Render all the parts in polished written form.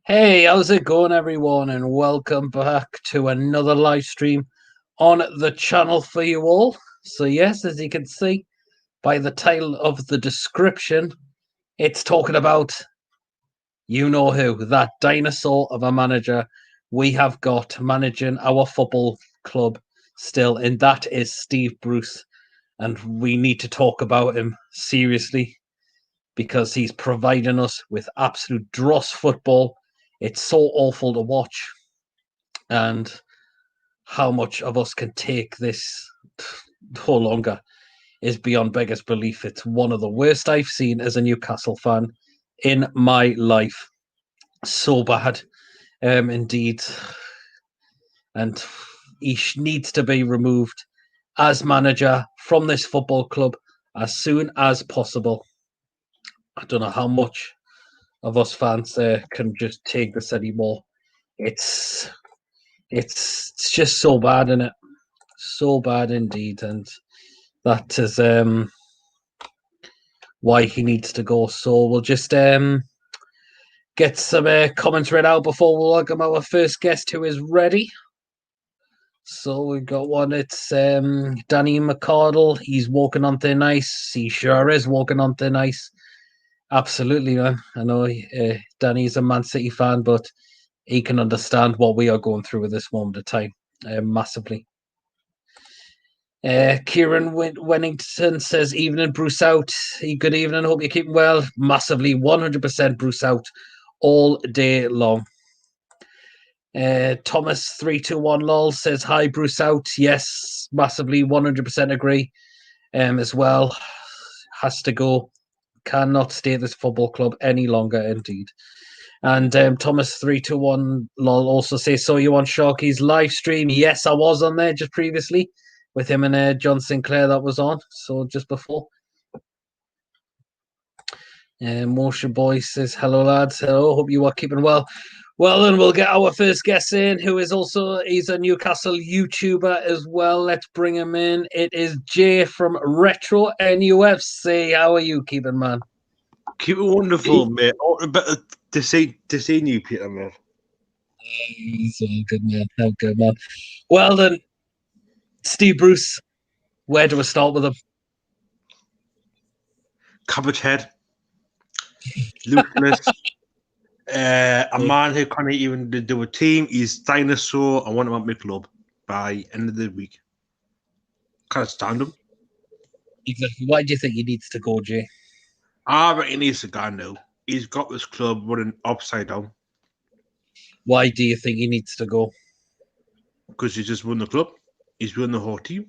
Hey, how's it going, everyone? And welcome back to another live stream on the channel for you all. So, yes, as you can see by the title of the description, it's talking about you know who, that dinosaur of a manager we have got managing our football club still, and that is Steve Bruce. And we need to talk about him seriously because he's providing us with absolute dross football. It's so awful to watch, and how much of us can take this no longer is beyond beggars belief. It's one of the worst I've seen as a Newcastle fan in my life. So bad, indeed, and he needs to be removed as manager from this football club as soon as possible. I don't know how much of us fans can just take this anymore. It's it's just so bad, isn't it? So bad indeed, and that is why he needs to go. So we'll just get some comments read out before we welcome our first guest who is ready. So we've got one. It's Danny McCardle. He's walking on thin ice. He sure is walking on thin ice. Absolutely, man. I know Danny's a Man City fan, but he can understand what we are going through at this moment of time massively. Kieran Wennington says, evening, Bruce out. Good evening, hope you're keeping well. Massively, 100% Bruce out all day long. Thomas321 lol says, hi, Bruce out. Yes, massively, 100% agree as well. Has to go. Cannot stay at this football club any longer, indeed. And Thomas321 lol also says, so you on Sharky's live stream? Yes, I was on there just previously with him and John Sinclair that was on, so just before. Motion Boy says, hello, lads. Hello, hope you are keeping well. Well, then we'll get our first guest in, who is also, he's a Newcastle YouTuber as well. Let's bring him in. It is Jay from Retro NUFC. How are you keeping, man? Keep it wonderful, mate. Oh, better to see you, Peter, mate. He's all good, man. How good, man. Well, then, Steve Bruce, where do we start with him? Cabbage head, Lucas, a man who can't even do a team. He's dinosaur. I want him at my club by end of the week. Can't stand him. Exactly. Why do you think he needs to go, Jay? I reckon he needs to go now. He's got this club running upside down. Why do you think he needs to go? Because he's just won the club. He's won the whole team.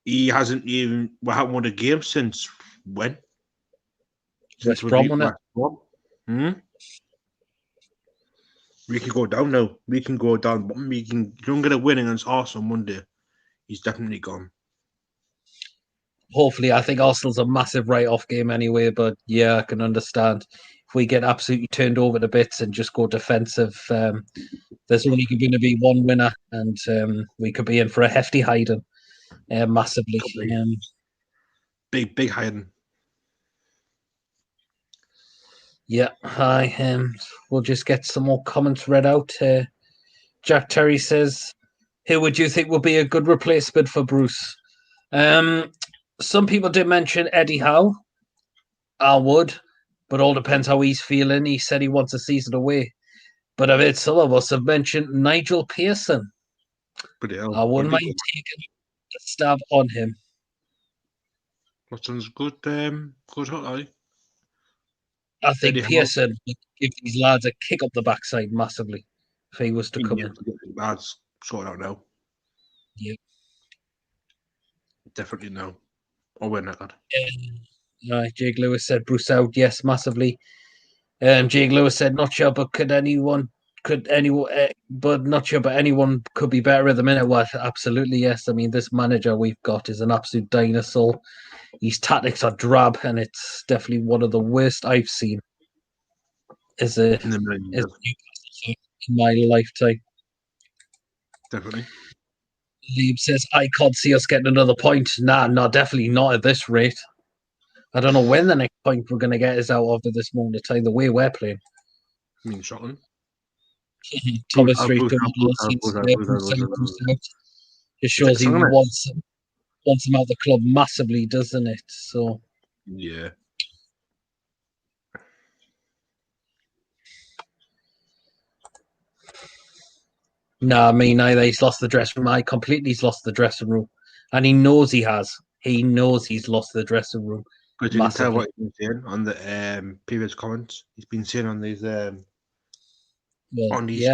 He hasn't even won a game since when? West Brom, wasn't it? We can go down now. We can go down. We can don't get a win against Arsenal Monday. He's definitely gone. Hopefully, I think Arsenal's a massive write-off game anyway. But yeah, I can understand if we get absolutely turned over to bits and just go defensive. There's only going to be one winner, and we could be in for a hefty hiding, massively. Big hiding. Yeah, hi. We'll just get some more comments read out. Jack Terry says, who would you think would be a good replacement for Bruce? Some people did mention Eddie Howe. I would, but all depends how he's feeling. He said he wants a season away. But I've heard some of us have mentioned Nigel Pearson. I wouldn't mind taking a stab on him. That sounds good. Good hot. I think Eddie Pearson would give these lads a kick up the backside massively if he was to come in. Lads, sort out now. Yeah. Definitely no. Or we're not. Jake Lewis said Bruce out, yes, massively. Jake Lewis said not sure, but anyone could be better at the minute. Well, absolutely yes. I mean, this manager we've got is an absolute dinosaur. His tactics are drab, and it's definitely one of the worst I've seen as a Newcastle in my lifetime. Definitely. Liam says, I can't see us getting another point. Nah, definitely not at this rate. I don't know when the next point we're going to get is out after this moment of time, the way we're playing. I mean, shocking. Thomas Reid just shows he wants him out of the club massively, doesn't it? So yeah. No, me neither. He's lost the dressing room. He's lost the dressing room. And he knows he has. He knows he's lost the dressing room. Because you can tell what he's been saying on the previous comments. He's been saying on these on these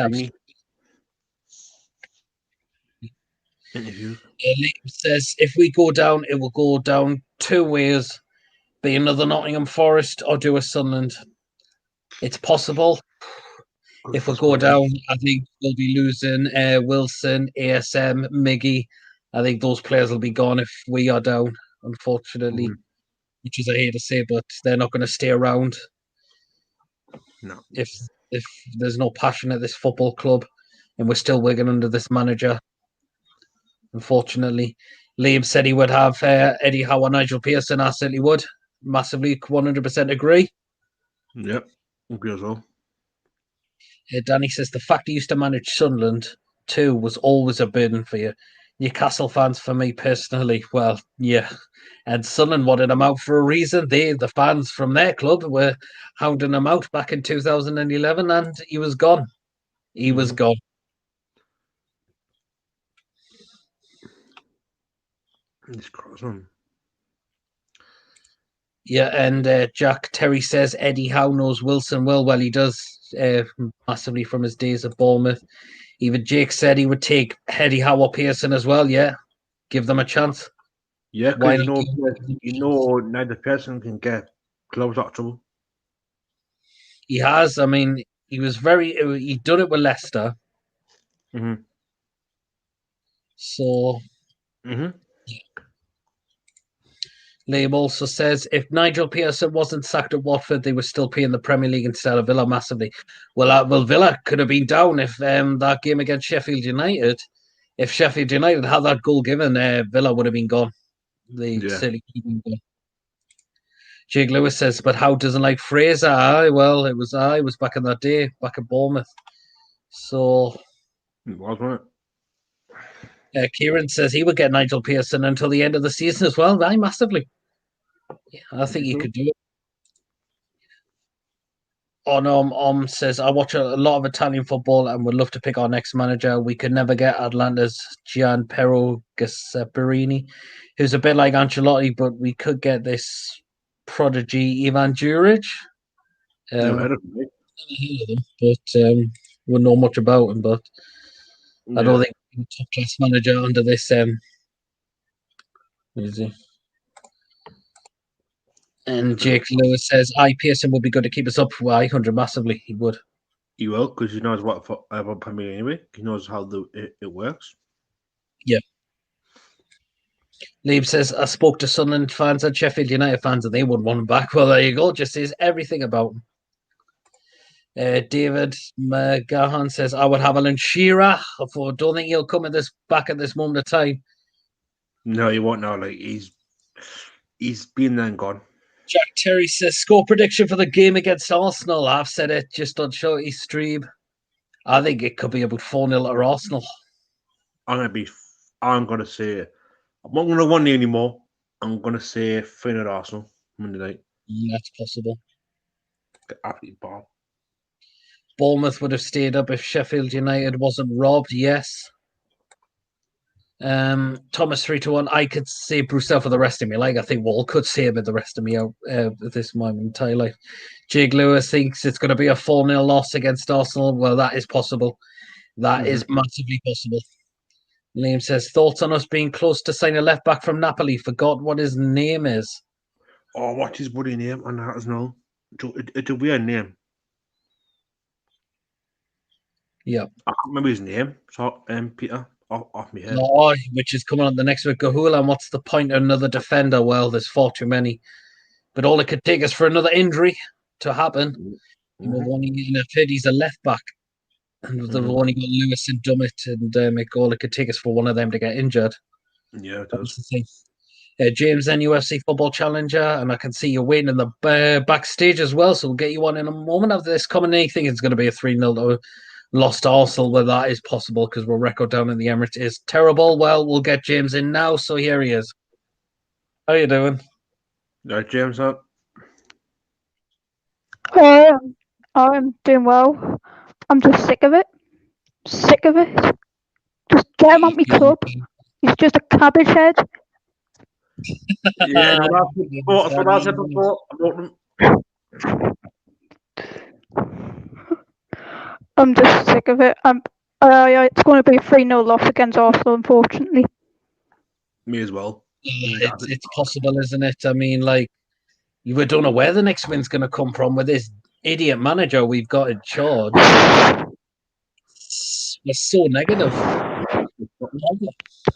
interviews. Liam says if we go down, it will go down two ways. Be another Nottingham Forest or do a Sunderland. It's possible. If we go down, I think we'll be losing Wilson, ASM, Miggy. I think those players will be gone if we are down, unfortunately. Which is I hate to say, but they're not going to stay around. No. If there's no passion at this football club and we're still working under this manager, unfortunately. Liam said he would have Eddie Howe or Nigel Pearson. I certainly would. Massively 100% agree. Yep, agree as well. Danny says the fact he used to manage Sunderland too was always a burden for you. Newcastle fans, for me personally, well, yeah. And Sunderland wanted him out for a reason. The fans from their club, were hounding him out back in 2011, and he was gone. He was gone. He's crossing. Yeah, and Jack Terry says Eddie Howe knows Wilson well. Well, he does massively from his days at Bournemouth. Even Jake said he would take Eddie Howe or Pearson as well. Yeah, give them a chance. Yeah, because you know neither person can get clubs out of trouble. He has. I mean, he done it with Leicester. So, Liam also says if Nigel Pearson wasn't sacked at Watford, they were still playing the Premier League instead of Villa massively. Well, Villa could have been down if that game against Sheffield United. If Sheffield United had that goal given, Villa would have been gone. They certainly could have been gone. Jake Lewis says, but Howe doesn't like Fraser. Well, it was back in that day, back at Bournemouth. So it was, wasn't it? Kieran says he would get Nigel Pearson until the end of the season as well. Massively. Yeah, I think he could do it. Says, I watch a lot of Italian football and would love to pick our next manager. We could never get Atlanta's Gianpiero Gasperini, who's a bit like Ancelotti, but we could get this prodigy Ivan Juric. Never heard of him, but wouldn't know much about him. But I don't think he's a top class manager under this. Is he? And Jake Lewis says, Pearson would be good to keep us up for 100 massively. He would. He will, because he knows what about Premier anyway. He knows how it works. Yeah. Liam says, I spoke to Sunderland fans and Sheffield United fans and they wouldn't want him back. Well, there you go. Just says everything about him. David McGahan says, I would have Alan Shearer. I don't think he'll come back at this moment of time. No, he won't now. Like he's been there and gone. Jack Terry says, score prediction for the game against Arsenal. I've said it just on Shorty Stream. I think it could be about 4-0 to Arsenal. I'm going to say, I'm not going to 1-0 anymore. I'm going to say 3-0 Arsenal Monday night. That's possible. Absolutely bad. Bournemouth would have stayed up if Sheffield United wasn't robbed, yes. Thomas 3-1. I could say Bruce for the rest of me. Like I think Wall could say him at the rest of me out at this moment in time. Like Jake Lewis thinks it's going to be a 4-0 loss against Arsenal. Well, that is possible. That is massively possible. Liam says thoughts on us being close to sign a left back from Napoli. Forgot what his name is. Oh, what's his bloody name? And that is no. It's a weird name. Yeah, I can't remember his name. So, Peter. Off my head. No, which is coming on the next week. Gahula, and what's the point of another defender? Well, there's far too many. But all it could take is for another injury to happen. We've only he's a left back. And they've only got Lewis and Dummett and all it could take is for one of them to get injured. Yeah, it does. James, NUFC Football Challenger, and I can see you waiting in the backstage as well, so we'll get you on in a moment after this coming. I think it's going to be a 3-0 lost to Arsenal where that is possible because our record down in the Emirates is terrible. Well, we'll get James in now, so here he is. How you doing? Right, James, up. I'm doing well. I'm just sick of it. Sick of it. Just get him out my club. He's just a cabbage head. Yeah, no, that's what I said before about them. I'm just sick of it. It's going to be a 3-0 loss against Arsenal, unfortunately. Me as well. It's possible, isn't it? I mean, like, we don't know where the next win's going to come from with this idiot manager we've got in charge. It's so negative.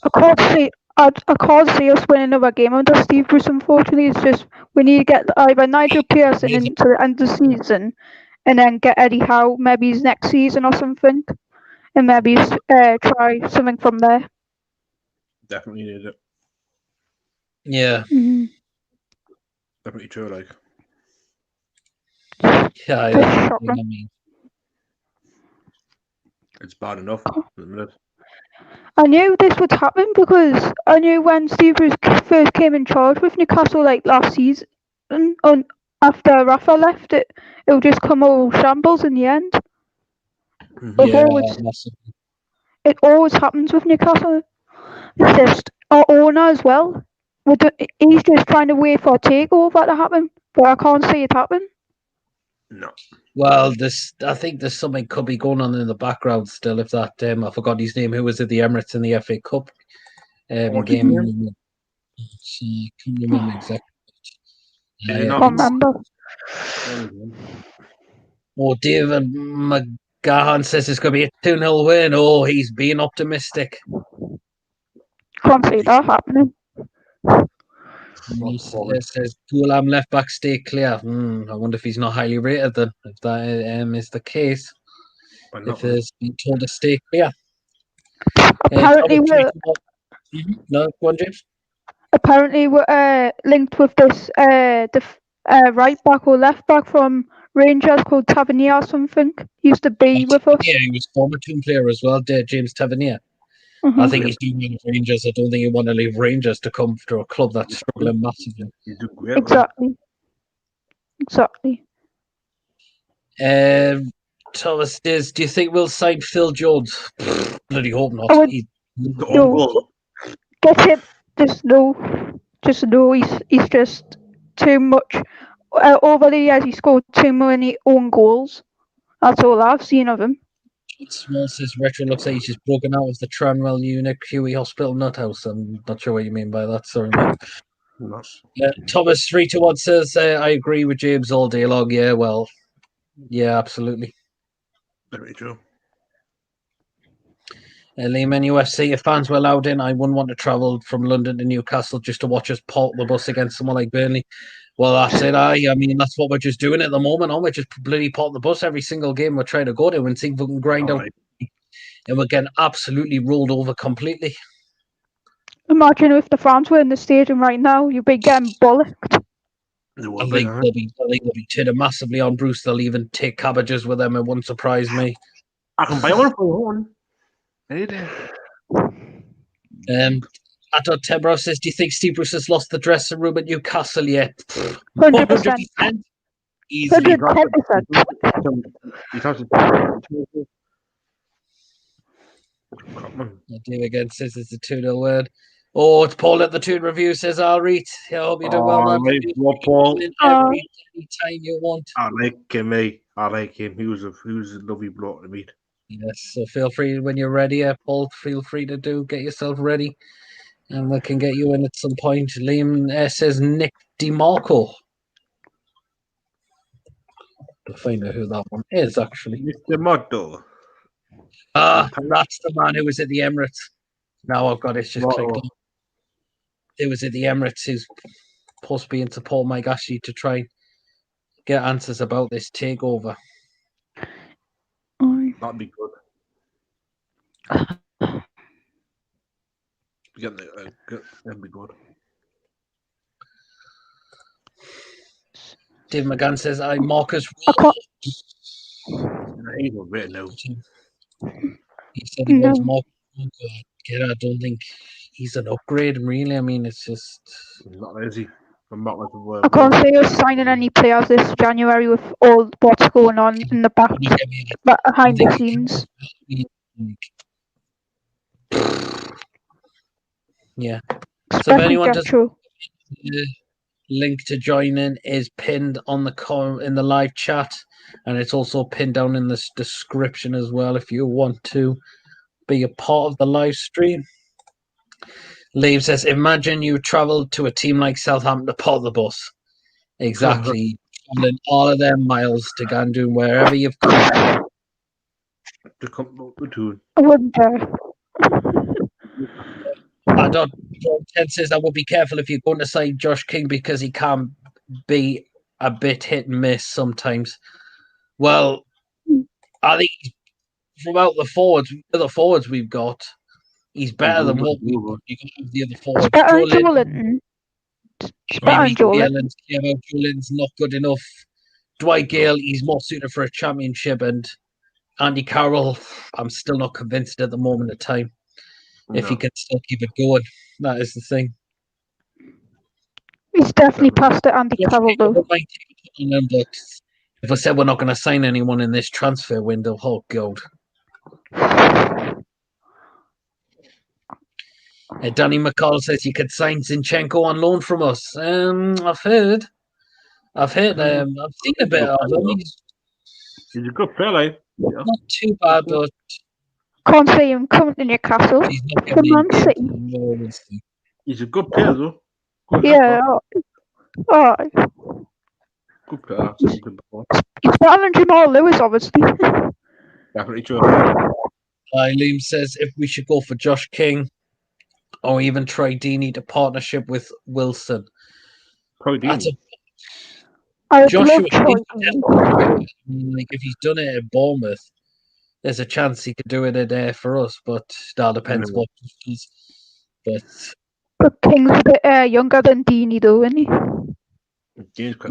I can't see us winning another game under Steve Bruce, unfortunately. It's just we need to get either Nigel Pearson into the end of the season and then get Eddie Howe maybe next season or something. And maybe try something from there. Definitely need it. Yeah. Mm-hmm. Definitely true, like. Yeah, I mean. It's bad enough. I knew this would happen because I knew when Steve Bruce first came in charge with Newcastle, like last season, and after Rafa left, it would just come all shambles in the end. Yeah, it always happens with Newcastle. It's just our owner as well. He's just trying to wait for a takeover to happen, but I can't see it happen. No. Well, I think there's something could be going on in the background still. If that I forgot his name, who was at the Emirates in the FA Cup game. I can't remember exactly. I can't remember. Oh, David McGahan says it's going to be a 2-0 win. Oh, he's being optimistic. Can't see that happening. He says Fulham left back stay clear. I wonder if he's not highly rated then, if that is the case. If he's been told to stay clear. Apparently, no, go on, James. Apparently, we're linked with this right back or left back from Rangers called Tavernier or something. Used to be with us. Yeah, he was former team player as well, James Tavernier. Mm-hmm. I think he's doing with Rangers. I don't think he want to leave Rangers to come to a club that's struggling massively. Exactly. Thomas says, do you think we'll sign Phil Jones? Bloody hope not. No. Get him. Just no. He's just too much. Over the years, he scored too many own goals. That's all I've seen of him. Small says Retro looks like he's just broken out of the Tranmere unit QE Hospital nut house. I'm not sure what you mean by that. Sorry, mate. Thomas 321 says I agree with James all day long. Yeah, well, yeah, absolutely. Very true. Lehman UFC, if fans were allowed in, I wouldn't want to travel from London to Newcastle just to watch us park the bus against someone like Burnley. Well, that's it. I mean, that's what we're just doing at the moment. Aren't we? Just bloody park the bus every single game we're trying to go to and see if we can grind out. And we're getting absolutely rolled over completely. Imagine if the fans were in the stadium right now, you'd be getting bollocked. I think they'll be titting massively on Bruce. They'll even take cabbages with them. It wouldn't surprise me. I can buy one for one. Ato Tebro says, do you think Steve Bruce has lost the dressing room at Newcastle yet? 100%. Easily. 110%. Dave again says it's a 2-0 win. Oh, it's Paul at the Tune Review says, I'll read. I hope you do well, man. Paul. Every time you want. I like him, mate. I like him. He was a lovely bloke to meet. Yes, so feel free when you're ready, Paul. Feel free to get yourself ready, and we can get you in at some point. Liam says Nick DiMarco. To find out who that one is, actually. Mr. Motto. That's the man who was at the Emirates. Now I've got it just clicked on. It was at the Emirates who's supposed to be in support Mike Ashley to try and get answers about this takeover. That'd be good. That'd be good. Dave McGann says, I Marcus. He's not written out. He said he wants No. more. I don't think he's an upgrade, really. I mean, it's just. Not lazy. I'm not like I can't see us signing any players this January with all what's going on in the Can you get me behind the think scenes. Yeah. So if Especially anyone does Jetro. the link to join in is pinned on the in the live chat, and it's also pinned down in the description as well if you want to be a part of the live stream. Liam says, imagine you travelled to a team like Southampton to pot the bus. Exactly. Travelling all of them miles to go and do wherever you've come from. I wouldn't dare. I don't. Ted says I would be careful if you're going to sign Josh King because he can be a bit hit and miss sometimes. Well, I think throughout the forwards we've got, he's better than what we've got. You can have the other forwards. It's better than Joelinton. It's better than Joelinton. Joelinton's not good enough. Dwight Gale, he's more suited for a championship, and Andy Carroll, I'm still not convinced at the moment of time. If he can still keep it going, that is the thing. He's definitely past it, Andy Carroll, though. If I said we're not going to sign anyone in this transfer window, oh god. Danny McCall says you could sign Zinchenko on loan from us. I've heard. I've seen a bit of him. He's a good player, like. Not too bad, but can't see him coming to Newcastle from Man City. He's a good player, though. Yeah. Alright. Good player. He's better than Jamal Lewis, obviously. Definitely true. Liam says if we should go for Josh King or even try Deeney to partnership with Wilson. Probably Deeney. Joshua, like if he's done it at Bournemouth, there's a chance he could do it there for us, but that depends what he does. But King's a bit younger than Deeney, though, isn't he?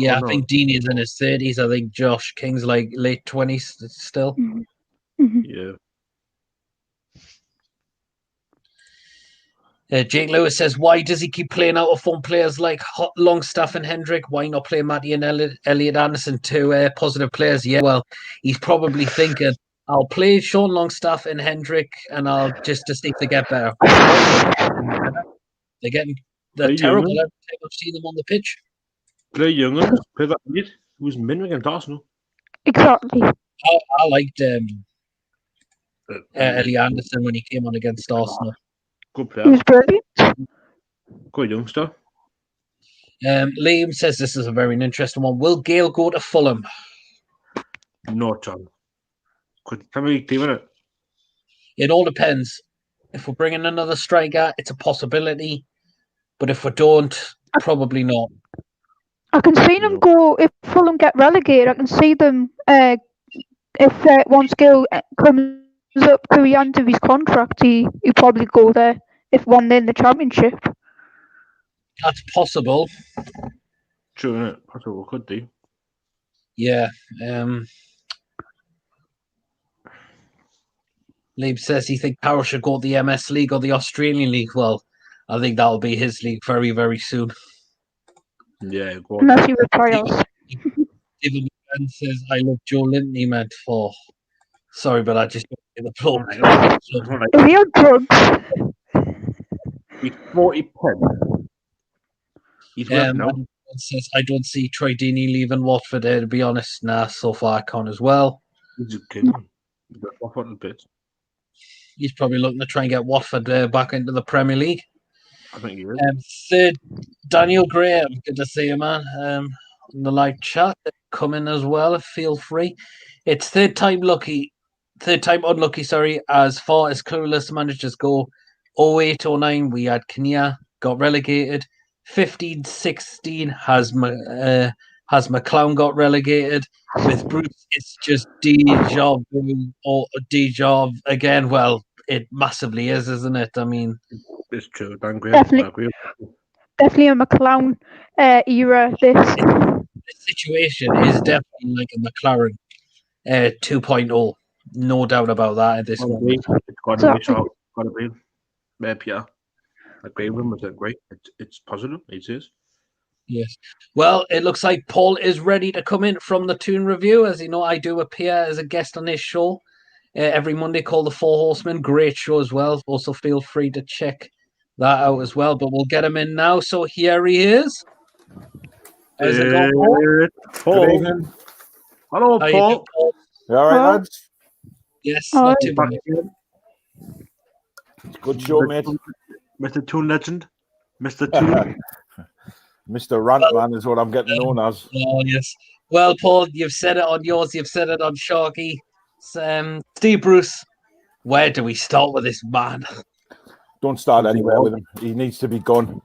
I think Deeney is in his 30s. I think Josh King's like late 20s still. Mm-hmm. Yeah. Jake Lewis says, why does he keep playing out of form players like Longstaff and Hendrick? Why not play Matty and Elliot Anderson, two positive players? Yeah, well, he's probably thinking, I'll play Sean Longstaff and Hendrick, and I'll just to see if they get better. They're terrible every time I've seen them on the pitch. Play younger, play that mid. It was min against Arsenal. Exactly. I liked Elliot Anderson when he came on against Arsenal. Good player. He was brilliant. Good youngster. Liam says this is a very interesting one. Will Gale go to Fulham? No chance. Could somebody team in it? It all depends. If we're bringing another striker, it's a possibility. But if we don't, probably not. I can see them go, if Fulham get relegated, I can see them, if once Gale comes up to the end of his contract, he'll probably go there if one in the championship. That's possible. True, isn't it? Possible, could do. Yeah. Liam says he thinks Carroll should go to the MS League or the Australian League. Well, I think that'll be his league very, very soon. Yeah, go on. Unless he retires. David McCann says, I love Joelinton, he meant for. Sorry, but I just don't get the plug. Is he on drugs? He's 40 pen. He's worth now. Says, I don't see Troy Deeney leaving Watford there, to be honest. Nah, so far I can't as well. He's a kid. Watford a bit. He's probably looking to try and get Watford back into the Premier League. I think he is. Third, Daniel Graham. Good to see you, man. In the live chat, come in as well. Feel free. It's third time unlucky. Sorry, as far as clueless managers go. 08-09, we had Kinnear, got relegated. 15-16 has McClown got relegated. With Bruce, it's just deja vu or deja again. Well, it massively is, isn't it? I mean, it's true. Definitely a McClown era. This situation is definitely like a McLaren 2.0. No doubt about that at this moment. It's got to be so. Got to be. Pierre. I agree with him. It's great. It's positive. It is. Yes. Well, it looks like Paul is ready to come in from the Toon Review. As you know, I do appear as a guest on this show every Monday called The Four Horsemen. Great show as well. Also, feel free to check that out as well. But we'll get him in now. So here he is. How's it going, Paul? Paul. Good evening. Hello, How you Paul. doing, Paul? You all right, lads? Yes, not too bad. Good show, mate. Mr. Toon Legend. Mr. Toon. Mr. Rantman is what I'm getting known as. Oh, yes. Well, Paul, you've said it on yours. You've said it on Sharky. Steve Bruce, where do we start with this man? Don't start anywhere with him. He needs to be gone.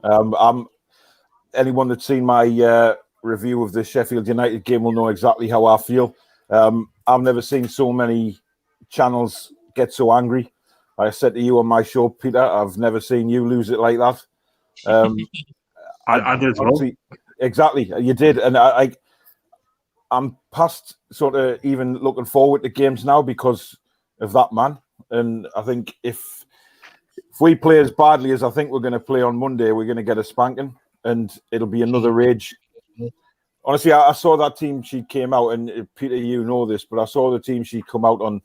Anyone that's seen my review of the Sheffield United game will know exactly how I feel. I've never seen so many channels get so angry. I said to you on my show, Peter, I've never seen you lose it like that. I did as well. Exactly, you did. And I'm past sort of even looking forward to games now because of that man. And I think if we play as badly as I think we're going to play on Monday, we're going to get a spanking and it'll be another rage. Honestly, I saw that team sheet came out, and Peter, you know this, but I saw the team sheet come out on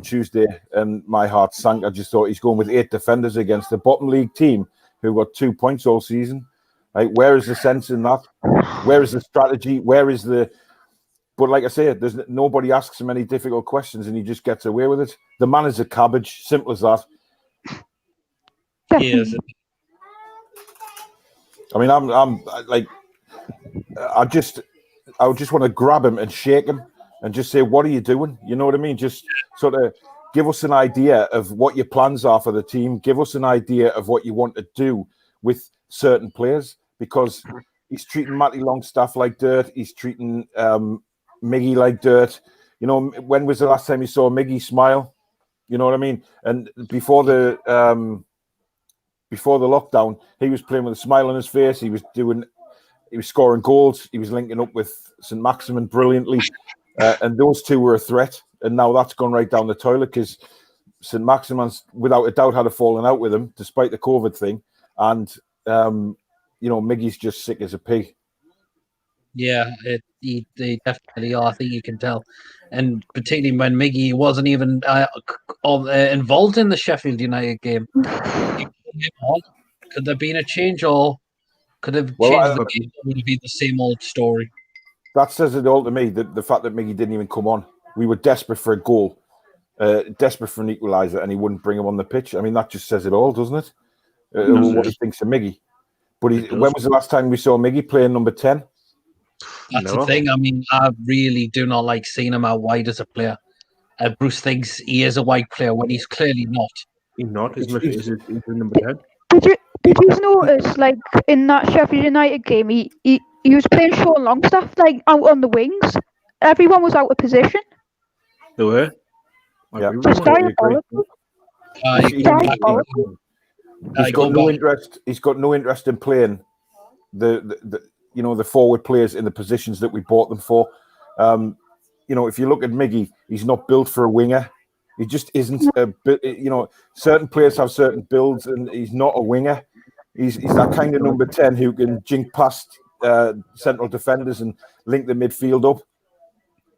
Tuesday and my heart sank. I just thought he's going with 8 defenders against the bottom league team who got 2 points all season. Like, where is the sense in that? Where is the strategy? Where is the... But like I said, there's nobody asks him any difficult questions and he just gets away with it. The man is a cabbage. Simple as that. He is. I mean, I'm like... I just want to grab him and shake him and just say, what are you doing? You know what I mean? Just sort of give us an idea of what your plans are for the team. Give us an idea of what you want to do with certain players, because he's treating Matty Longstaff like dirt. He's treating Miggy like dirt. You know, when was the last time you saw Miggy smile? You know what I mean? And before the lockdown, he was playing with a smile on his face. He was scoring goals. He was linking up with St. Maximin brilliantly. And those two were a threat. And now that's gone right down the toilet because St. Maximin's, without a doubt, had a falling out with him, despite the COVID thing. And, Miggy's just sick as a pig. Yeah, they definitely are. I think you can tell. And particularly when Miggy wasn't even involved in the Sheffield United game. Could there have been a change, or could have changed the game? It would have been the same old story. That says it all to me, the fact that Miggy didn't even come on. We were desperate for a goal, desperate for an equaliser, and he wouldn't bring him on the pitch. I mean, that just says it all, doesn't it? What he thinks of Miggy. But when was the last time we saw Miggy playing number 10? That's the thing. I mean, I really do not like seeing him out wide as a player. Bruce thinks he is a wide player when he's clearly not. He's not. He's number 10. Did you notice, like, in that Sheffield United game, he was playing Sean Longstaff, like, out on the wings. Everyone was out of position. They were? Yeah. Just diabolical. He's got no interest. He's got no interest in playing the forward players in the positions that we bought them for. If you look at Miggy, he's not built for a winger. He just isn't. Certain players have certain builds, and he's not a winger. He's that kind of number 10 who can jink past central defenders and link the midfield up.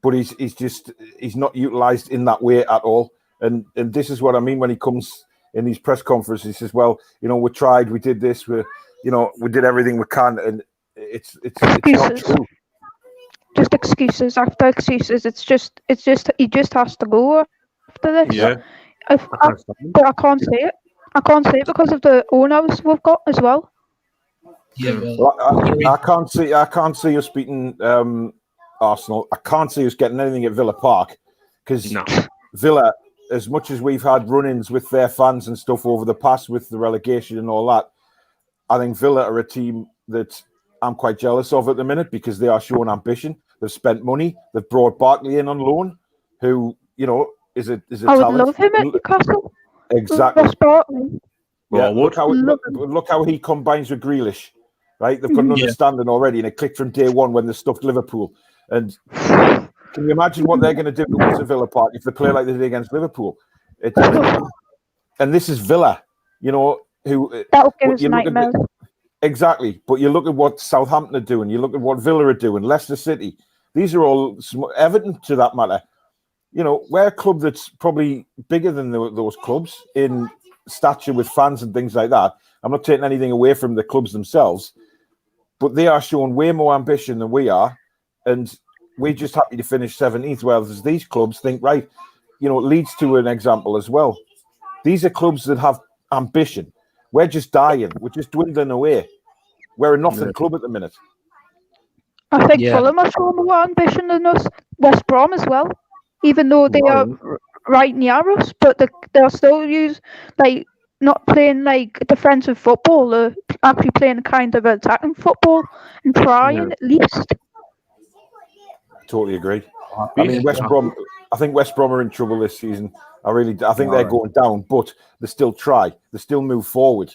But he's not utilised in that way at all. And this is what I mean when he comes in these press conferences. He says, "Well, we tried, we did this, we did everything we can," and it's not true. Just excuses after excuses. It's just he just has to go after this. Yeah. But I can't say it. I can't say it because of the owners we've got as well. Yeah, I can't see us beating Arsenal. I can't see us getting anything at Villa Park because Villa, as much as we've had run-ins with their fans and stuff over the past with the relegation and all that, I think Villa are a team that I'm quite jealous of at the minute because they are showing ambition. They've spent money. They've brought Barkley in on loan, who is a I would talent. love him at Newcastle. Exactly. Yeah, look how he combines with Grealish, right? They've got an understanding already, and it clicked from day one when they stuffed Liverpool. And Can you imagine what they're going to do to us at Villa Park if they play like they did against Liverpool? And this is Villa, you know, who That'll give us nightmares. Exactly. But you look at what Southampton are doing, you look at what Villa are doing, Leicester City. These are all Everton, to that matter. You know, we're a club that's probably bigger than those clubs in stature with fans and things like that. I'm not taking anything away from the clubs themselves, but they are showing way more ambition than we are. And we're just happy to finish 17th, whereas these clubs think, right, you know, it leads to an example as well. These are clubs that have ambition. We're just dying. We're just dwindling away. We're a nothing club at the minute. I think Fulham are showing more ambition than us. West Brom as well, even though they are right near us, but they're still not playing like defensive football. They're actually playing a kind of attacking football and trying at least. Totally agree. I mean, West Brom. I think West Brom are in trouble this season. I think they're going down, but they still try. They still move forward.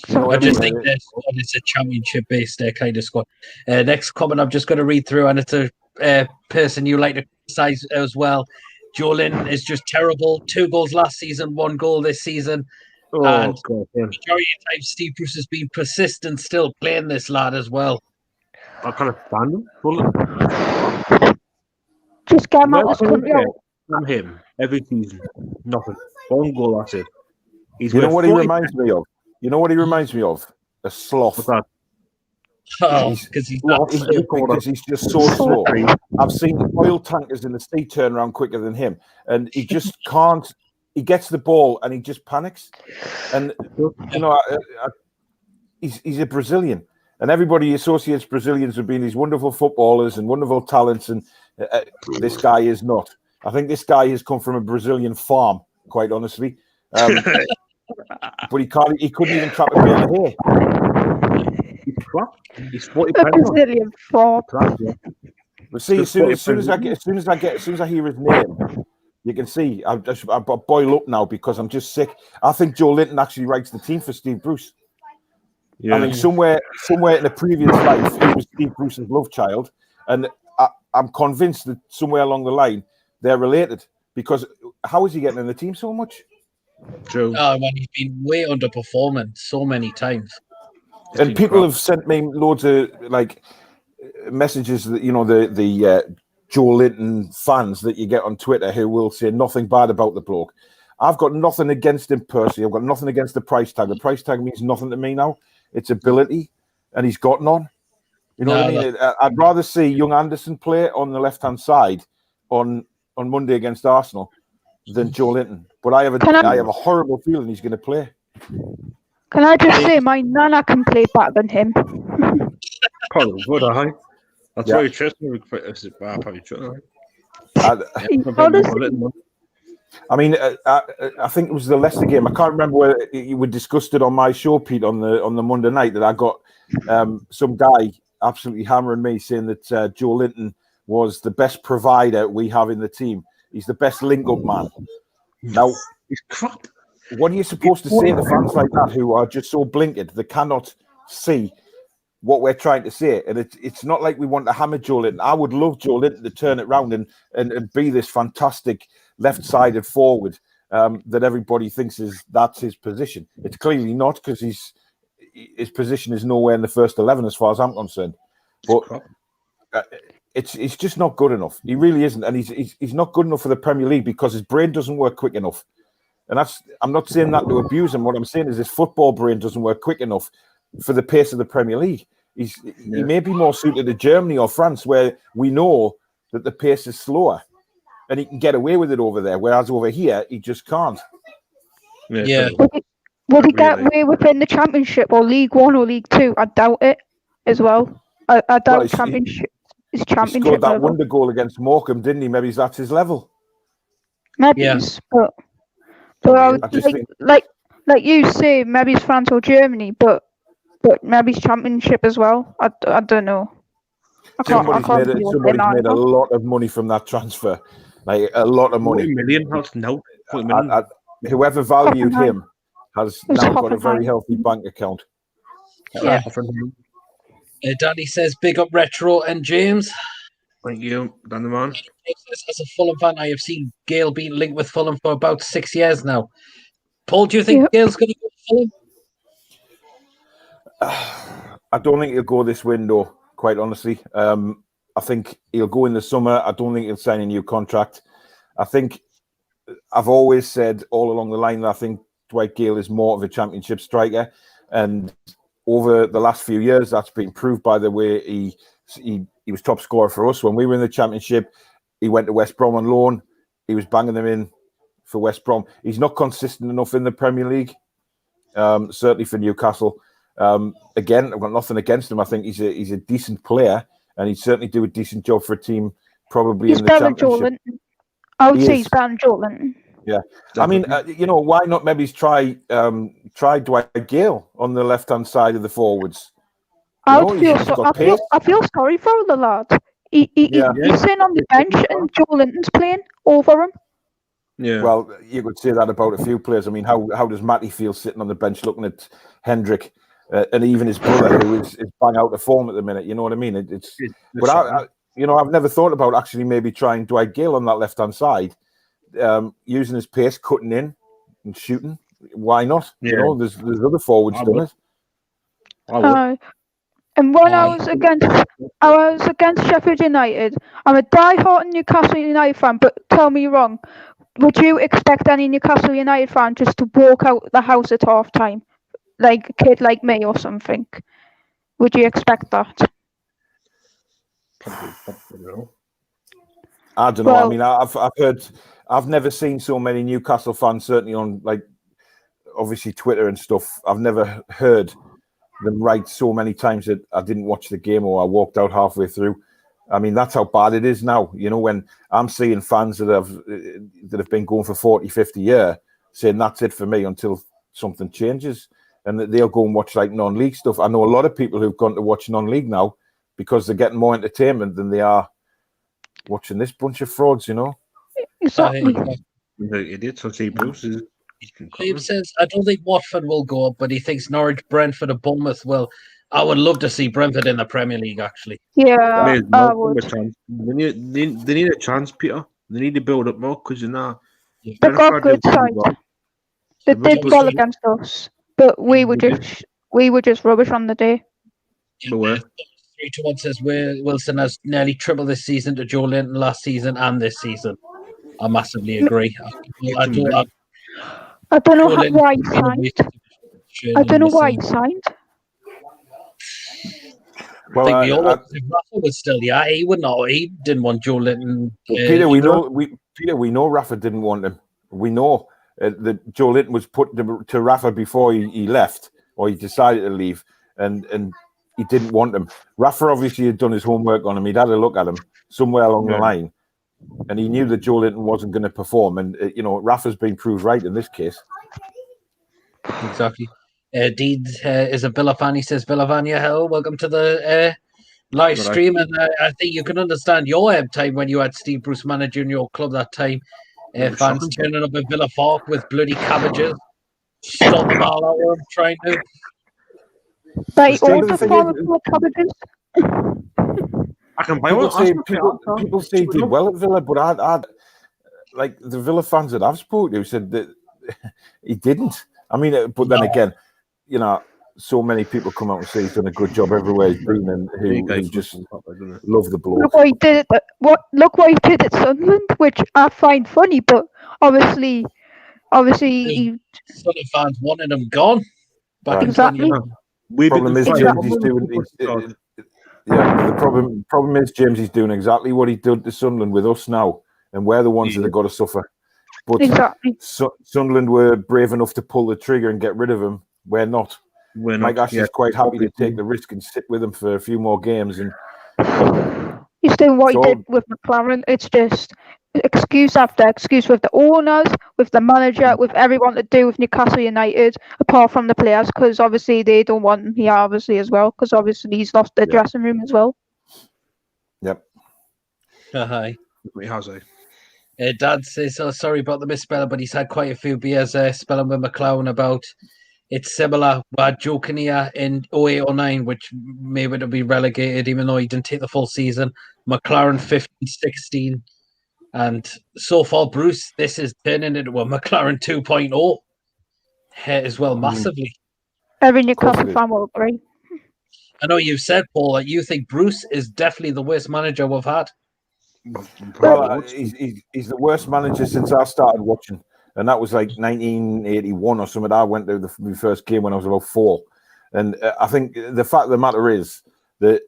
You know I just think their squad is a championship-based kind of squad. Next comment I'm just going to read through, and it's a person you like to criticize as well. Joelinton is just terrible. 2 goals last season, 1 goal this season. And majority of time, Steve Bruce has been persistent, still playing this lad as well. I kind of stand him. Just get him out of this country. From him every season, nothing. 1 goal, that's it. You know what he reminds me of? You know what he reminds me of? A sloth. Because he's just so slow. I've seen oil tankers in the sea turn around quicker than him, and he just can't. He gets the ball and he just panics. And you know, he's a Brazilian, and everybody associates Brazilians with being these wonderful footballers and wonderful talents, and this guy is not. I think this guy has come from a Brazilian farm, quite honestly. But he couldn't even trap a bale of hay. He's 40 a Brazilian farm. But see, as soon as I hear his name, you can see I boil up now because I'm just sick. I think Joelinton actually writes the team for Steve Bruce. Yeah. I think somewhere in a previous life he was Steve Bruce's love child, and I'm convinced that somewhere along the line they're related. Because how is he getting in the team so much? True. When he's been way underperforming so many times. And people have sent me loads of messages that, you know, the Joelinton fans that you get on Twitter who will say nothing bad about the bloke. I've got nothing against him personally. I've got nothing against the price tag. The price tag means nothing to me now. It's ability, and he's gotten on. You know what I mean? I'd rather see young Anderson play on the left-hand side on Monday against Arsenal than Joelinton. But I have a horrible feeling he's going to play. Can I just say my nana can play better than him? Probably would, I. That's very interesting. Probably true. I mean, I think it was the Leicester game. I can't remember whether we discussed it on my show, Pete, on the Monday night, that I got some guy absolutely hammering me saying that Joelinton was the best provider we have in the team. He's the best link-up man. Now, he's crap. What are you supposed to say to fans like that who are just so blinkered they cannot see what we're trying to say? And it's not like we want to hammer Joelinton. I would love Joelinton to turn it around and be this fantastic left-sided forward that everybody thinks that's his position. It's clearly not, because his position is nowhere in the first 11 as far as I'm concerned. But it's just not good enough. He really isn't, and he's not good enough for the Premier League because his brain doesn't work quick enough. And I'm not saying that to abuse him. What I'm saying is his football brain doesn't work quick enough for the pace of the Premier League. He may be more suited to Germany or France, where we know that the pace is slower and he can get away with it over there, whereas over here he just can't. Yeah. Would he get away within the Championship or League One or League Two? I doubt it as well. I doubt Championship. His Championship. He scored that level. wonder goal against Morecambe, didn't he? Maybe that's his level. Maybe, but I would like you say, maybe it's France or Germany, but maybe it's Championship as well. I don't know. Somebody's made a lot of money from that transfer, like a lot of money. 40 million? No. Whoever valued him has now got a very healthy bank account. Yeah. Danny says, big up Retro and James. Thank you, Dan the man. As a Fulham fan, I have seen Gale being linked with Fulham for about 6 years now. Paul, do you think Gale's going to go to Fulham? I don't think he'll go this window, quite honestly. I think he'll go in the summer. I don't think he'll sign a new contract. I think I've always said all along the line that I think Dwight Gale is more of a championship striker. And over the last few years, that's been proved by the way he was top scorer for us. When we were in the championship, he went to West Brom on loan. He was banging them in for West Brom. He's not consistent enough in the Premier League, certainly for Newcastle. Again, I've got nothing against him. I think he's a decent player, and he'd certainly do a decent job for a team probably in the Championship. I would say he's better than Joelinton. Yeah, I mean, why not maybe try Dwight Gale on the left-hand side of the forwards? I feel sorry for the lad. He's sitting on the bench and Joelinton's playing over him. Yeah. Well, you could say that about a few players. I mean, how does Matty feel sitting on the bench looking at Hendrick and even his brother, who is bang out of form at the minute? You know what I mean? I've never thought about actually maybe trying Dwight Gale on that left-hand side, using his pace, cutting in and shooting. Why not? Yeah. You know, there's other forwards done it. And when I was against Sheffield United, I'm a die-hard Newcastle United fan, but tell me wrong. Would you expect any Newcastle United fan just to walk out the house at half time, like a kid like me or something? Would you expect that? I don't know. I mean, I've never seen so many Newcastle fans, certainly on obviously Twitter and stuff. I've never heard them write so many times that I didn't watch the game or I walked out halfway through. I mean, that's how bad it is now. You know, when I'm seeing fans that have been going for 40, 50 years saying that's it for me until something changes, and that they'll go and watch non-league stuff. I know a lot of people who've gone to watch non-league now because they're getting more entertainment than they are watching this bunch of frauds, you know. Exactly. Idiots. I'll say Bruce is. Dave says, I don't think Watford will go up, but he thinks Norwich, Brentford, and Bournemouth will. I would love to see Brentford in the Premier League, actually. Yeah, I would. They need a chance, Peter. They need to build up more because they've got a good side. They did well against us, but we were just rubbish on the day. 3-1 says Wilson has nearly tripled this season to Joelinton last season and this season. I massively agree. I don't know why he signed. I don't know why he signed. Well, I think if Rafa was still he would not. He didn't want Joelinton. Peter, we know Rafa didn't want him. We know that Joelinton was put to Rafa before he left, or he decided to leave, and he didn't want him. Rafa obviously had done his homework on him. He'd had a look at him somewhere along the line, and he knew that Joelinton wasn't going to perform. And Rafa's been proved right in this case. Exactly. Deed is a Villa fan. He says, Villavania Hill, welcome to the live stream. And I think you can understand your time when you had Steve Bruce managing your club that time. Fans turning up at Villa Park with bloody cabbages. Stop them all out, trying to. They order for cabbages. I can buy one. People say he did well at Villa, but I'd like the Villa fans that I've spoken to said that he didn't. I mean, but then again, so many people come out and say he's done a good job everywhere he's been, and who just love the bloke. Look what he did at Sunderland, which I find funny, but obviously, Sunderland fans wanted him gone. Exactly. The problem is James is doing. The problem is James is doing exactly what he did to Sunderland with us now, and we're the ones that have got to suffer. But Sunderland were brave enough to pull the trigger and get rid of him. We're not. Mike Ashley's quite happy to take the risk and sit with him for a few more games. And he's doing what he did with McLaren. It's just excuse after excuse with the owners, with the manager, with everyone to do with Newcastle United, apart from the players, because obviously they don't want him here, obviously, as well, because obviously he's lost the dressing room as well. Yep. Hi. How's it? Dad says, sorry about the misspelling, but he's had quite a few beers spelling with McLaren about it's similar. We had Joe Kinnear in 08 or 09, which maybe to be relegated, even though he didn't take the full season. McLaren 15-16. And so far, Bruce, this is turning into a McLaren 2.0 as well, massively. Every Newcastle fan will agree. I know you've said, Paul, that you think Bruce is definitely the worst manager we've had. Well, he's the worst manager since I started watching. And that was like 1981 or something. I went to my first game when I was about 4. And I think the fact of the matter is that,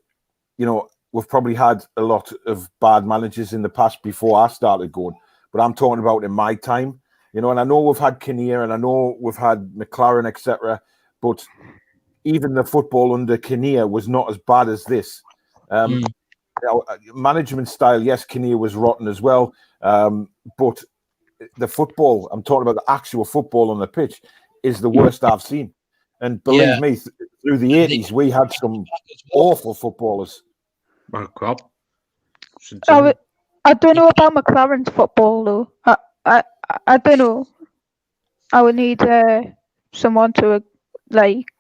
we've probably had a lot of bad managers in the past before I started going. But I'm talking about in my time, and I know we've had Kinnear and I know we've had McLaren, etc. But even the football under Kinnear was not as bad as this. Management style, yes, Kinnear was rotten as well. But the football, I'm talking about the actual football on the pitch, is the worst I've seen. And believe me, through the 80s, we had some awful footballers. Oh, crap. I don't know about McLaren's football, though. I don't know. I would need someone to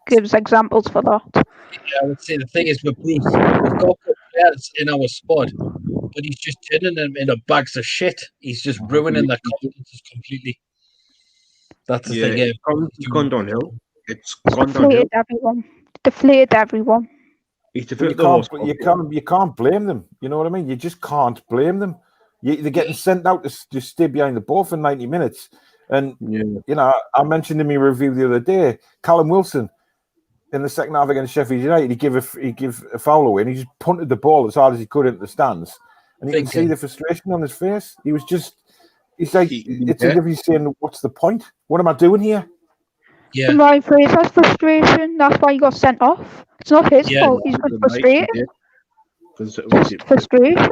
give us examples for that. Yeah, I would say the thing is with Bruce, we've got good players in our squad, but he's just turning them into bags of shit. He's just ruining their confidence completely. That's the thing. Yeah, it's gone downhill. It's gone downhill. Deflated everyone. You can't blame them. You know what I mean? You just can't blame them. They're getting sent out to stay behind the ball for 90 minutes. And, I mentioned in my review the other day, Callum Wilson, in the second half against Sheffield United, he gave a foul away and he just punted the ball as hard as he could into the stands. And you can see the frustration on his face. It's like, it's as if he's saying, what's the point? What am I doing here? Yeah. Ryan Fraser's frustration. That's why he got sent off. It's not his fault. He's just frustrated. Frustration.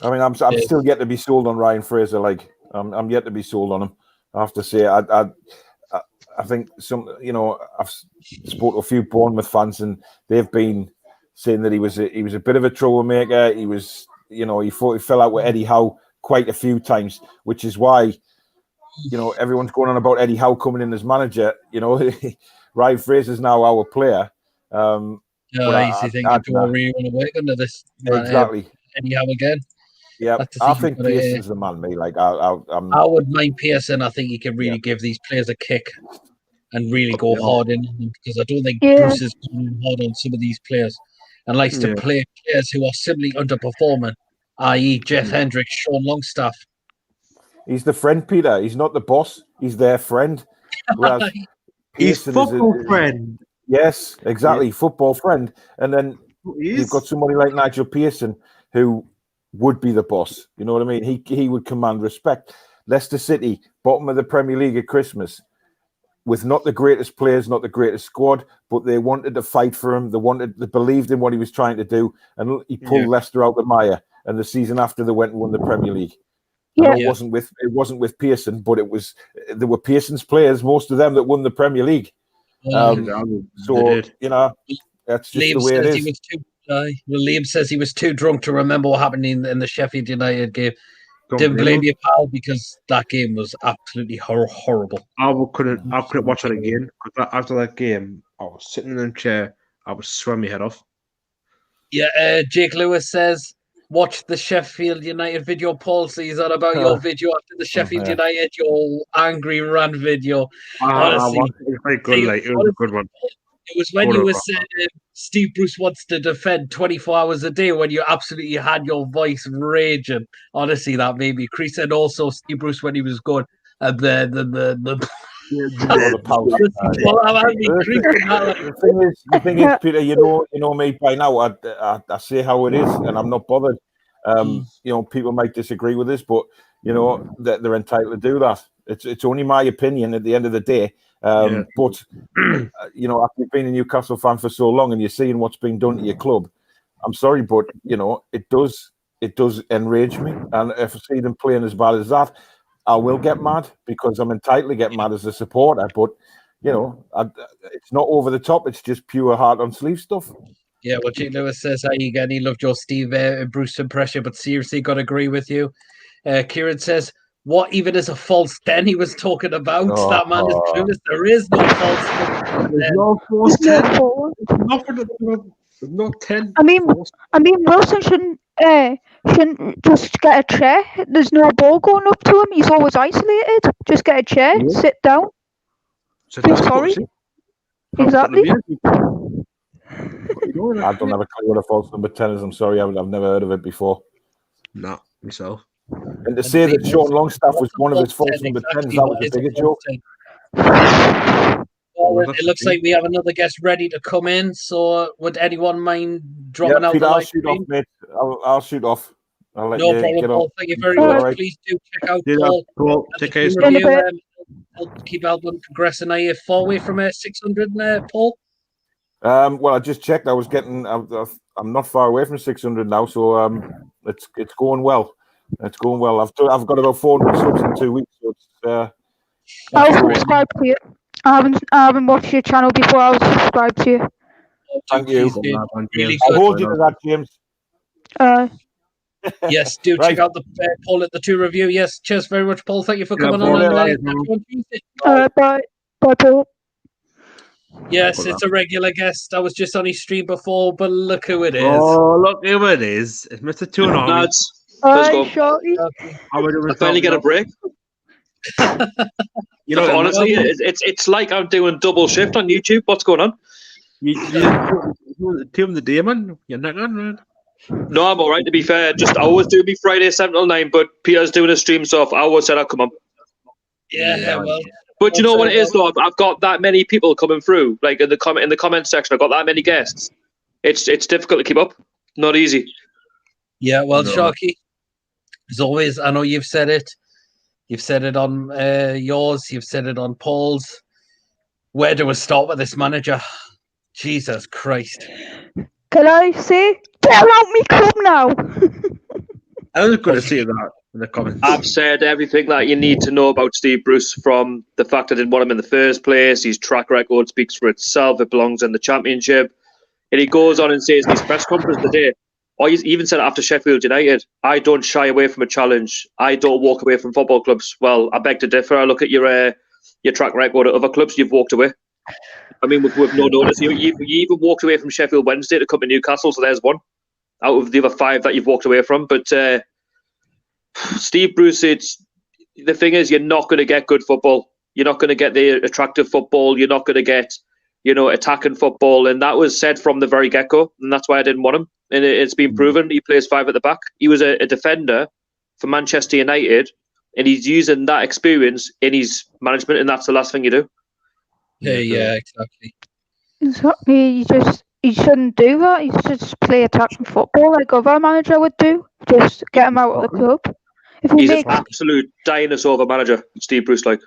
I mean, I'm still yet to be sold on Ryan Fraser. I'm yet to be sold on him. I have to say, I think I've spoke to a few Bournemouth fans, and they've been saying that he was a bit of a troublemaker. He was, he fell out with Eddie Howe quite a few times, which is why, everyone's going on about Eddie Howe coming in as manager. Ryan Fraser's now our player. Easy thing to really want to work under this. Exactly. Eddie Howe again. Yeah, I think Pearson's the man. Me, I would mind Pearson. I think he can really give these players a kick and really go hard in them, because I don't think Bruce is going hard on some of these players and likes to play players who are simply underperforming, i.e. Jeff Hendricks, Sean Longstaff. He's the friend, Peter. He's not the boss. He's their friend. Whereas he's football friend. Yes, exactly. Football friend. And then you've got somebody like Nigel Pearson who would be the boss. You know what I mean? He would command respect. Leicester City, bottom of the Premier League at Christmas, with not the greatest players, not the greatest squad, but they wanted to fight for him. They believed in what he was trying to do, and he pulled Leicester out the mire. And the season after, they went and won the Premier League. Yeah. It wasn't with Pearson, but there were Pearson's players, most of them, that won the Premier League. That's just Liam the way it is. Liam says he was too drunk to remember what happened in the Sheffield United game. Didn't blame you, pal, because that game was absolutely horrible. I couldn't watch it again. After that game, I was sitting in a chair. I was swearing my head off. Yeah, Jake Lewis says, watch the Sheffield United video, Paul. So he's on about your video after the Sheffield United, your angry rant video. Honestly, it was a good one. It was when you were saying Steve Bruce wants to defend 24 hours a day, when you absolutely had your voice raging. Honestly, that made me crease. And also Steve Bruce when he was good. And the thing is, Peter, you know me by now. I say how it is, and I'm not bothered. People might disagree with this, but that they're entitled to do that. It's only my opinion at the end of the day. But after you've been a Newcastle fan for so long and you're seeing what's being done to your club, I'm sorry, but it does enrage me. And if I see them playing as bad as that, I will get mad, because I'm entitled to get mad as a supporter. But it's not over the top. It's just pure heart on sleeve stuff. Yeah, well, Jake Lewis says, "Hi again. He loved your Steve Bruce impression, but seriously, got to agree with you." Kieran says, what even is a false 10 he was talking about. Oh. That man is clueless. There is no false 10. There's no force There's 10. no forward. There's no 10. I mean, Wilson shouldn't just get a chair. There's no ball going up to him. He's always isolated. Just get a chair, sit down. Feel sorry. Exactly. I don't have a clue what a false number 10 is. I'm sorry, I've never heard of it before. No, myself. And to say that Sean Longstaff was one of his false number 10s, that was the biggest joke. Well, it looks like we have another guest ready to come in. So, would anyone mind dropping out Pete, the I'll live shoot off, stream? mate. I'll shoot off. I'll let No you problem, get on. Paul. Thank you very All much. right. Please do check out Yeah, Paul. Paul, take care of Review, yourself. help keep Albon progressing. Are you far away from 600, Paul? Well, I just checked. I was getting. I'm not far away from 600 now, so it's going well. It's going well. I've got about 400 subs in 2 weeks. So it's, I'll subscribe to you. I haven't watched your channel before. I'll subscribe to you. Thank you. Really I'll good. hold you to that, James. Yes, do Right. check out the Paul at the 2 review. Yes, cheers very much, Paul. Thank you for coming Paul, on. yeah, On Tuesday. Bye. Bye, Paul. Yes, it's a regular guest. I was just on his stream before, but look who it is. Oh, look who it is. It's Mr. Tuanami. Lads, Bye, go. Shorty. I finally get a break. You know, Honestly, it's like I'm doing double shift on YouTube. What's going on? you Team the day, man. You're not on, man. No, I'm all right, to be fair. Just I always do me Friday 7 till 9, but Peter's doing a stream, so I always said I'd come on. Yeah, well. But you know what it is, though? I've got that many people coming through. Like in the comment section, I've got that many guests. It's difficult to keep up. Not easy. Yeah, well, Sharky, as always, I know you've said it. You've said it on yours. You've said it on Paul's. Where do we start with this manager? Jesus Christ. Can I say, get out me club now? I was going to say that in the comments. I've said everything that you need to know about Steve Bruce, from the fact I didn't want him in the first place. His track record speaks for itself. It belongs in the Championship. And he goes on and says in his press conference today, or he even said it after Sheffield United, I don't shy away from a challenge. I don't walk away from football clubs. Well, I beg to differ. I look at your track record at other clubs. You've walked away. I mean, with no notice. You even walked away from Sheffield Wednesday to come to Newcastle, so there's one out of the other 5 that you've walked away from. But Steve Bruce, the thing is, you're not going to get good football. You're not going to get the attractive football. You're not going to get, attacking football. And that was said from the very get-go, and that's why I didn't want him. And it's been proven. He plays 5 at the back. He was a defender for Manchester United, and he's using that experience in his management, and that's the last thing you do. Yeah, exactly. Exactly. He shouldn't do that. He should just play attacking football like other manager would do. Just get him out of the club. He's an absolute dinosaur of a manager, Steve Bruce. Like,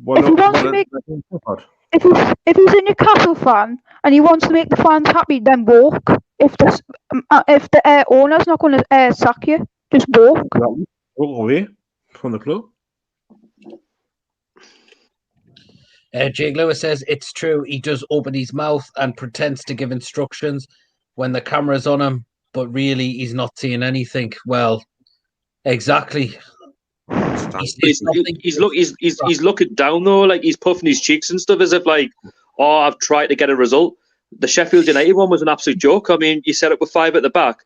if he's a Newcastle fan and he wants to make the fans happy, then walk. If the owner's not going to sack you, just walk. Walk away from the club. Jake Lewis says it's true. He does open his mouth and pretends to give instructions when the camera's on him, but really he's not saying anything. Well, exactly. He's looking down though, like he's puffing his cheeks and stuff, as if like, oh, I've tried to get a result. The Sheffield United one was an absolute joke. I mean, you set up with 5 at the back.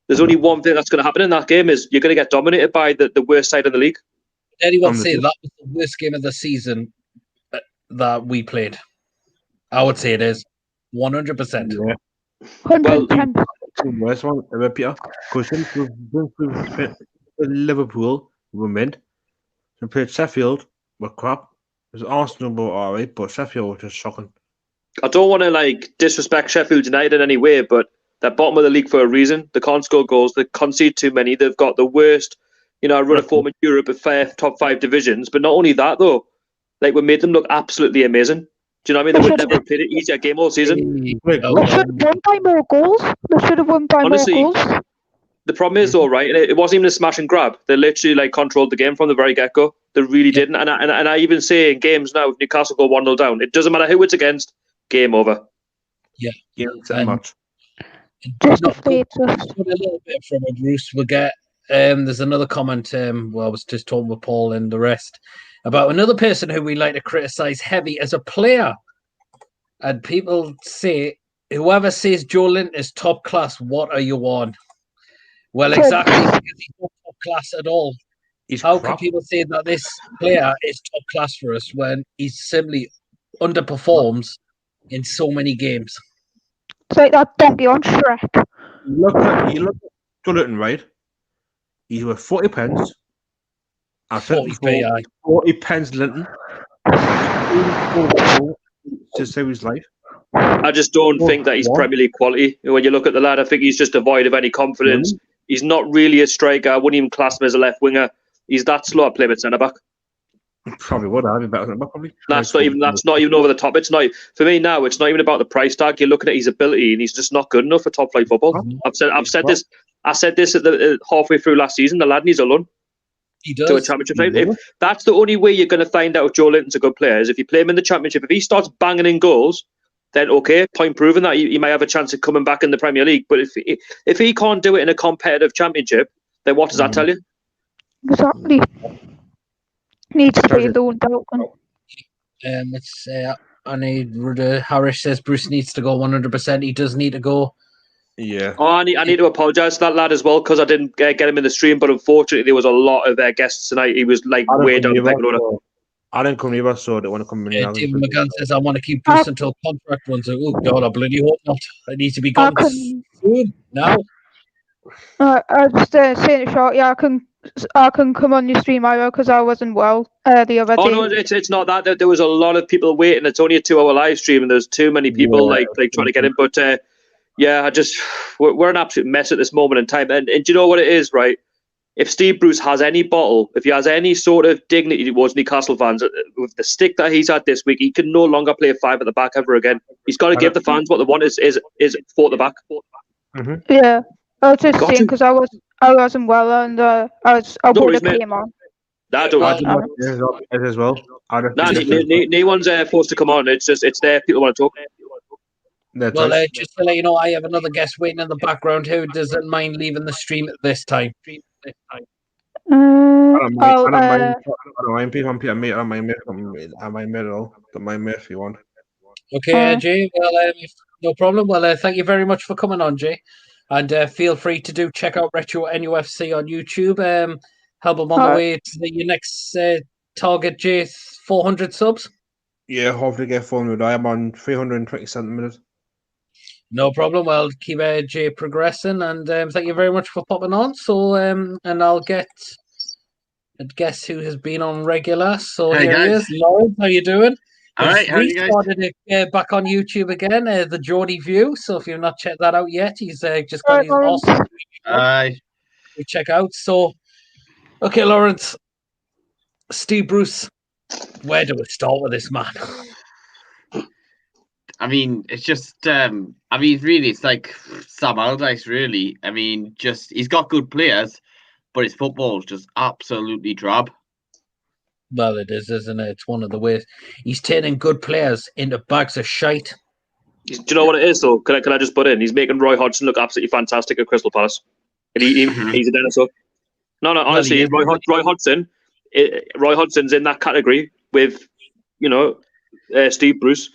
There's only one thing that's going to happen in that game, is you're going to get dominated by the worst side in the league. Anyone say that was the worst game of the season that we played? I would say it is 100%. Yeah. 110%. Worst one ever, Peter. Because Liverpool were mid. We played Sheffield, were crap. It was Arsenal were alright, but Sheffield was just shocking. I don't want to disrespect Sheffield United in any way, but they're bottom of the league for a reason. They can't score goals. They concede too many. They've got the worst, run of form in Europe of top 5 divisions. But not only that, though, we made them look absolutely amazing. Do you know what I mean? They would never have played an easier game all season. They should have won by more goals. Honestly, more goals. The problem is, though, right? It wasn't even a smash and grab. They literally controlled the game from the very get-go. They really didn't. And I even say in games now, if Newcastle go 1-0 down, it doesn't matter who it's against. Game over. Yeah, so much. Just a little bit from a Bruce. We'll get there's another comment. Well, I was just talking with Paul and the rest about another person who we like to criticize heavy as a player. And people say, whoever says Joelinton is top class, what are you on? Well, exactly, because he's not top class at all. How can people say that this player is top class for us when he simply underperforms in so many games? It's like that donkey on Shrek. You look at Joelinton, right? He's worth 40 pence. I said before, 40 pence Linton. To save his life. I just don't think that he's Premier League quality. When you look at the lad, I think he's just devoid of any confidence. He's not really a striker. I wouldn't even class him as a left winger. He's that slow at playing at centre back. Probably would have been better than that. Probably. That's not even over the top. It's not for me now. It's not even about the price tag. You're looking at his ability, and he's just not good enough for top flight football. I've said this. I said this at the halfway through last season. The lad needs a loan. He does. To a championship side. If that's the only way you're going to find out if Joelinton's a good player is if you play him in the championship. If he starts banging in goals, then okay, point proven that he might have a chance of coming back in the Premier League. But if he can't do it in a competitive championship, then what does that tell you? Exactly. Needs to be loaned out. It's Harris says Bruce needs to go 100%. He does need to go. Yeah. Oh, I need to apologise to that lad as well because I didn't get him in the stream. But unfortunately, there was a lot of guests tonight. He was like way down the pecking order. I didn't come either, so I don't want to come in. David McGann says I want to keep Bruce until contract runs out. Oh God, I bloody hope not. I need to be gone soon now. I just saying it short. Yeah, I can come on your stream, Ira, because I wasn't well the other day. Oh no, it's not that. There was a lot of people waiting. It's only a 2-hour live stream, and there's too many people like trying to get in. But yeah, we're an absolute mess at this moment in time. And do you know what it is, right? If Steve Bruce has any bottle, if he has any sort of dignity towards Newcastle fans, with the stick that he's had this week, he can no longer play a 5 at the back ever again. He's got to give the fans what they want is 4 at the back. Mm-hmm. Yeah, I was just saying because I wasn't well and I would have came on. Nah, don't worry. As well. No one's forced to come on. It's there. People want to talk. Well, just to let you know, I have another guest waiting in the background who doesn't mind leaving the stream at this time. I don't mind people. I don't mind at all. Don't mind me if you want. Okay, Jay. Well, no problem. Well, thank you very much for coming on, Jay. And feel free to check out Retro NUFC on YouTube. Help him on the way to your next target, Jay. 400 subs. Yeah, hopefully get 400. I am on 327 minutes. No problem. Well, keep Jay progressing, and thank you very much for popping on. So, and I'll get a guess who has been on regular. So hey, here guys. He is, Lawrence. How you doing? All right, how are you guys? Started it back on YouTube again, the Geordie View. So if you've not checked that out yet, he's just got his awesome. Check out. So, okay, Lawrence, Steve Bruce. Where do we start with this man? I mean, it's just, really, it's like Sam Allardyce, really. I mean, he's got good players, but his football's just absolutely drab. Well, it is, isn't it? It's one of the ways. He's turning good players into bags of shite. Do you know what it is, though? Can I just put in? He's making Roy Hodgson look absolutely fantastic at Crystal Palace. And he's a dinosaur. No, honestly, well, Roy Hodgson's in that category with, Steve Bruce.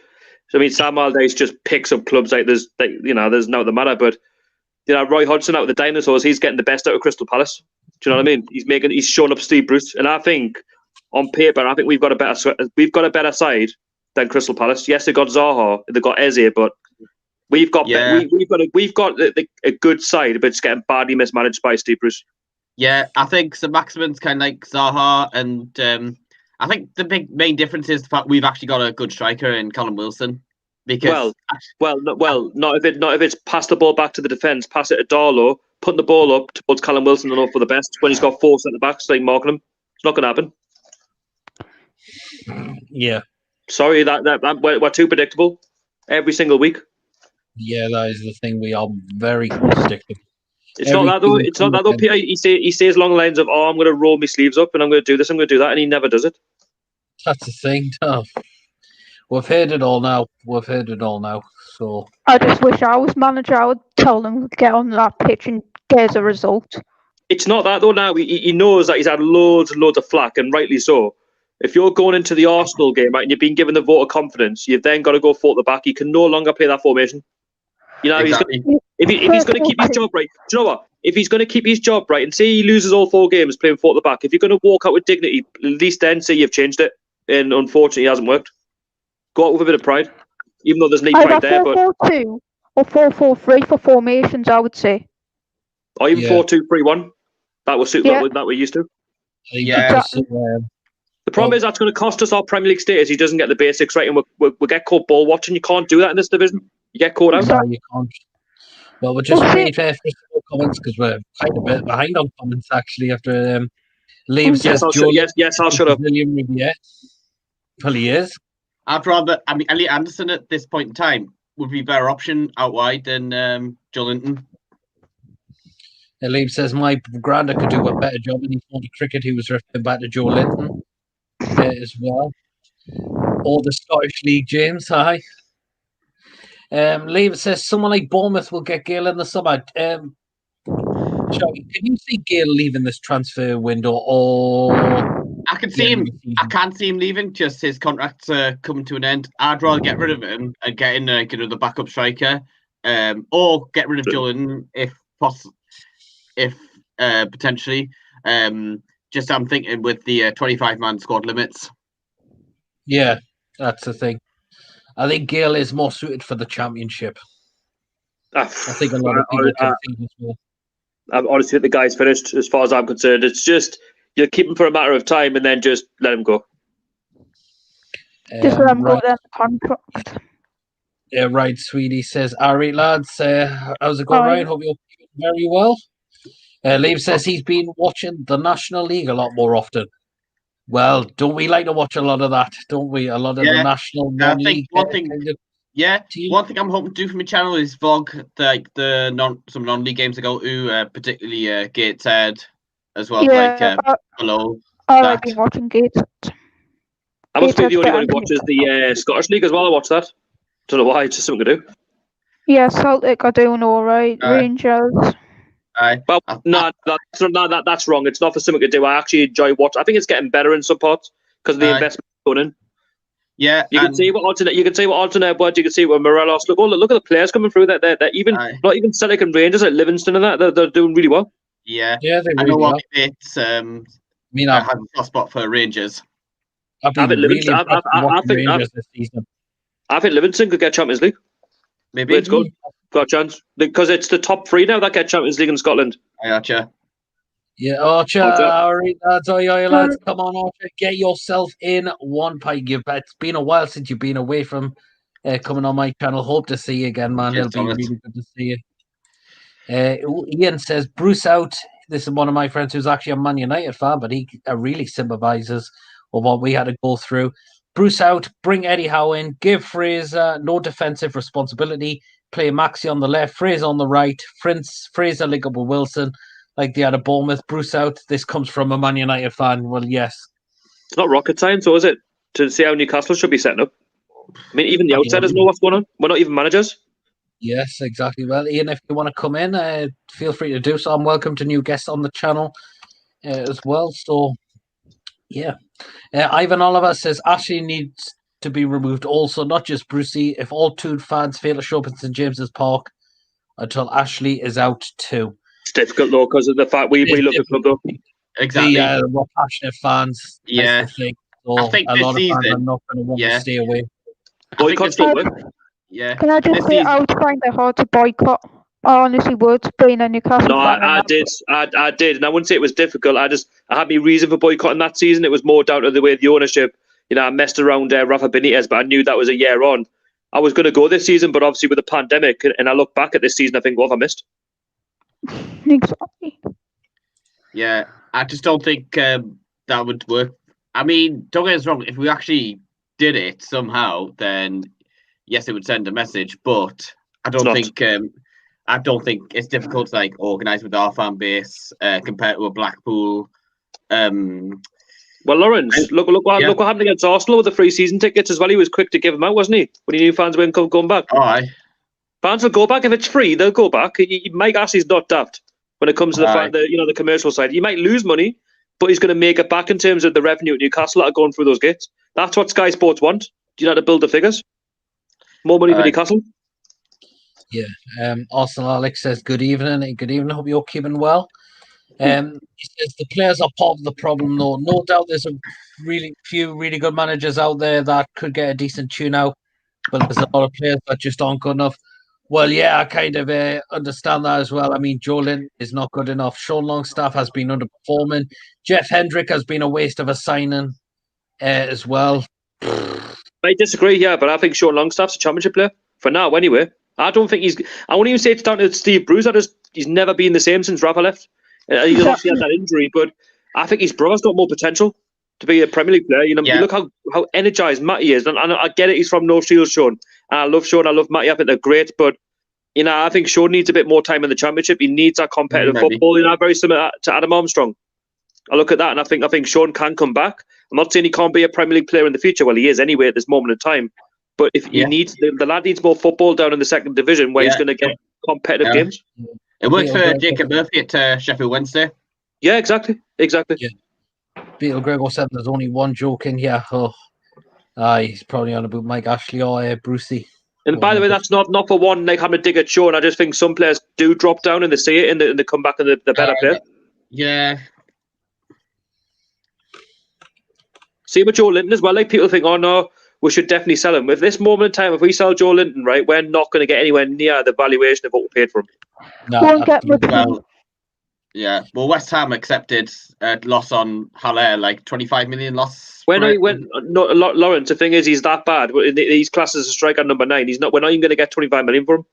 So, I mean, Sam Allardyce just picks up clubs there's no the matter. But, Roy Hodgson out with the dinosaurs, he's getting the best out of Crystal Palace. Do you know what I mean? He's showing up Steve Bruce. And I think, on paper, we've got a better side than Crystal Palace. Yes, they've got Zaha, they've got Eze, but we've got a good side, but it's getting badly mismanaged by Steve Bruce. Yeah, I think St. Maximin's kind of like Zaha, and I think the main difference is the fact we've actually got a good striker in Callum Wilson. Because not if it's pass the ball back to the defence, pass it to Darlow, putting the ball up towards Callum Wilson and hope for the best when he's got 4 centre backs like marking him. It's not going to happen. Yeah. Sorry, that we're too predictable every single week. Yeah, that is the thing. We are very predictable. It's not that though, Peter. He says along the lines of, I'm going to roll my sleeves up and I'm going to do this, I'm going to do that, and he never does it. That's the thing. Oh. We've heard it all now. So I just wish I was manager. I would tell them to get on that pitch and get a result. It's not that though. Now he knows that he's had loads and loads of flack, and rightly so. If you're going into the Arsenal game, right, and you've been given the vote of confidence, you've then got to go for the back. He can no longer play that formation. You know, Exactly. if he's going to keep his job right, do you know what? If he's going to keep his job right, and say he loses all 4 games playing 4 at the back, if you're going to walk out with dignity, at least then say you've changed it. And unfortunately, it hasn't worked. Go out with a bit of pride, even though there's no pride there. But 4-4-2 or 4-4-3 for formations, I would say. Or even 4-2-3-1. That will suit Yeah. that we're used to. Yeah. Exactly. The problem is that's going to cost us our Premier League status. He doesn't get the basics right, and we'll get caught ball watching. You can't do that in this division. You get caught out. No, you can't. Well, we're just waiting for comments because we're kind of a bit behind on comments actually. After Liam says, I'll shut up. Brazilian Riviera. Well, he is. I'd rather. I mean, Elliot Anderson at this point in time would be a better option out wide than Joelinton. Liam says my granddad could do a better job in the cricket. He was referring back to Joelinton as well. Or the Scottish League, James. Hi. Liam says someone like Bournemouth will get Gale in the summer. Can you see Gale leaving this transfer window, or I can see him. I can't see him leaving. Just his contract's coming to an end. I'd rather get rid of him and get in the backup striker, or get rid of Joelinton if possible. If potentially, just I'm thinking with the 25-man squad limits. Yeah, that's the thing. I think Gale is more suited for the Championship. I think a lot of people can think as well. I honestly think the guy's finished as far as I'm concerned. It's just you keep him for a matter of time and then just let him go. Just let him go then. Contract. Yeah, right. Sweetie says, "All right, lads. How's it going, Ryan? Hope you're very well." Liam says he's been watching the National League a lot more often. Well, don't we like to watch a lot of that? Don't we? A lot of the National League. One thing I'm hoping to do for my channel is vlog some non-league games I go to, particularly Gateshead as well. Yeah, below. I've been watching Gateshead. I must be the only one who watches the Scottish League as well. I watch that. Don't know why. It's just something to do. Yeah, Celtic are doing all right. Rangers. Well, no, that's wrong. It's not for something to do. I actually enjoy watching. I think it's getting better in some parts because of the investment going in. Yeah, you can see what alternate. You can see what alternate. But you can see what Morelos. Look at the players coming through. They're even not even Celtic and Rangers like Livingston and that. They're doing really well. Yeah, they I really know well. what it's. I have a soft spot for Rangers. I think Livingston could get Champions League. Maybe it's good. Got a chance because it's the top 3 now that get Champions League in Scotland. Archer. Yeah, Archer. All right, lads. Lads. Come on, Archer. Get yourself in one pint. It's been a while since you've been away from coming on my channel. Hope to see you again, man. It'll be really good to see you. Ian says, Bruce out. This is one of my friends who's actually a Man United fan, but he really sympathises with what we had to go through. Bruce out. Bring Eddie Howe in. Give Fraser no defensive responsibility. Play Maxi on the left, Fraser on the right, Fraser link up with Wilson, like they had a Bournemouth. Bruce out. This comes from a Man United fan. Well, yes. It's not rocket science, or is it? To see how Newcastle should be setting up. I mean, even the outsiders know what's going on. We're not even managers. Yes, exactly. Well, Ian, if you want to come in, feel free to do so. I'm welcome to new guests on the channel as well. So, yeah. Ivan Oliver says Ashley needs to be removed also, not just Brucey. If all Toon fans fail to show up in St James's Park until Ashley is out too. It's difficult though because of the fact we love the club though. Exactly. We're passionate fans. Yeah. So I think a lot this of fans season, are not going to want to stay away. Boycott still work. Yeah. Can I just say I would find it hard to boycott? I honestly would, being a Newcastle No, fan. I did, and I wouldn't say it was difficult. I had my reason for boycotting that season. It was more down to the way the ownership. You know, I messed around Rafa Benitez, but I knew that was a year on. I was going to go this season, but obviously with the pandemic, and I look back at this season, I think, what have I missed? Exactly. Yeah, I just don't think that would work. I mean, don't get us wrong. If we actually did it somehow, then yes, it would send a message. But I don't think it's difficult to like organise with our fan base compared to a Blackpool. Well, Lawrence, look what happened against Arsenal with the free season tickets as well. He was quick to give them out, wasn't he? When he knew fans weren't going back. Oh, aye. Fans will go back if it's free. They'll go back. Mike Ashley's not daft. when it comes to the commercial side. He might lose money, but he's going to make it back in terms of the revenue at Newcastle that are going through those gates. That's what Sky Sports want. Do you know how to build the figures? More money for Newcastle. Yeah. Arsenal Alex says, good evening. Good evening. Hope you're keeping well. He says the players are part of the problem, though. No doubt there's a few really good managers out there that could get a decent tune out, but there's a lot of players that just aren't good enough. Well, yeah, I kind of understand that as well. I mean, Joelinton is not good enough. Sean Longstaff has been underperforming. Jeff Hendrick has been a waste of a signing as well. I disagree, yeah, but I think Sean Longstaff's a championship player for now, anyway. I don't think I won't even say it's down to Steve Bruce. He's never been the same since Rafa left. He's obviously had that injury, but I think his brother's got more potential to be a Premier League player. You look how energised Matty is, and I get it. He's from North Shields, Sean. And I love Sean. I love Matty. I think they're great, but I think Sean needs a bit more time in the Championship. He needs that competitive football. Very similar to Adam Armstrong. I look at that, and I think Sean can come back. I'm not saying he can't be a Premier League player in the future. Well, he is anyway at this moment in time. But if he needs the lad needs more football down in the second division where he's going to get competitive games. It worked for Jacob Murphy at Sheffield Wednesday. Yeah, exactly. Yeah. Beetle Gregor said there's only one joke in here. He's probably on about Mike Ashley or Brucey. And by the way, that's not for one like having to dig at Sean. I just think some players do drop down and they see it and they come back and they're better player. Yeah. See with Joelinton as well. Like people think, oh no, we should definitely sell him. With this moment in time, if we sell Joelinton, right, we're not going to get anywhere near the valuation of what we paid for him. No, well, West Ham accepted a loss on Haller, like 25 million loss. Lawrence, the thing is, he's that bad. He's classed as a striker number 9. We're not even going to get 25 million for him.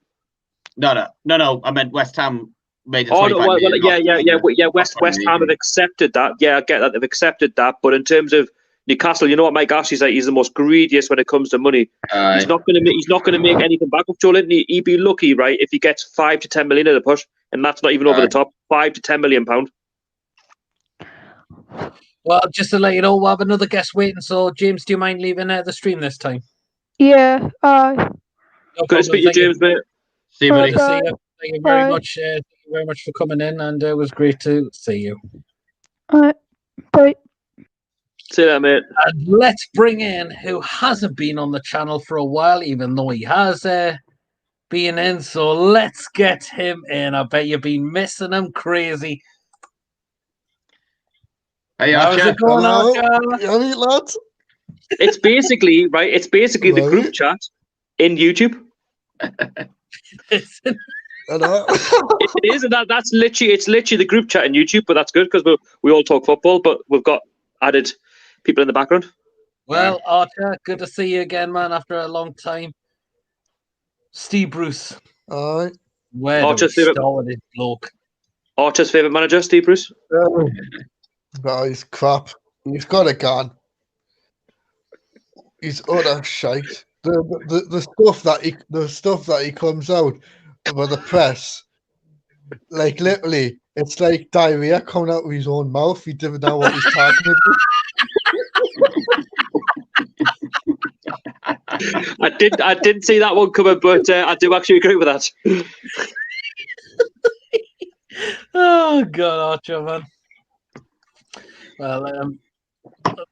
No. I meant West Ham made it. West Ham have accepted that. Yeah, I get that they've accepted that. But in terms of Newcastle, you know what Mike Ashley's like? He's the most greediest when it comes to money. He's not going to make anything back of Joelinton. He'd be lucky, right, if he gets 5 to 10 million at a push, and that's not even over the top. 5 to 10 million pound. Well, just to let you know, we'll have another guest waiting. So, James, do you mind leaving the stream this time? Yeah. Good to speak to you, James, mate. See you, buddy. Thank you very much. Thank you very much for coming in, and it was great to see you. Bye. See you there, mate. And let's bring in who hasn't been on the channel for a while, even though he has been in. So let's get him in. I bet you've been missing him crazy. Hey, how's it going, Archer? You all right, lads? It's basically the group chat in YouTube. I know. It is, and that's literally the group chat in YouTube. But that's good because we all talk football, but we've got added people in the background. Well, Archer, good to see you again, man. After a long time, Steve Bruce. All right. Where do we start with this bloke? Archer's favourite manager, Steve Bruce. No, he's crap. He's got a gun. He's utter shite. The stuff that he comes out with the press, like literally, it's like diarrhea coming out of his own mouth. He doesn't know what he's talking about. I didn't see that one coming, but I do actually agree with that. Oh God, Archer, man. Well,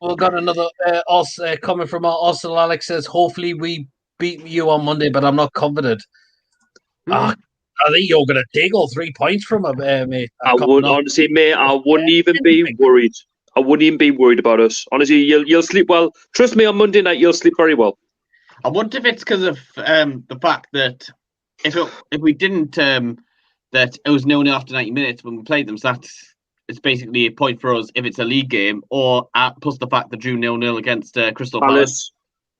we've got another coming from our Arsenal. Alex says, hopefully we beat you on Monday, but I'm not confident. I think you're going to take all 3 points from him, mate. Honestly, mate, I wouldn't even be worried. I wouldn't even be worried about us. Honestly, you'll sleep well. Trust me, on Monday night, you'll sleep very well. I wonder if it's because of the fact that if we didn't, that it was 0-0 after 90 minutes when we played them, so it's basically a point for us if it's a league game, or plus the fact that drew 0-0 against Crystal Palace.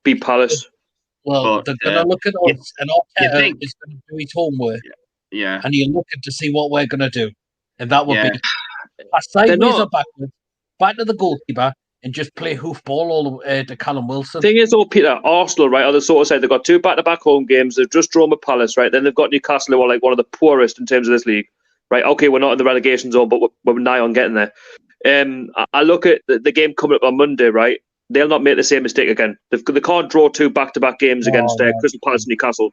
Beat Palace. Well, they're going to look at us, and Arteta is going to do his homework. Yeah. And you're looking to see what we're going to do. And that would be a sideways or backwards, back to the goalkeeper, and just play hoofball all the way to Callum Wilson. Thing is, Peter, Arsenal, right, on the sort of side, they've got 2 back-to-back home games. They've just drawn with Palace, right? Then they've got Newcastle, who are like one of the poorest in terms of this league. Right, okay, we're not in the relegation zone, but we're nigh on getting there. I look at the game coming up on Monday, right? They'll not make the same mistake again. They can't draw 2 back-to-back games against Crystal Palace and Newcastle.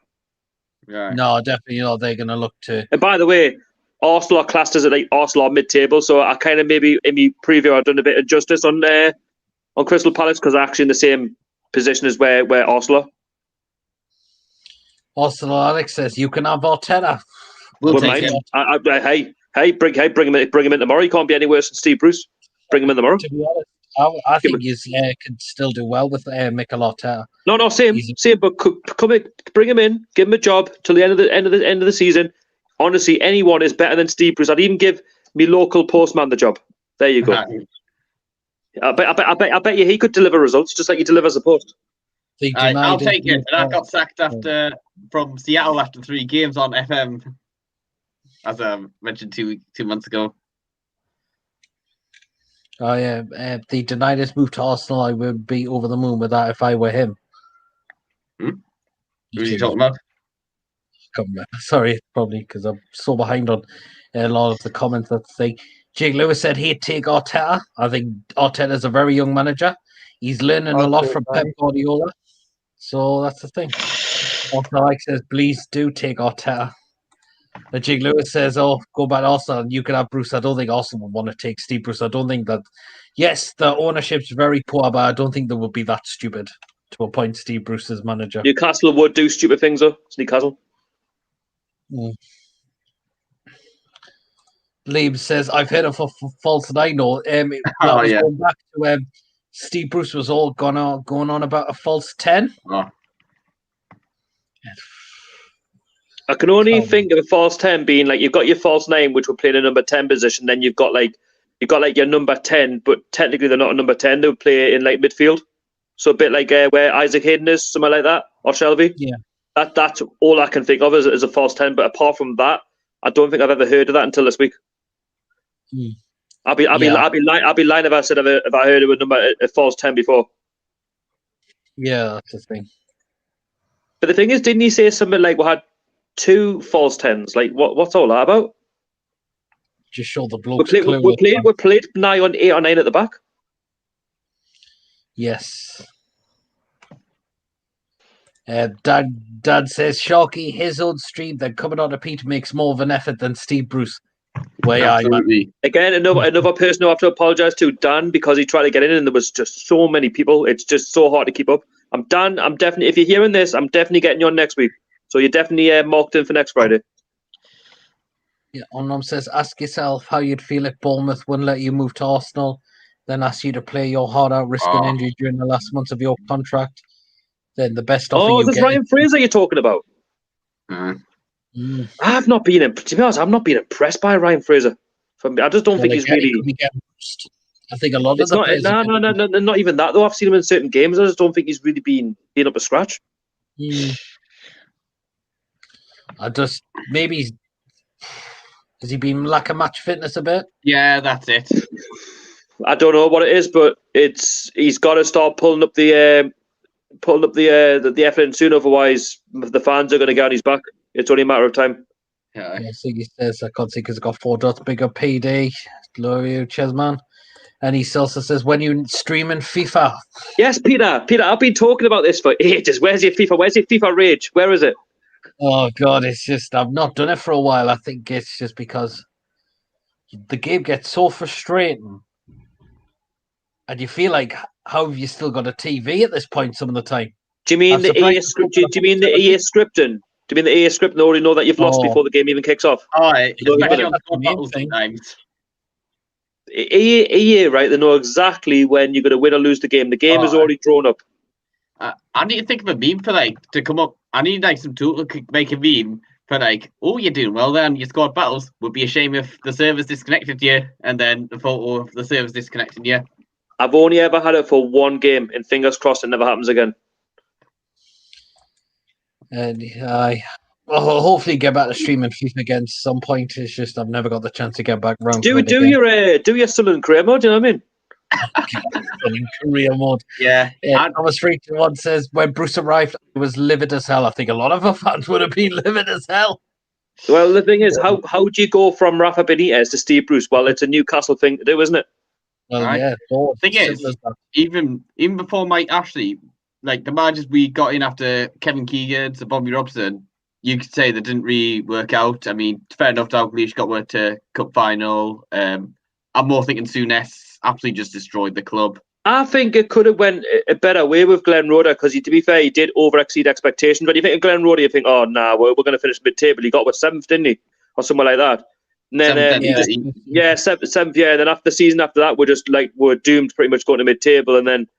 Right. No, definitely not. They're going to look to... And by the way, Arsenal are classed as like Arsenal are mid-table, so I kind of maybe in my preview I've done a bit of justice on Crystal Palace because they're actually in the same position as where Arsenal are. Arsenal Alex says you can have Arteta. We'll Wouldn't take mind. him. Bring him in tomorrow. He can't be any worse than Steve Bruce. Bring him in tomorrow. To be honest, I think he's could still do well with Mikel Arteta. No, same. But come in, bring him in, give him a job till the end of the season. Honestly, anyone is better than Steve Bruce. I'd even give me local postman the job. There you go. I bet you he could deliver results just like he delivers the post. I'll take it. And I got sacked from Seattle after 3 games on FM, as I mentioned 2 months ago. Oh yeah, they denied his move to Arsenal. I would be over the moon with that if I were him. Who are you talking about? Sorry, probably because I'm so behind on a lot of the comments that say. Jake Lewis said he'd take Arteta. I think Arteta's a very young manager. He's learning a lot from Pep Guardiola. So that's the thing. Also, Ike says, please do take Arteta. Jake Lewis says, oh, go back to Arsenal and you can have Bruce. I don't think Arsenal would want to take Steve Bruce. I don't think that. Yes, the ownership's very poor, but I don't think they would be that stupid to appoint Steve Bruce as manager. Newcastle would do stupid things, though. It's Newcastle. Liam says, I've heard of a false nine. Going back to Steve Bruce was all going on about a false 10. Oh. I can only think of a false 10 being like you've got your false 9, which would play in a number 10 position. Then you've got your number 10, but technically they're not a number 10. They would play in like midfield. So a bit like where Isaac Hayden is, something like that, or Shelby. Yeah. That's all I can think of as a false 10. But apart from that, I don't think I've ever heard of that until this week. I'll be lying if I said if I heard of a false 10 before. Yeah, that's the thing. But the thing is, didn't he say something like we had 2 false 10s? Like what's all that about? Just show the blokes. We played nigh on 8 or 9 at the back. Yes. Dad says Sharky, his own stream, then coming on to Pete makes more of an effort than Steve Bruce. Again, another person who I have to apologise to, Dan, because he tried to get in and there was just so many people. It's just so hard to keep up. Dan, I'm definitely, if you're hearing this, I'm definitely getting you on next week. So you're definitely marked in for next Friday. Yeah, Onnom says, ask yourself how you'd feel if Bournemouth wouldn't let you move to Arsenal, then ask you to play your heart out, risking injury during the last months of your contract. Then the best offer you get. Oh, is this Ryan Fraser you're talking about? I've not been, to be honest, I'm not being impressed by Ryan Fraser. I just don't think he's really. I think a lot of the players. No, not even that though. I've seen him in certain games. I just don't think he's really been up to scratch. Maybe has he been lack of match fitness a bit? Yeah, that's it. I don't know what it is, but he's got to start pulling up the effort in soon. Otherwise, the fans are going to get on his back. It's only a matter of time. Yeah, I think he says I can't see because I've got 4 dots. Bigger PD, Gloria Chesman. And he also says, when you streaming FIFA. Yes, Peter, I've been talking about this for ages. Where's your FIFA? Where's your FIFA rage? Where is it? Oh God, it's just I've not done it for a while. I think it's just because the game gets so frustrating, and you feel like, how have you still got a TV at this point? Some of the time. Do you mean the EA script? Do you mean the EA scripting? Do you mean the EA script? They already know that you've lost before the game even kicks off. Especially on squad battles sometimes. EA, right? They know exactly when you're going to win or lose the game. The game is already drawn up. I need to think of a meme for to come up. I need some tool to make a meme for you're doing well there, and your squad battles. Would be a shame if the server's disconnected you, and then the photo of the server's disconnected you. I've only ever had it for one game, and fingers crossed it never happens again. And I'll hopefully get back to streaming FIFA again at some point. It's just I've never got the chance to get back around. Do your Sunderland career mode? Do you know what I mean? Career mode. Yeah. Thomas Freakin says when Bruce arrived, it was livid as hell. I think a lot of our fans would have been livid as hell. Well, the thing is, how do you go from Rafa Benitez to Steve Bruce? Well, it's a Newcastle thing to do, isn't it? Well, yeah. The thing is, even before Mike Ashley, the managers we got in after Kevin Keegan to Bobby Robson, you could say that didn't really work out. I mean, fair enough, Dalglish got work to cup final. I'm more thinking Souness absolutely just destroyed the club. I think it could have went a better way with Glenn Roeder because, to be fair, he did over-exceed expectations. But you think of Glenn Roeder, you think, oh, nah, we're going to finish mid-table. He got 7th, didn't he? Or somewhere like that. And then, seventh, yeah. And then after the season after that, we're doomed pretty much going to mid-table. And then,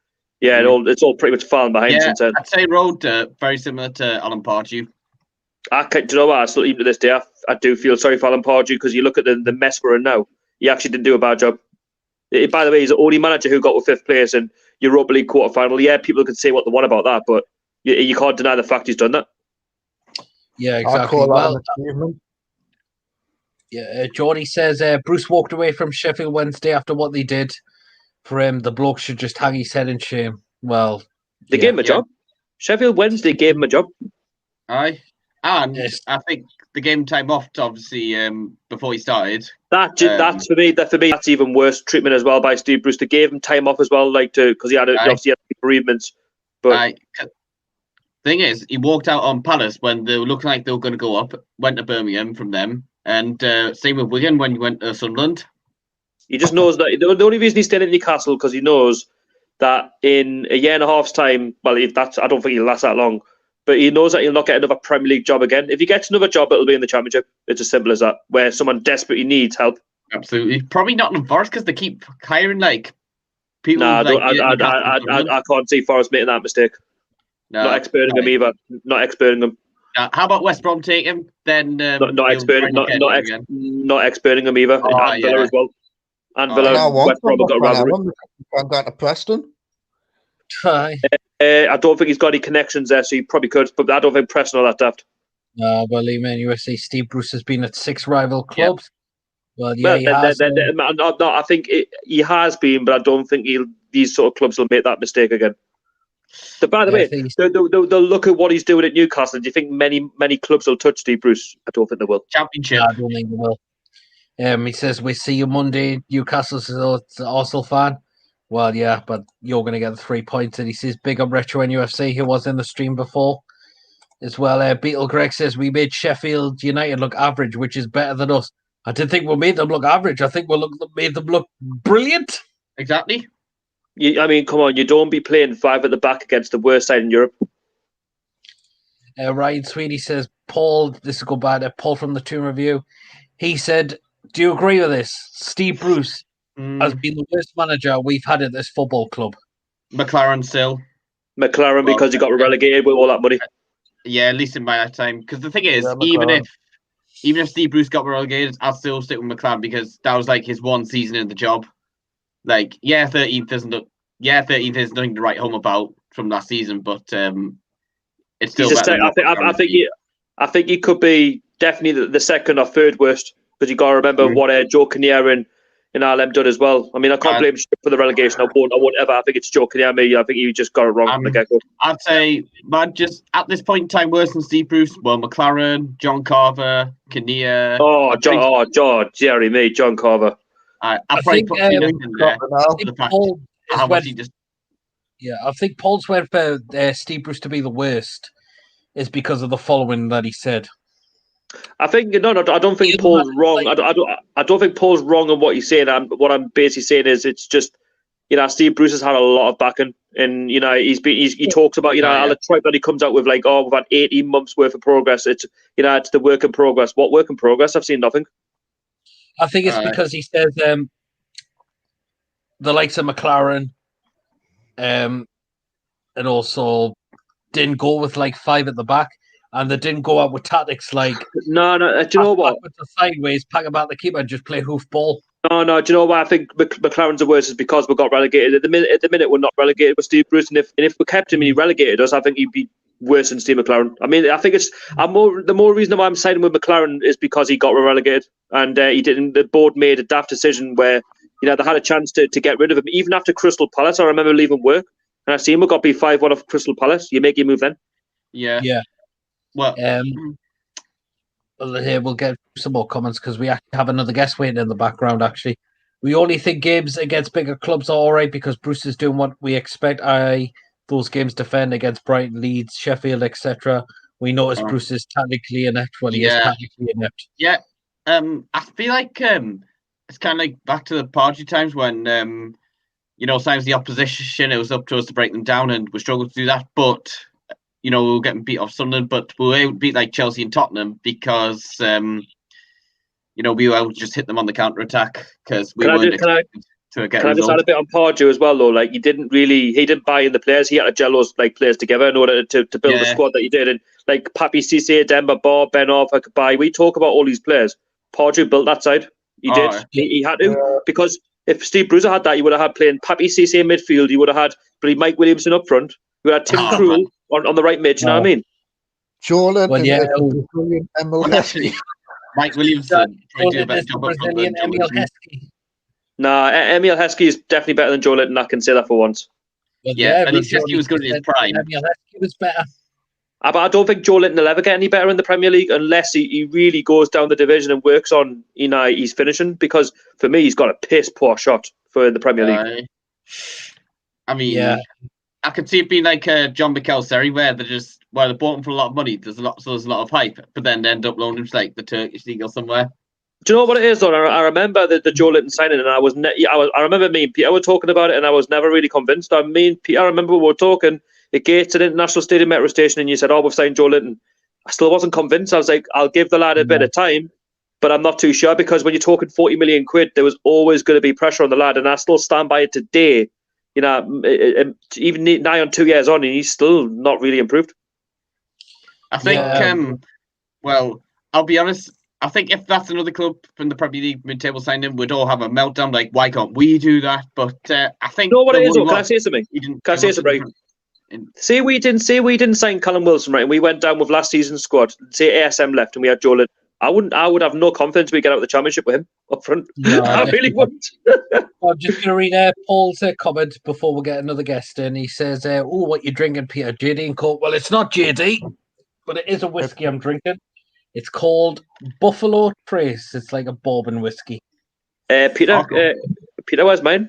it's all pretty much fallen behind since then. I'd say Roeder, very similar to Alan Pardew. Do you know what? Even to this day, I do feel sorry for Alan Pardew because you look at the mess we're in now. He actually didn't do a bad job. By the way, he's the only manager who got 5th place in Europa League quarter-final. Yeah, people can say what they want about that, but you can't deny the fact he's done that. Yeah, exactly. Geordie says Bruce walked away from Sheffield Wednesday after what they did. For him, the bloke should just hang his head in shame. Well, they gave him a job. Sheffield Wednesday gave him a job. Aye. And I think the game time off, obviously, before he started. That's for me. That's even worse treatment as well by Steve Bruce. They gave him time off as well, because he had obviously had bereavements. But thing is, he walked out on Palace when they were looking like they were going to go up. Went to Birmingham from them, and same with Wigan when he went to Sunderland. He just knows that the only reason he's staying at Newcastle because he knows that in a year and a half's time, I don't think he'll last that long. But he knows that he'll not get another Premier League job again. If he gets another job, it'll be in the Championship. It's as simple as that, where someone desperately needs help. Absolutely. Probably not in Forest because they keep hiring people. Nah, I can't see Forest making that mistake. No, not experting him either. Not experting him. How about West Brom take him? Then not experting him either. And Villa as well. And Villa, West Brom have got a rivalry. Gone down to Preston. Try. I don't think he's got any connections there, so he probably could, but I don't think Preston are that daft. No, well, USA Steve Bruce has been at 6 rival clubs. Well, yeah, he has. I think he has been, but I don't think these sort of clubs will make that mistake again. So, by the way, they'll look at what he's doing at Newcastle. Do you think many clubs will touch Steve Bruce? I don't think they will. Championship. No, I don't think they will. He says, we see you Monday. Newcastle's an Arsenal fan. Well, yeah, but you're going to get the 3 points. And he says, big up Retro and UFC, who was in the stream before as well. Beetle Greg says, we made Sheffield United look average, which is better than us. I didn't think we made them look average. I think made them look brilliant. Exactly. Come on, you don't be playing 5 at the back against the worst side in Europe. Ryan Sweeney says, Paul, this will go back to Paul from the Toon Review. He said, do you agree with this? Steve Bruce has been the worst manager we've had at this football club. McLaren still. McLaren because he got relegated with all that money. Yeah, at least in my lifetime. Because the thing is, even if Steve Bruce got relegated, I'll still stick with McLaren because that was his one season in the job. 13th isn't nothing to write home about from last season, but it's still better. I think he could be definitely the second or third worst because you got to remember what Joe Kinnear in Ireland done as well. I can't blame him for the relegation. I won't ever. I think it's Joe Kinnear. I think he just got it wrong from the get-go. I'd say, man, just at this point in time, worse than Steve Bruce. Well, McLaren, John Carver, Kinnear. John Carver. I think Paul's went for Steve Bruce to be the worst is because of the following that he said. I think no. I don't think Paul's wrong. I don't think Paul's wrong on what he's saying. What I'm basically saying is it's just Steve Bruce has had a lot of backing, and he talks about the tripe that he comes out with we've had 18 months worth of progress. It's it's the work in progress. What work in progress? I've seen nothing. I think it's because he says the likes of McLaren, and also didn't go with 5 at the back. And they didn't go out with tactics like no. Do you know what? Sideways, pack about the keeper, and just play hoofball. No. Do you know why I think McLaren's the worst is because we got relegated. At the minute, we're not relegated with Steve Bruce, and if we kept him and he relegated us, I think he'd be worse than Steve McLaren. I think the more reason why I'm siding with McLaren is because he got relegated, and he didn't. The board made a daft decision where they had a chance to get rid of him. Even after Crystal Palace, I remember leaving work and I see him got beat 5-1 off Crystal Palace. You make your move then. Yeah. Well, here we'll get some more comments because we actually have another guest waiting in the background. Actually, we only think games against bigger clubs are all right because Bruce is doing what we expect. Those games defend against Brighton, Leeds, Sheffield, etc. We noticed Bruce is tactically inept. Well, he is tactically inept. Yeah. I feel like it's kind of like back to the Pardew times when sometimes the opposition, it was up to us to break them down, and we struggled to do that. But we were getting beat off Sunderland, but we were able to beat like Chelsea and Tottenham because we were able to just hit them on the counter attack because we weren't expected to get. Can I just add a bit on Pardew as well, though? Like he didn't buy in the players. He had to gel those players together in order to build the squad that he did. And like Papi Cisse, Demba Ba, Benov, Akabai, we talk about all these players. Pardew built that side. He did. Right. He had to because if Steve Bruce had that, he would have had playing Papi Cisse in midfield. He would have had Mike Williamson up front. He would have Tim Krul on the right mid. You know what I mean? Joelinton, Brazilian Emil Heskey. Mike Williamson. Brazilian Emil Heskey. Nah, Emil Heskey is definitely better than Joelinton. I can say that for once. Well, at least Heskey was good in his prime. Emil Heskey was better. But I don't think Joelinton will ever get any better in the Premier League unless he really goes down the division and works on his finishing. Because for me, he's got a piss poor shot for the Premier League. I mean, I could see it being like John Mikel Seri, where they bought him for a lot of money. There's a lot of hype, but then they end up loaning him to like the Turkish league or somewhere. Do you know what it is, though? I remember the Joelinton signing, and I remember me and Peter were talking about it, and I was never really convinced. I remember we were talking at Gates at International Stadium Metro Station, and you said, we've signed Joelinton. I still wasn't convinced. I was like, I'll give the lad a bit of time, but I'm not too sure, because when you're talking 40 million quid, there was always going to be pressure on the lad, and I still stand by it today. Even nigh on 2 years on, and he's still not really improved. I think, I'll be honest, I think if that's another club from the Premier League mid-table signed him, we'd all have a meltdown. Like, why can't we do that? But I think. You know what it is, though? Can I say something? Say we didn't sign Callum Wilson, right? And we went down with last season's squad. Say ASM left, and we had Joelinton. I would have no confidence we get out of the championship with him up front. No, I really wouldn't. I'm just going to read Paul's comment before we get another guest in. He says, what you drinking, Peter? JD and Coke. Well, it's not JD, but it is a whiskey I'm drinking. It's called Buffalo Trace. It's like a bourbon whiskey. Peter, where's mine?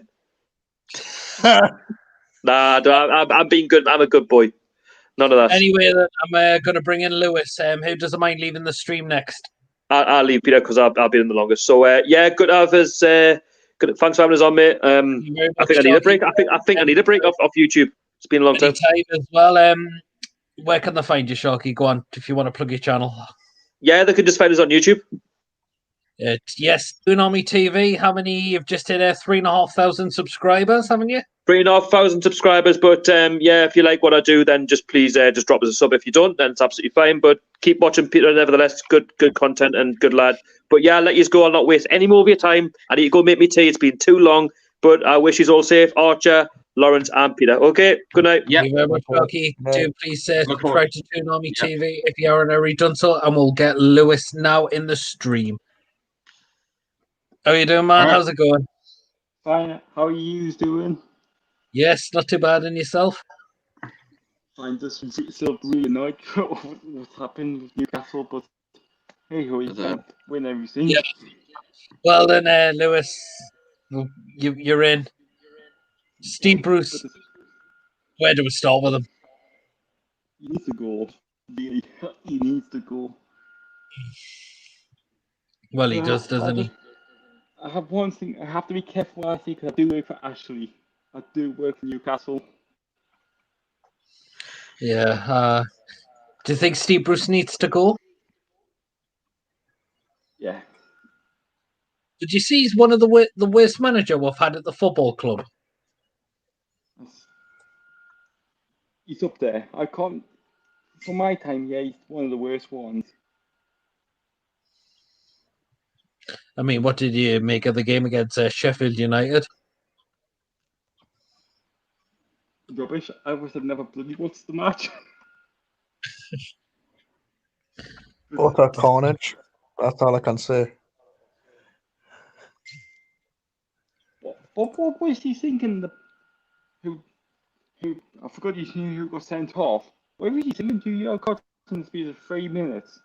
Nah, I'm being good. I'm a good boy. None of that. Anyway, I'm going to bring in Lewis. Who doesn't mind leaving the stream next? I'll leave Peter because I've been in the longest. So good to have us. Good. Thanks for having us on, mate. I think I need a break. I think I need a break off YouTube. It's been a long time as well. Where can they find you, Sharky? Go on if you want to plug your channel. Yeah, they could just find us on YouTube. Yes, Tsunami TV. How many? You've just hit 3,500 subscribers, haven't you? 3,500 subscribers. But if you like what I do, then just please just drop us a sub. If you don't, then it's absolutely fine. But keep watching Peter. Nevertheless, good content and good lad. But yeah, I'll let you go. I'll not waste any more of your time. I need to go make me tea. It's been too long. But I wish you all safe, Archer, Lawrence, and Peter. Okay, good night. Thank you very much, Rocky. Do please subscribe to Tsunami TV if you haven't already done so, and we'll get Lewis now in the stream. How are you doing, man? How's it going? Fine. How are you doing? Yes, not too bad. And yourself? I'm just still really annoyed what happened with Newcastle, but hey, we can't win everything. Yeah. Well then, Lewis, you're in. Steve Bruce, where do we start with him? He needs to go. Really, he needs to go. Well, he does, doesn't he? I have one thing. I have to be careful what I say because I do work for Ashley. I do work for Newcastle. Yeah. Do you think Steve Bruce needs to go? Yeah. Did you see he's one of the worst manager we've had at the football club? He's up there. I can't. For my time, yeah, he's one of the worst ones. I mean, what did you make of the game against Sheffield United? Rubbish. I would have never bloody watched the match. Utter carnage. That's all I can say. What was he thinking? Who? I forgot who got sent off. What was he thinking? 2 yard cut in the speed of 3 minutes.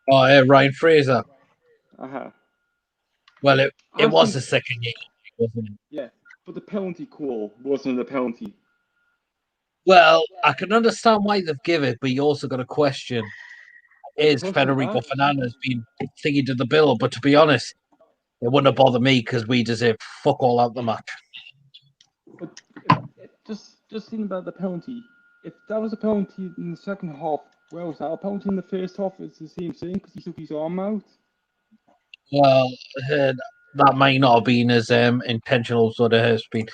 Oh, yeah, Ryan Fraser. Well, it was the second year, wasn't it? Yeah, but the penalty call wasn't a penalty. Well, I can understand why they've given it, but you also got to question is Plus Federico that. Fernandez being thingy to the bill, but to be honest, it wouldn't have bothered me because we deserve fuck all out the match. But just thinking about the penalty. If that was a penalty in the second half, where was that? A penalty in the first half, it's the same thing because he took his arm out. Well, that might not have been as intentional as what it has been.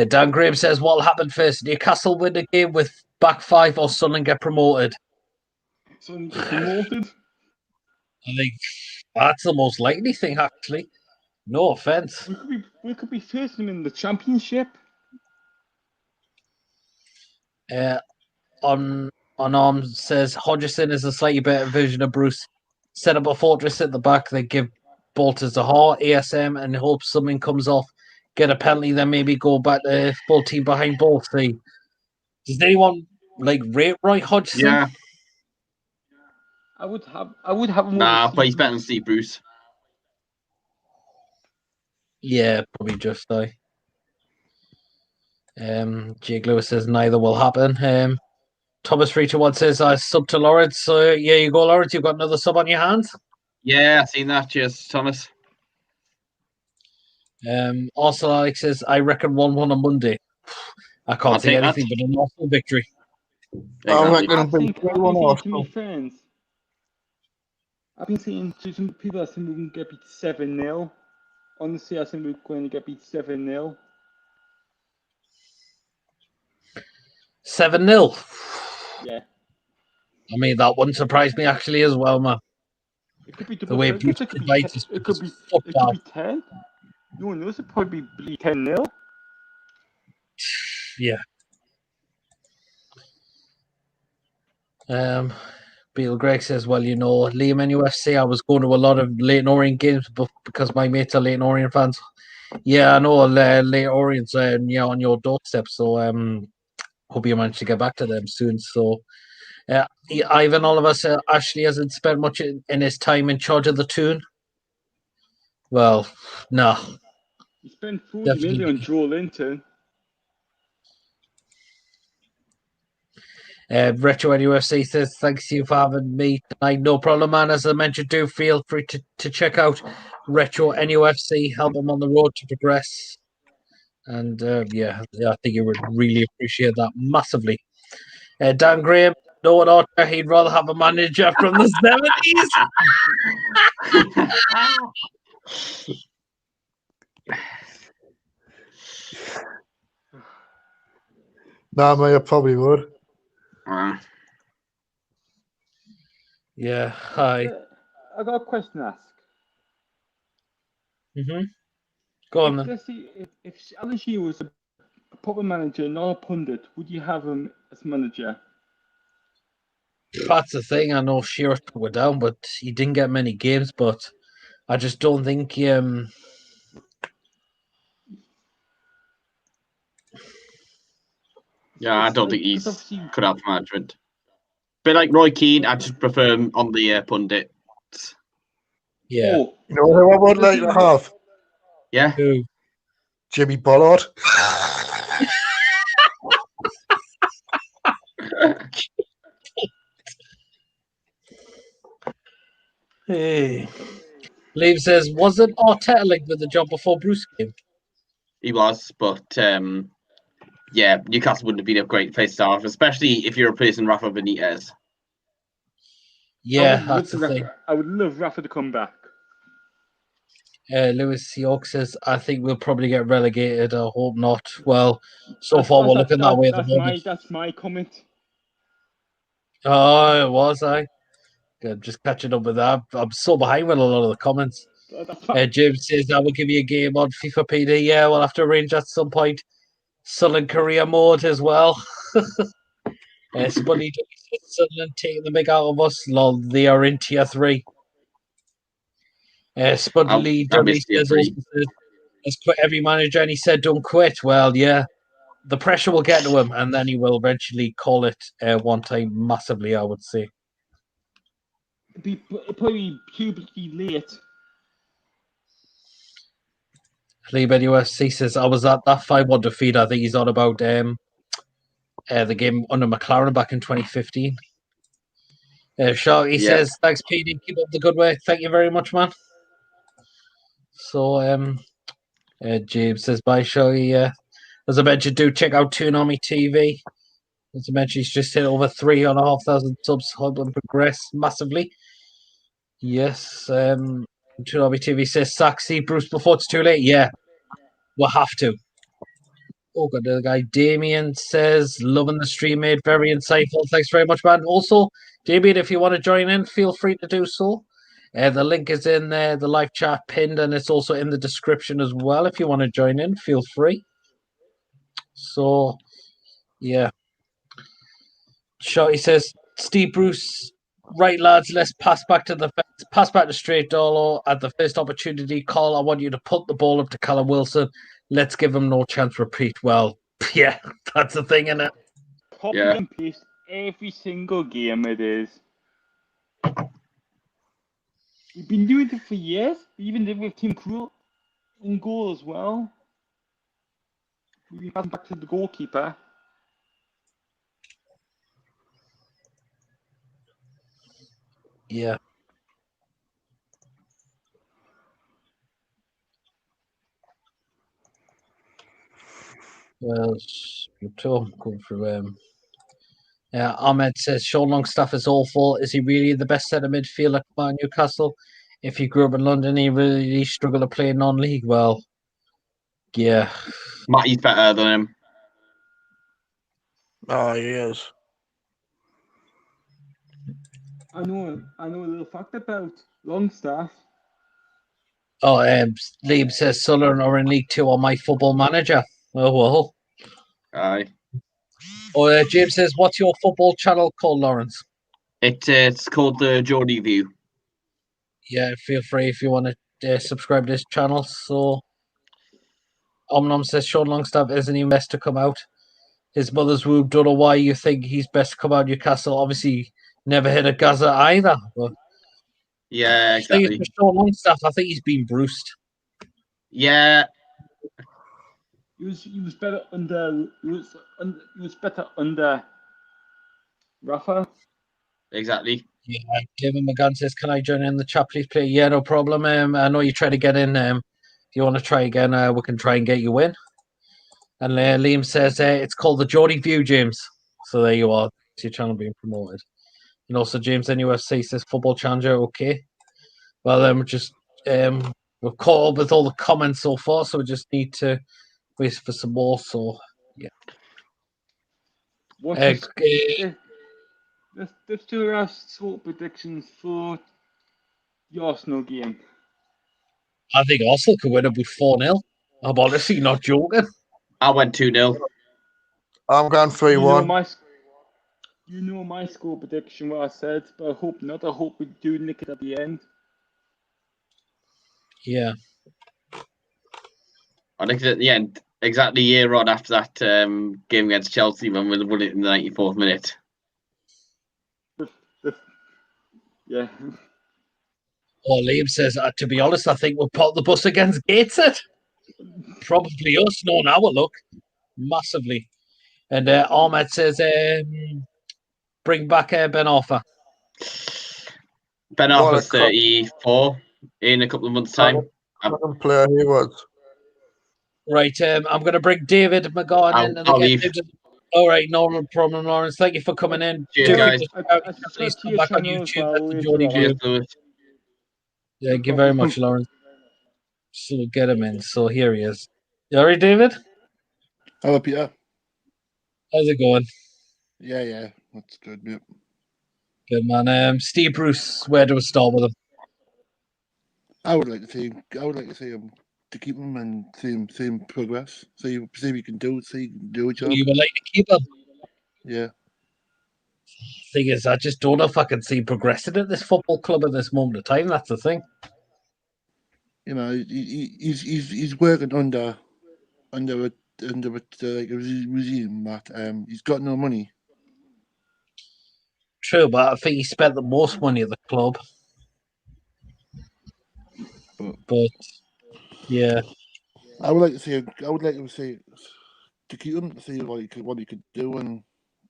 Dan Graham says, what'll happen first? Newcastle win the game with back five or Sunderland get promoted? Sunderland get promoted. I think that's the most likely thing, actually. No offense. We could be facing him in the championship. On Arms says Hodgson is a slightly better version of Bruce. Set up a fortress at the back. They give Bolters a heart, ASM, and hope something comes off. Get a penalty, then maybe go back to full team behind both. Does anyone rate Roy Hodgson? Yeah. I would have him. Nah, but he's better than Steve Bruce. Yeah, probably just I. Jake Lewis says neither will happen. Thomas Reacher one says I sub to Lawrence. So yeah, you go, Lawrence. You've got another sub on your hands. Yeah, I've seen that. Cheers, Thomas. Also, Alex says I reckon 1-1 on Monday. I can't see anything but an awful victory. I reckon I've been saying to some people, I think we can get beat 7-0. Honestly, I think we're going to get beat 7-0. 7-0. Yeah. I mean, that wouldn't surprise me actually as well, man. It could be the way Bruce it could be 10. No one knows. It'd probably be 10-0. Yeah. Beetle Greg says, well, Liam NUFC, I was going to a lot of Leyton Orient games because my mates are Leyton Orient fans. Yeah, I know Leyton Orient's on your doorstep, so hope you manage to get back to them soon. So, Ivan Oliver said Ashley hasn't spent much in his time in charge of the tune. Well, no. He spent 40 million on Joelinton. Retro NUFC says, thanks you for having me tonight. No problem, man. As I mentioned, do feel free to check out Retro NUFC, help them on the road to progress. And I think you would really appreciate that massively. Dan Graham, no one out there, he'd rather have a manager from the 70s. Nah, mate, I probably would. Yeah, hi. I got a question to ask. Go on then. If Alan Shearer was a proper manager, not a pundit, would you have him as manager? That's the thing. I know Shearer were down, but he didn't get many games. But I just don't think. Yeah, I don't think he's cut out for management. Bit like Roy Keane, I just prefer him on the pundits. Yeah. You know who I would like to have? Yeah. Who? Jimmy Bollard. Hey. Liam says, wasn't Arteta linked with the job before Bruce came? He was, but Newcastle wouldn't have been a great place to start, especially if you're replacing Rafa Benitez. Yeah, that's the thing. I would love Rafa to come back. Lewis York says, I think we'll probably get relegated. I hope not. Well, so far we're looking that way at the moment. That's my comment. Oh, it was, Good, just catching up with that. I'm so behind with a lot of the comments. James says, I will give you a game on FIFA PD. Yeah, we'll have to arrange at some point. Sunderland career mode as well. Spunny Sunderland taking the big out of us. Lol, they are in tier 3. Spudley Dudley says, let's quit every manager, and he said, don't quit. Well, yeah, the pressure will get to him, and then he will eventually call it one time massively, I would say. It'd probably puberty late. Liam USC says, I was at that 5-1 defeat. I think he's on about the game under McLaren back in 2015. Shorty Yeah. says, thanks, PD. Keep up the good work. Thank you very much, man. So, James says, bye, Shorty. As I mentioned, do check out Toonami TV. As I mentioned, he's just hit over 3,500 subs, helping progress massively. Yes. Toonami TV says, Saxy, Bruce, before it's too late. Yeah, we'll have to. Oh, God, the guy Damien says, loving the stream, mate. Very insightful. Thanks very much, man. Also, Damien, if you want to join in, feel free to do so. The link is in there, the live chat pinned, and it's also in the description as well. If you want to join in, feel free. So, yeah. Shorty says, Steve Bruce, right, lads, let's pass back to the fence. Pass back to straight Dolo at the first opportunity. Call, I want you to put the ball up to Callum Wilson. Let's give him no chance repeat. Well, yeah, that's the thing, innit? Copy Yeah. and paste every single game it is. We've been doing it for years. We even did with Tim Krul in goal as well. We've been passing back to the goalkeeper. Yeah. Well, I'm going through. Yeah, Ahmed says Sean Longstaff is awful. Is he really the best centre midfielder by Newcastle? If he grew up in London, he really struggled to play non-league. Well, yeah. Matty's better than him. Oh, he is. I know a little fact about Longstaff. Oh, Liam says Sunderland are in League Two on my football manager. Oh, well. Aye. Oh, James says, what's your football channel called, Lawrence? It's called the Geordie View. Yeah, feel free if you want to subscribe to this channel. So, Omnom says Sean Longstaff isn't even best to come out. His mother's womb. Don't know why you think he's best to come out Newcastle. Obviously, never hit a Gaza either. But Yeah, I think exactly. it's for Sean Longstaff. I think he's been bruised. Yeah. He was better under better under Rafa. Exactly. Yeah, David McGann says, "Can I join in the chat, please? Play? Yeah, no problem. I know you try to get in. If you want to try again, we can try and get you in." And Liam says, "It's called the Geordie View, James." So there you are. It's your channel being promoted. And also, James NUFC says, "Football Challenger, okay." Well, we're caught up with all the comments so far, so we just need to wait for some more. So yeah. Let's do our sort predictions for the Arsenal game. I think Arsenal could win it with 4-0. I'm honestly not joking. I went 2-0. I'm going 3-1. You know my score prediction, what I said, but I hope not. I hope we do nick it at the end. Yeah. I think at the end, exactly a year on after that game against Chelsea when we won it in the 94th minute. Yeah. Well, Liam says, to be honest, I think we'll put the bus against Gateshead. Probably us, knowing our luck, massively. And Ahmed says, bring back Ben Arthur. Ben Arthur's 34 in a couple of months' time. Player he was. Right, I'm going to bring David McGowan in. I'll leave. All right, no problem, Lawrence. Thank you for coming in. Cheers, guys. Please come back on YouTube at the Geordie View. Yeah, thank you very much, Lawrence. So we'll get him in. So here he is. You all right, David? Hello, Peter. How's it going? Yeah, that's good, mate. Good, man. Steve Bruce, where do we start with him? I would like to see him to keep him and see him progress. See what he can do. See he can do a job. You would like to keep him? Yeah. Thing is, I just don't know if I can see him progressing at this football club at this moment of time. That's the thing. You know, he's working under a regime that he's got no money. True, but I think he spent the most money at the club. But yeah, I would like to see to keep him to see what he could do and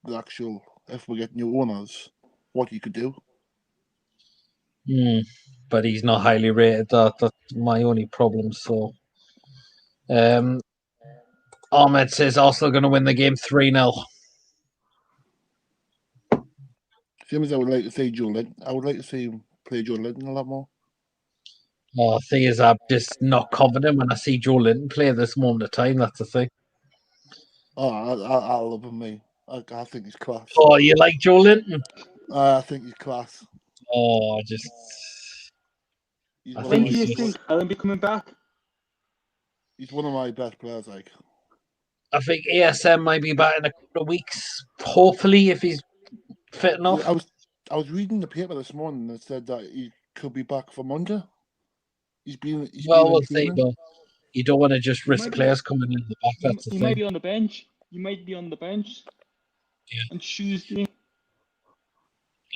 the actual if we get new owners, what he could do. But he's not highly rated. That's my only problem. So, Ahmed says Arsenal going to win the game 3-0. Same as I would like to say Joelinton. I would like to see him play Joelinton a lot more. The thing is, I'm just not confident when I see Joelinton play this moment of time. That's the thing. Oh, I love him, mate. I think he's class. Oh, you like Joelinton? I think he's class. Oh, I When think do you he's think I'll be coming back? He's one of my best players. Like, I think ASM might be back in a couple of weeks. Hopefully, if he's fit enough. I was reading the paper this morning that said that he could be back for Monday. We'll see, but you don't want to just risk players coming in the back. That's the He thing. might be on the bench. You might be on the bench. Yeah. On Tuesday.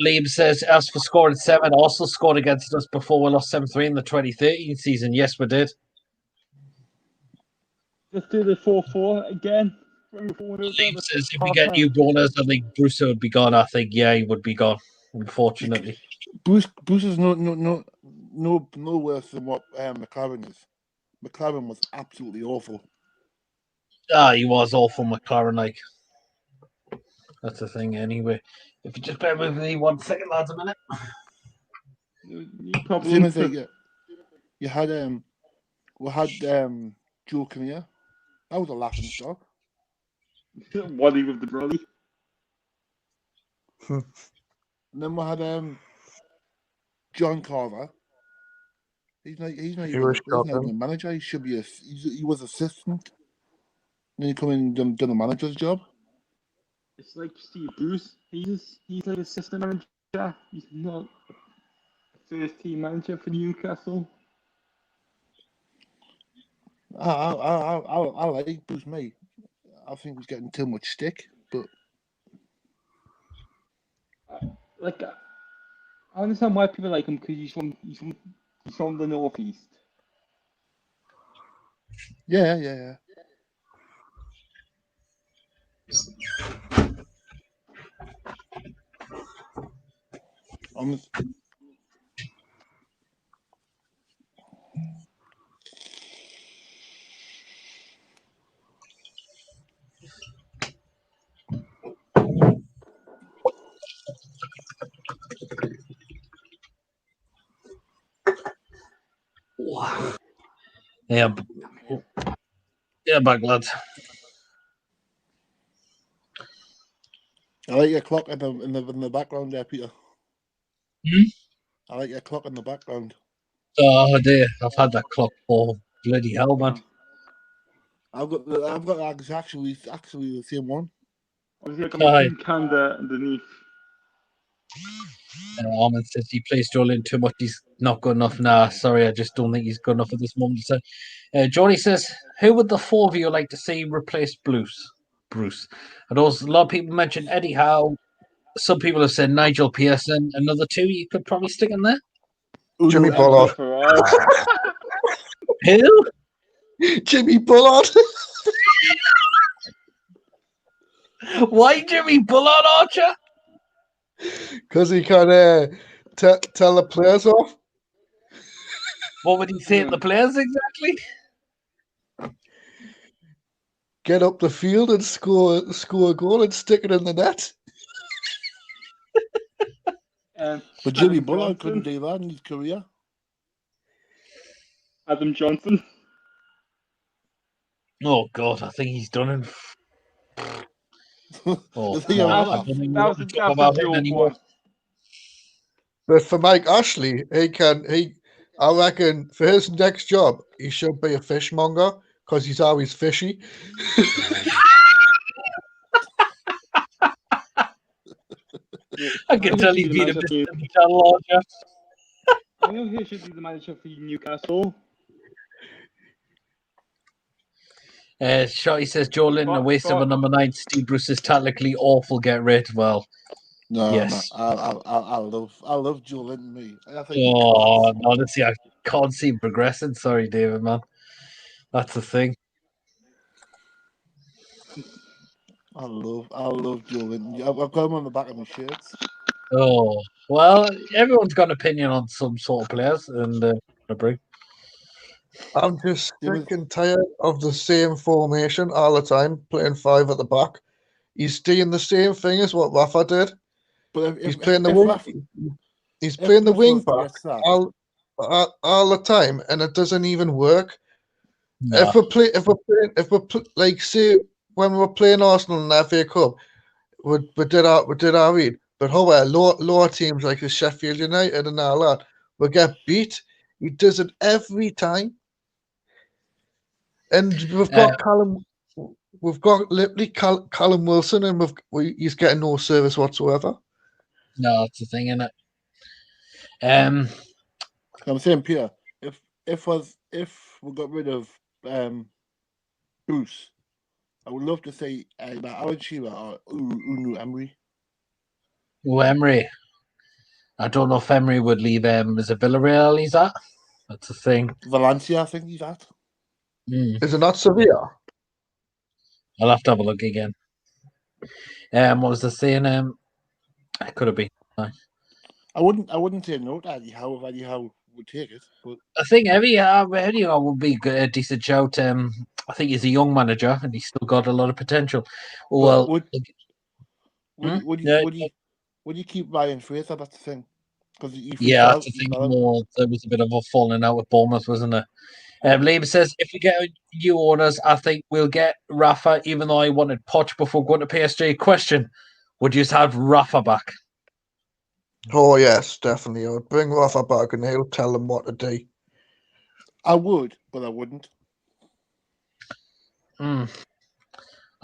Liam says, as for scoring 7, also scored against us before we lost 7-3 in the 2013 season. Yes, we did. Let's do the 4-4 again. Liam says, if we get new bowlers, I think Bruce would be gone. I think, yeah, he would be gone, unfortunately. Bruce is no worse than what McLaren is. McLaren was absolutely awful. He was awful, McLaren, like. That's the thing, anyway. If you just bear with me 1 second, lads, a minute. Same as you had Joe Kinnear. That was a laughing stock. Waddy with the brolly. And then we had John Carver. He's not even a manager. He should be he was assistant. Then he come in and done a manager's job. It's like Steve Bruce. He's like assistant manager. He's not a first team manager for Newcastle. I like Bruce, mate. I think he's getting too much stick, but I understand why people like him because he's from the northeast. Yeah. Yeah, back, lads. I like your clock in the background there, Peter. I like your clock in the background. Oh dear, I've had that clock for bloody hell, man. I've got actually the same one. Obviously, I've got my candle underneath. Armin says he plays Joelinton too much. He's not good enough. Nah, sorry, I just don't think he's good enough at this moment. So, Johnny says, who would the 4 of you like to see replace Bruce? And also, a lot of people mentioned Eddie Howe. Some people have said Nigel Pearson. Another 2 you could probably stick in there. Jimmy Bullard. Who? Jimmy Bullard. Why Jimmy Bullard, Archer? Because he can tell the players off. What would he say to the players exactly? Get up the field and score a goal and stick it in the net. But Jimmy Bullard couldn't do that in his career. Adam Johnson. Oh God, I think he's done it. That was a joke one. But for Mike Ashley, I reckon for his next job, he should be a fishmonger because he's always fishy. I can tell he's been a bit in the channel, Archer. I know he should be the manager for Newcastle. Shotty says Joelinton, a waste of a number 9. Steve Bruce is tactically awful. Get rid. Well, yes. No, I love Joelinton, me. Honestly, I can't see him progressing. Sorry, David, man. That's the thing. I love Joelinton. I've got him on the back of my shirts. Oh, well, everyone's got an opinion on some sort of players, and agree. I'm just There was- sick and tired of the same formation all the time, playing 5 at the back. He's doing the same thing as what Rafa did. But He's playing the wing. He's playing the wing back all the time, and it doesn't even work. No. If we're like say when we were playing Arsenal in the FA Cup, we did our read. But however, lower teams like the Sheffield United and all that, we get beat. He does it every time. And we've got Callum. We've got literally Callum Wilson, and he's getting no service whatsoever. No, that's the thing, isn't it? I'm saying, Peter, if we got rid of Bruce, I would love to say either Alan Shearer or Unu Emery. Emery. I don't know if Emery would leave. Is it Villarreal he's at? That's the thing. Valencia, I think he's at. Is it not Sevilla? I'll have to have a look again. What was I saying? It could have been. I wouldn't say no to Eddie Howe if Eddie Howe would take it, but I think Eddie Howe would be a decent shout. I think he's a young manager and he's still got a lot of potential. Well, would you keep Ryan Fraser? That's the thing. Because that's the thing. There was a bit of a falling out with Bournemouth, wasn't there? Liam says, if we get new owners, I think we'll get Rafa, even though I wanted Poch before going to PSG. Question, would you have Rafa back? Oh, yes, definitely. I would bring Rafa back and he'll tell them what to do. I would, but I wouldn't. I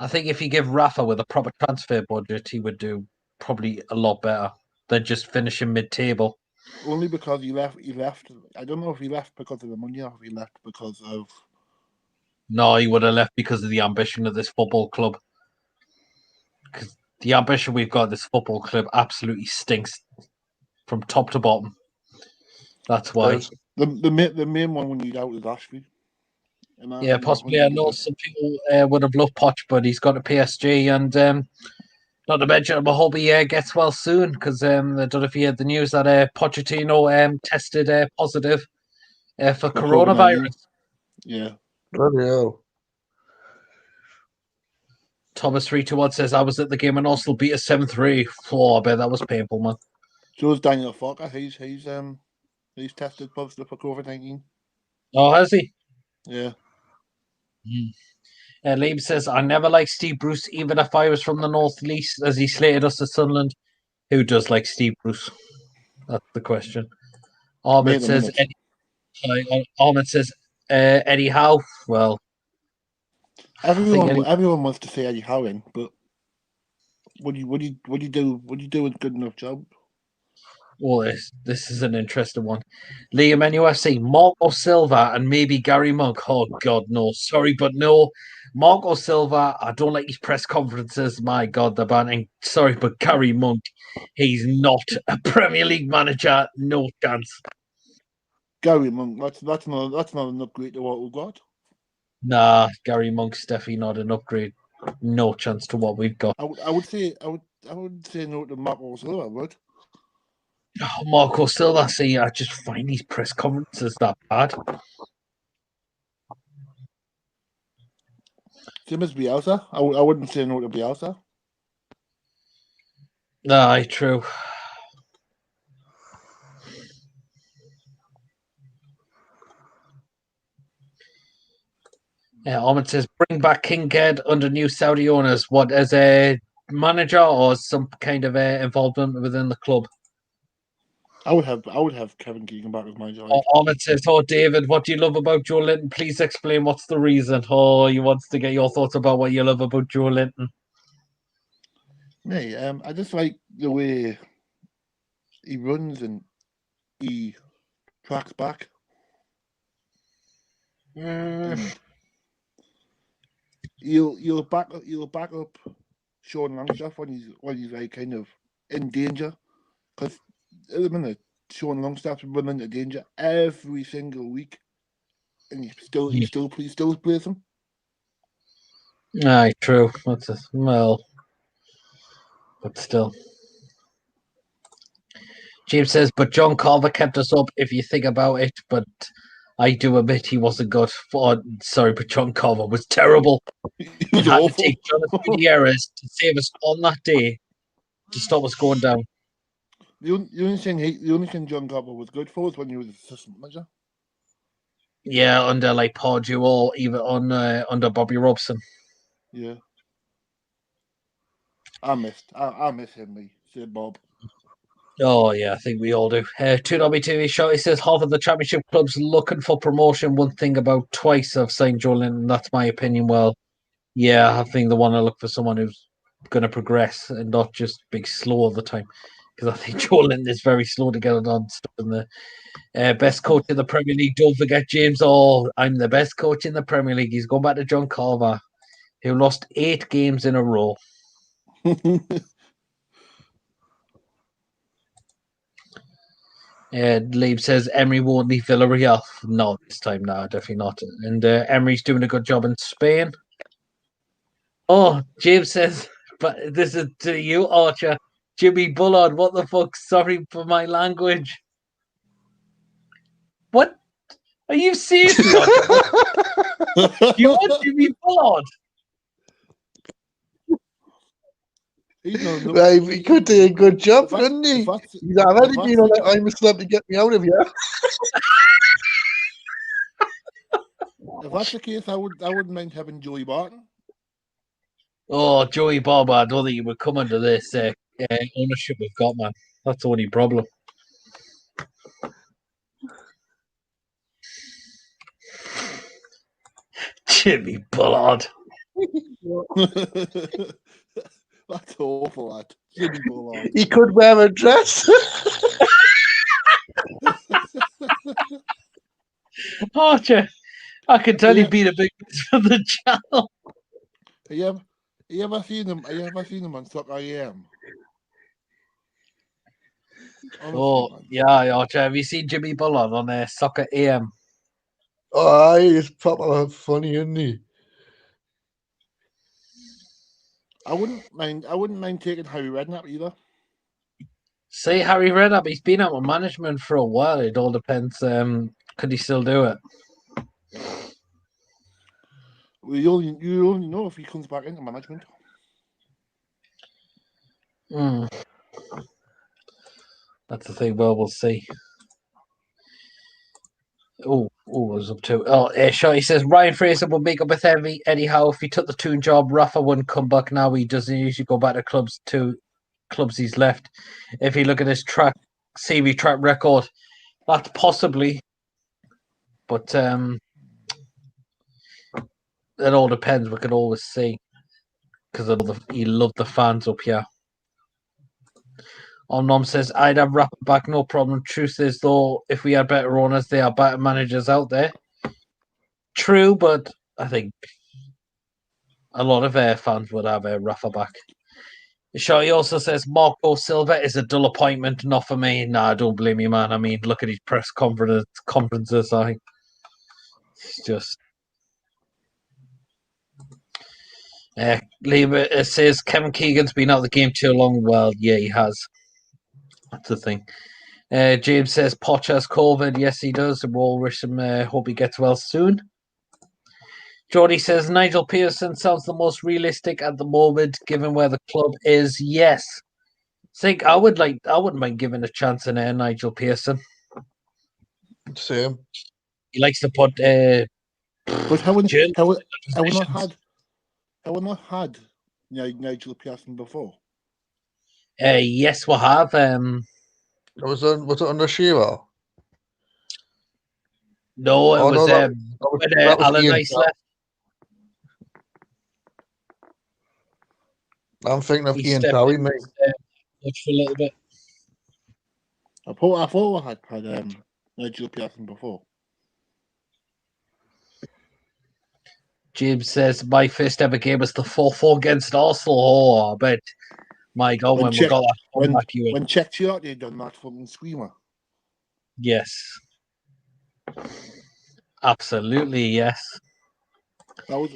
think if you give Rafa with a proper transfer budget, he would do probably a lot better than just finishing mid-table. Only because he left. I don't know if he left because of the money or if he left because of... No, he would have left because of the ambition of this football club. Because the ambition we've got at this football club absolutely stinks from top to bottom. That's why. The main one we need out is Ashby. Yeah, possibly. I know some people would have loved Poch, but he's got a PSG, and not to mention, I hope he gets well soon, because I don't know if you heard the news that Pochettino tested positive for coronavirus. Yeah. Bloody hell. Thomas 321 says, I was at the game when Arsenal beat us 7-3. Oh, I bet that was painful, man. So is Daniel Fokker. He's tested positive for COVID-19. Oh, has he? Yeah. Liam says, I never liked Steve Bruce, even if I was from the North-East, as he slated us at Sunderland. Who does like Steve Bruce? That's the question. Ahmed says, Eddie Howe. Well, everyone wants to say Eddie Howe in, but would you do a good enough job? Well, this is an interesting one. Liam NUFC, Marco Silva and maybe Gary Monk. Oh, God, no. Sorry, but no. Marco Silva, I don't like his press conferences. My God, they're banning. Sorry, but Gary Monk, he's not a Premier League manager. No chance. Gary Monk, that's not an upgrade to what we've got. Nah, Gary Monk's definitely not an upgrade. No chance to what we've got. I would say no to Marco Silva, would. Oh, Marco Silva, see, I just find these press conferences that bad. Same as Bielsa. I wouldn't say no to Bielsa. Aye, true. Ahmed says, bring back Kincaid under new Saudi owners. What, as a manager or some kind of involvement within the club? I would have Kevin Keegan back as manager. Ahmed says, oh, David, what do you love about Joelinton? Please explain what's the reason. Oh, he wants to get your thoughts about what you love about Joelinton. Me, I just like the way he runs and he tracks back. You'll back up Sean Longstaff when he's like kind of in danger, because at the minute Sean Longstaff's running into danger every single week, and he still plays him. Aye, true. But still. James says, but John Carver kept us up if you think about it, but I do admit he wasn't good. Sorry, but John Carver was terrible. He We was had to awful. take Jonathan Gutierrez to save us on that day to stop us going down. The only thing John Carver was good for was when he was assistant manager. Yeah, under like Pardew or even under Bobby Robson. Yeah. I miss him, me. Say Bob. Oh, yeah, I think we all do. 2WTV Shot, he says, half of the championship clubs looking for promotion. One thing about twice I've signed Joelinton, that's my opinion. Well, yeah, I think they want to look for someone who's going to progress and not just be slow all the time. Because I think Joelinton is very slow to get it on stuff in the best coach in the Premier League. Don't forget, James. Oh, I'm the best coach in the Premier League. He's going back to John Carver, who lost 8 games in a row. Lieb says Emery won't leave Villarreal. No, this time, no, definitely not. And Emery's doing a good job in Spain. Oh, James says, but this is to you, Archer. Jimmy Bullard, what the fuck? Sorry for my language. What? Are you serious, Archer? You want Jimmy Bullard? Right, he could do a good job, couldn't he? He's already been on that I'm a celeb to get me out of here. If that's the case, I wouldn't mind having Joey Barton. Oh, Joey Barber, I don't think he would come under this ownership we've got, man. That's the only problem. Jimmy Bullard. That's awful, lad. Jimmy Bullard. He could wear a dress. Archer, I can tell you've been a big miss from the channel. You ever seen him? On Soccer AM? Oh, yeah, Archer. Have you seen Jimmy Bullard on Soccer AM? Oh, he's proper funny, isn't he? I wouldn't mind taking Harry Redknapp either. See, Harry Redknapp, he's been out with management for a while. It all depends. Could he still do it? Well, you only know if he comes back into management. That's the thing. Well, we'll see. Oh, what was up to? Oh, sure. He says Ryan Fraser would make up with Eddie Howe if he took the Toon job. Rafa wouldn't come back now. He doesn't usually go back to clubs he's left. If you look at his CV track record, that's possibly. But it all depends. We can always see because he loved the fans up here. Nom says, I'd have Rafa back, no problem. Truth is, though, if we had better owners, there are better managers out there. True, but I think a lot of fans would have Rafa back. Sure, he also says, Marco Silva is a dull appointment, not for me. Nah, I don't blame you, man. I mean, look at his press conferences. I think it's just... It says, Kevin Keegan's been out of the game too long. Well, yeah, he has. That's the thing. James says Poch has COVID. Yes, he does. We'll wish him. Hope he gets well soon. Jordy says Nigel Pearson sounds the most realistic at the moment, given where the club is. Yes, I wouldn't mind giving a chance in Nigel Pearson. Same. He likes to put. But have we not had Nigel Pearson before? Yes, we have. Was it under Shearer? No, it was when Alan Nice left. I'm thinking of Ian Towie, mate. For a little bit. I thought I had Nigel Pearson before. James says my first ever game was the 4-4 against Arsenal. Oh, I bet. My God, when we got that comeback, when checked you out, you done that fucking screamer. Yes. Absolutely, yes. That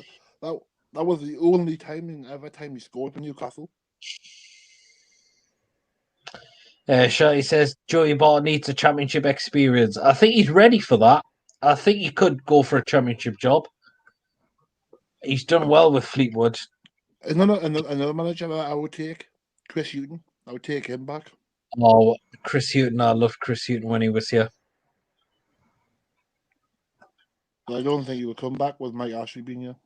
was the only time he scored for Newcastle. Shirley says Joey Barton needs a championship experience. I think he's ready for that. I think he could go for a championship job. He's done well with Fleetwood. Another manager that I would take, Chris Hughton. I would take him back. Oh, Chris Hughton. I loved Chris Hughton when he was here. But I don't think he will come back with Mike Ashley being here.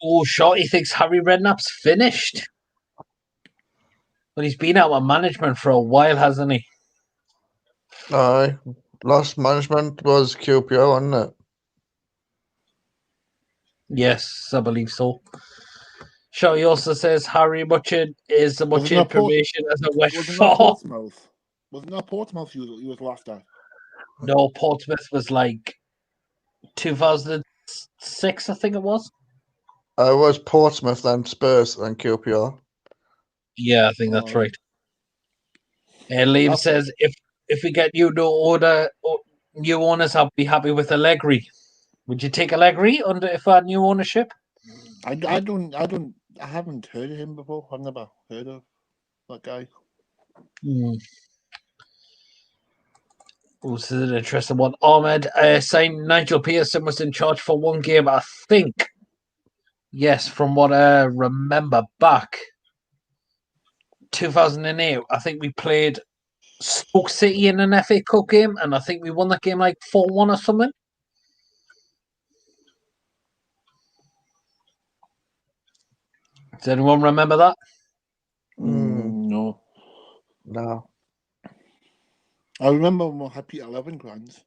Oh, Shorty thinks Harry Redknapp's finished. But he's been out of management for a while, hasn't he? Aye. Last management was QPR, wasn't it? Yes, I believe so. Shorty also says Harry Mutchard is much information as a West Four. Wasn't that Portsmouth he was laughed at? No, Portsmouth was like 2006, I think it was. I was Portsmouth, then Spurs, then QPR. Yeah, I think that's right. Liam says if we get new owners, I'll be happy with Allegri. Would you take Allegri if I had new ownership? I haven't heard of him before. I've never heard of that guy. Oh, this is an interesting one. Ahmed saying Nigel Pearson was in charge for one game, I think. Yes, from what I remember back 2008, I think we played Stoke City in an FA Cup game, and I think we won that game like 4-1 or something. Does anyone remember that? No. No. I remember when we had Peter Levenkrantz.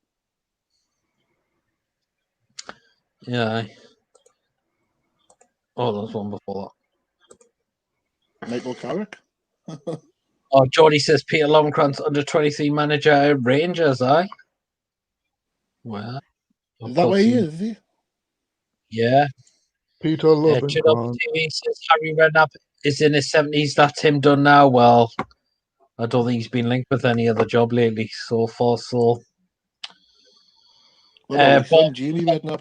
Yeah. Oh, there was one before that. Michael Carrick. Oh, Jordy says Peter Levenkrantz under 23 manager at Rangers, aye? Well, is that where he is he? Yeah. Peter Levenkrantz. TV says Harry Redknapp is in his 70s. That's him done now. Well, I don't think he's been linked with any other job lately so far. So, Jamie Redknapp.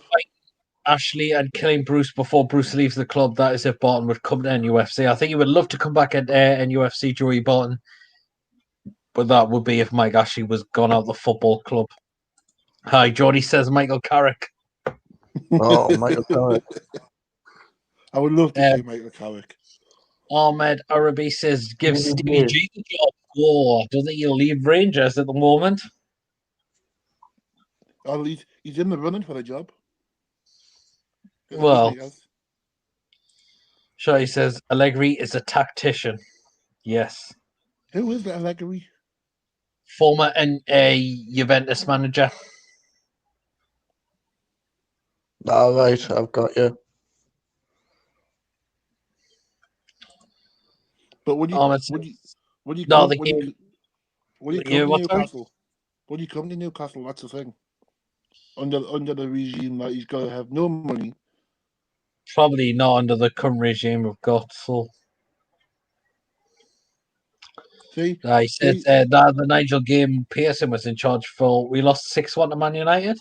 Ashley and killing Bruce before Bruce leaves the club. That is if Barton would come to NUFC. I think he would love to come back at NUFC, Joey Barton. But that would be if Mike Ashley was gone out the football club. Hi, Jordy says Michael Carrick. Oh, Michael Carrick. I would love to see Michael Carrick. Ahmed Arabi says give Stevie G the job. Oh, I don't think he'll leave Rangers at the moment. Oh, he's in the running for the job. Well, Shai says Allegri is a tactician. Yes. Who is that Allegri? Former Juventus manager. All right, I've got you. But would you come to Newcastle? That's the thing. Under the regime that he's got to have no money. Probably not under the current regime we've got. So, he said that the Nigel game Pearson was in charge for. We lost 6-1 to Man United.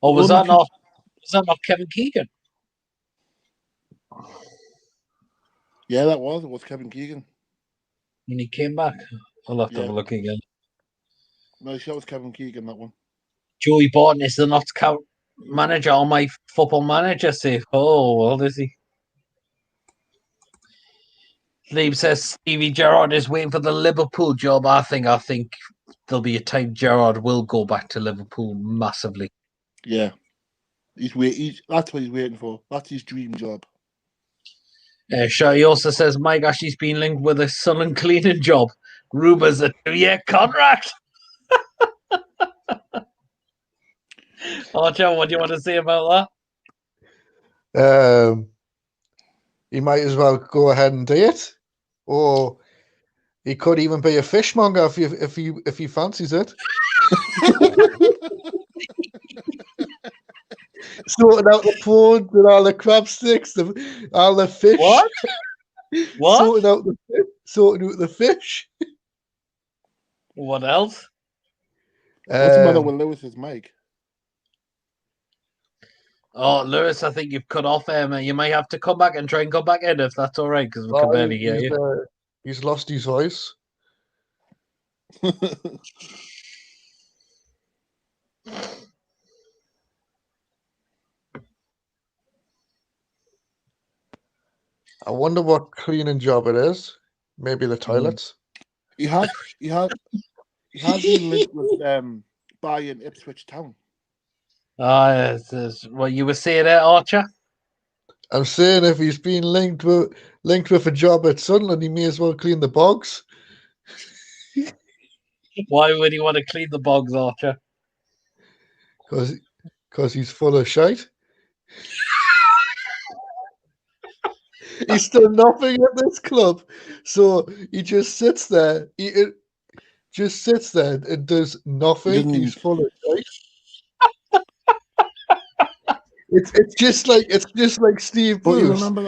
Or was that not Kevin Keegan? Yeah, that was. It was Kevin Keegan. When he came back, I'll have to have a look again. No, that was Kevin Keegan. That one. Joey Barton is the Notts County manager on my football manager save. Oh, well, is he? Liam says Stevie Gerrard is waiting for the Liverpool job. I think there'll be a time Gerrard will go back to Liverpool massively. Yeah, that's what he's waiting for. That's his dream job. He also says Mike Ashley's been linked with a sun and cleaning job. Rumours a 2-year contract. Joe, what do you want to say about that? He might as well go ahead and do it, or he could even be a fishmonger if he fancies it. Sorting out the prawns and all the crab sticks, all the fish. What? Sorting out the fish. What else? What's the matter with Lewis's mic? Oh, Lewis, I think you've cut off him. You might have to come back and try and come back in if that's all right, because we can barely hear you. He's lost his voice. I wonder what cleaning job it is. Maybe the toilets. He has been linked with buying Ipswich Town. What you were saying there, Archer? I'm saying if he's been linked with a job at Sunderland, he may as well clean the bogs. Why would he want to clean the bogs, Archer? Because he's full of shite. He's done nothing at this club, so he just sits there. He just sits there and does nothing. He's full of shite. It's just like Steve But you Bruce. remember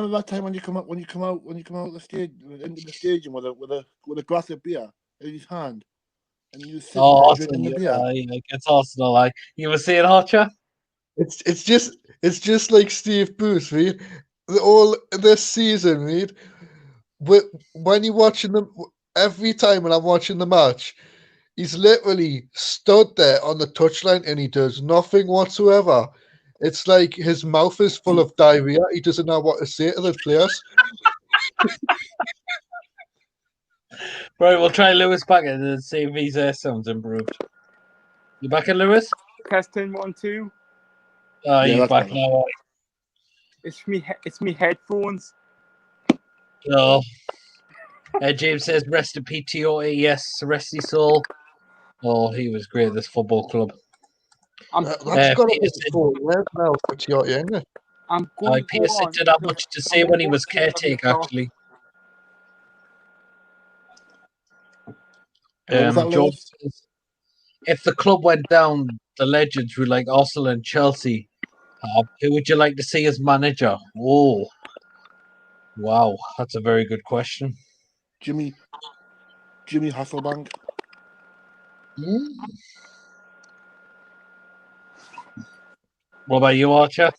that time when you come out the stage into the stadium with a glass of beer in his hand, and you sit there drinking the beer. It's Arsenal. You were saying, Archer? It's just like Steve Bruce, right? All this season, right? When you're watching them, every time when I'm watching the match, he's literally stood there on the touchline and he does nothing whatsoever. It's like his mouth is full of diarrhea. He doesn't know what to say to the players. Right, we'll try Lewis back in and see if his sound's improved. You back in, Lewis? Testing 1, 2. You're back better. now. It's me headphones. Oh. James says, rest in PTO. Yes, rest his soul. Oh, he was great at this football club. That's got to be 4 years now for Tiote, isn't it? I'm going Pearson didn't have much to say when he was caretaker, actually. George says, if the club went down, the legends were like Arsenal and Chelsea. Who would you like to see as manager? Oh, wow, that's a very good question. Jimmy Hasselbank. What about you, Archer?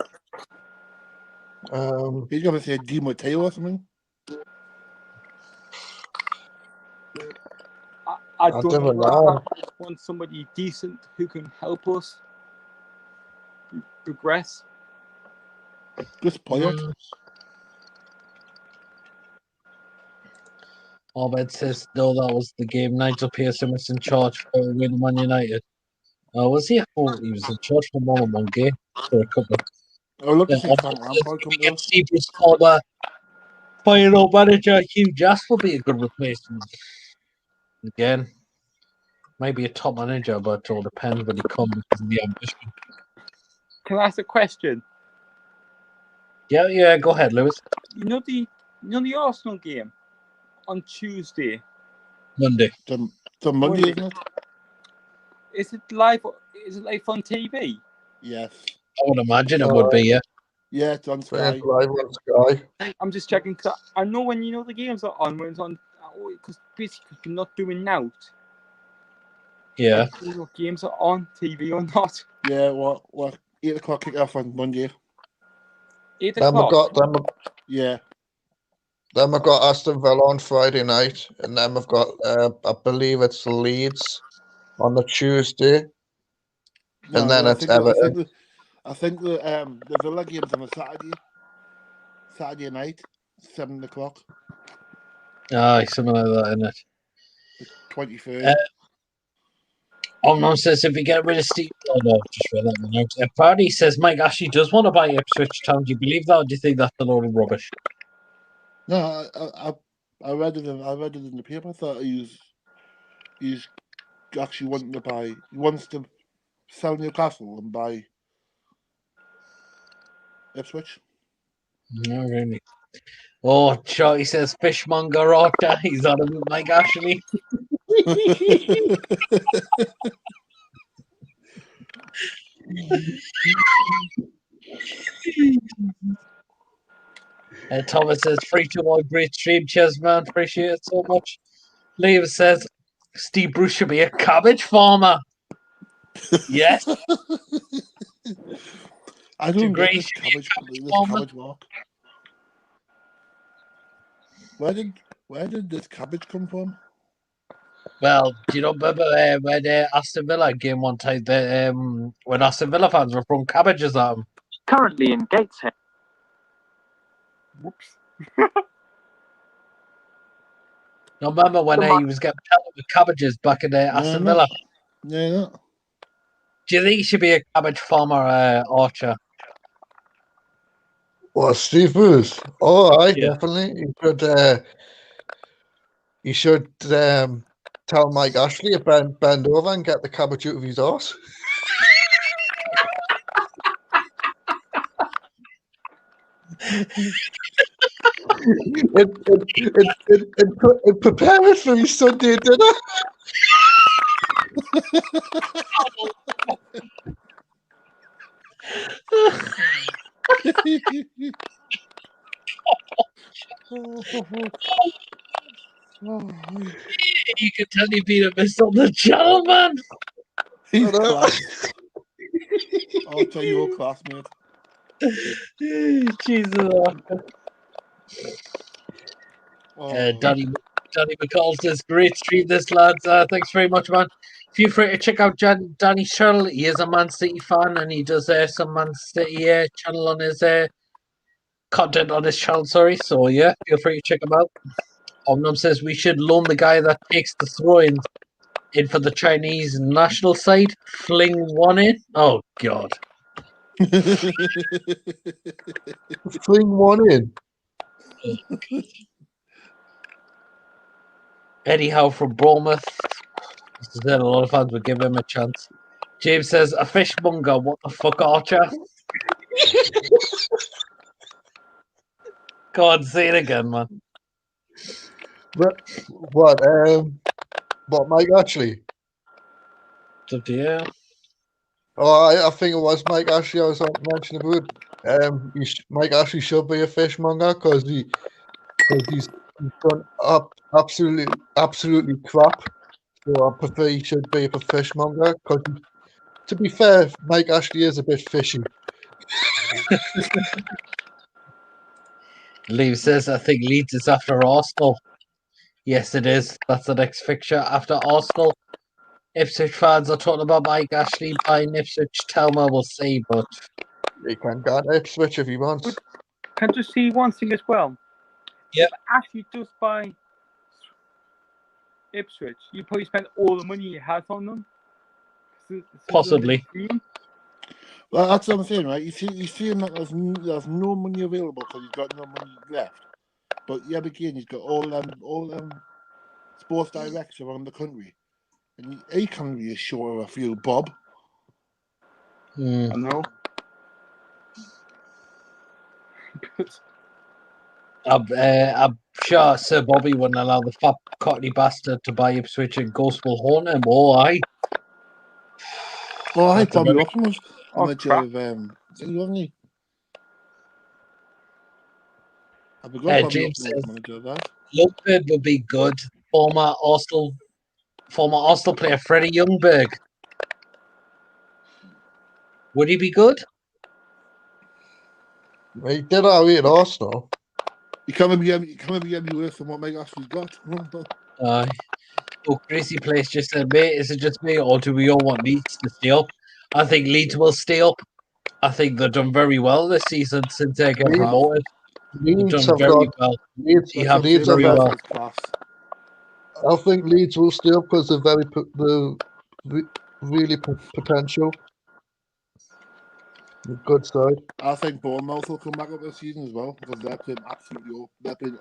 He's going to say Di Matteo or something. I don't know. I want somebody decent who can help us progress. Just play it. Ahmed says, no, that was the game. Nigel Pearson was in charge for winning Man United. Was he? Oh, he was in charge for more than one game. For a couple. I look to see Frank Lampard come to us. Steve was called final manager. Hugh Jass will be a good replacement. Again, maybe a top manager, but it all depends when he comes because of the ambition. Can I ask a question? Yeah, go ahead, Lewis. You know the Arsenal game on Tuesday? Monday. The Monday, isn't it? Is it live? Is it live on TV? Yes. I would imagine it would be, yeah. Yeah, it's on Sky. Live on Sky. I'm just checking because I know when the games are on, when it's on, because basically you're not doing out. Yeah. Games are on TV or not. Yeah, what 8 o'clock kick off on Monday. 8 o'clock. Yeah. Then we've got Aston Villa on Friday night, and then we've got I believe it's Leeds on the Tuesday, and then it's Everton. I think the Villa game's on a Saturday night, 7 o'clock. Something like that, isn't it? The 23rd. Omnom says if we get rid of Steve, just read that one out. Party says Mike Ashley does want to buy Ipswich Town. Do you believe that, or do you think that's a load of rubbish? No, I read it in the paper. I thought he's actually wanting to buy. He wants to sell Newcastle and buy Ipswich. No, really. Oh, Charlie says fishmonger Archer. He's on with Mike Ashley. Thomas says 3-2-1 great stream. Cheers, man. Appreciate it so much. Liam says Steve Bruce should be a cabbage farmer. Yes. I don't get this cabbage walk. Where did this cabbage come from? Well, do you know, remember when Aston Villa game one time, when Aston Villa fans were throwing cabbages at him? Currently in Gateshead. Whoops. No, remember when he was getting pelted with cabbages back in Aston Villa? Yeah. Do you think he should be a cabbage farmer, Archer? Well, Steve Bruce. Oh, Yeah. definitely. He should tell Mike Ashley to bend over and get the cabbage out of his arse. and prepare it for his Sunday dinner. You can tell you've been a miss on the channel, man. He's class. I'll tell you what, classmate. Jesus. Danny McCall says, great stream this, lads. Thanks very much, man. Feel free to check out Danny Sherrill. He is a Man City fan and he does some Man City channel on his content on his channel, sorry. So, yeah, feel free to check him out. Omnum says we should loan the guy that takes the throw-in in for the Chinese national side. Fling one in. Oh, God. Fling one in. Eddie Howe from Bournemouth. He said a lot of fans would give him a chance. James says, a fishmonger. What the fuck, Archer? Go on, say it again, man. What, Mike Ashley? It's up to you. Oh, I think it was Mike Ashley I was mentioning about. Mike Ashley should be a fishmonger because he's done absolutely crap. So I prefer he should be a fishmonger because, to be fair, Mike Ashley is a bit fishy. Lee says, I think Leeds is after Arsenal. Yes, it is. That's the next fixture after Arsenal. Ipswich fans are talking about Mike Ashley buying Ipswich. Telma will see, but he can go to Ipswich if he wants. But can I just see one thing as well? Yeah. If Ashley does buy Ipswich, you probably spend all the money you had on them. Possibly. Well, that's what I'm saying, right? You see him that there's no money available because he's got no money left. But yet again, he's got all them sports directors around the country, and he can't be short of a few bob. I know. I'm sure Sir Bobby wouldn't allow the fat cockney bastard to buy Ipswich and Ghost will haunt him. Oh, aye. Well, I Bobby Robson was manager crap. of City, wasn't he? I forgot Bobby James Robson was manager of that. Lundberg would be good. Former Arsenal player Freddie Ljungberg. Would he be good? He did all right at Arsenal. He can't be any worse than what Mike Ashley's got. Oh, Gracie Place just said, mate, is it just me or do we all want Leeds to stay up? I think Leeds will stay up. I think they've done very well this season since they got promoted. They've done very well. Leeds have Leeds very are well. Class. I think Leeds will stay up because they're really potential. Good side. I think Bournemouth will come back up this season as well because they've been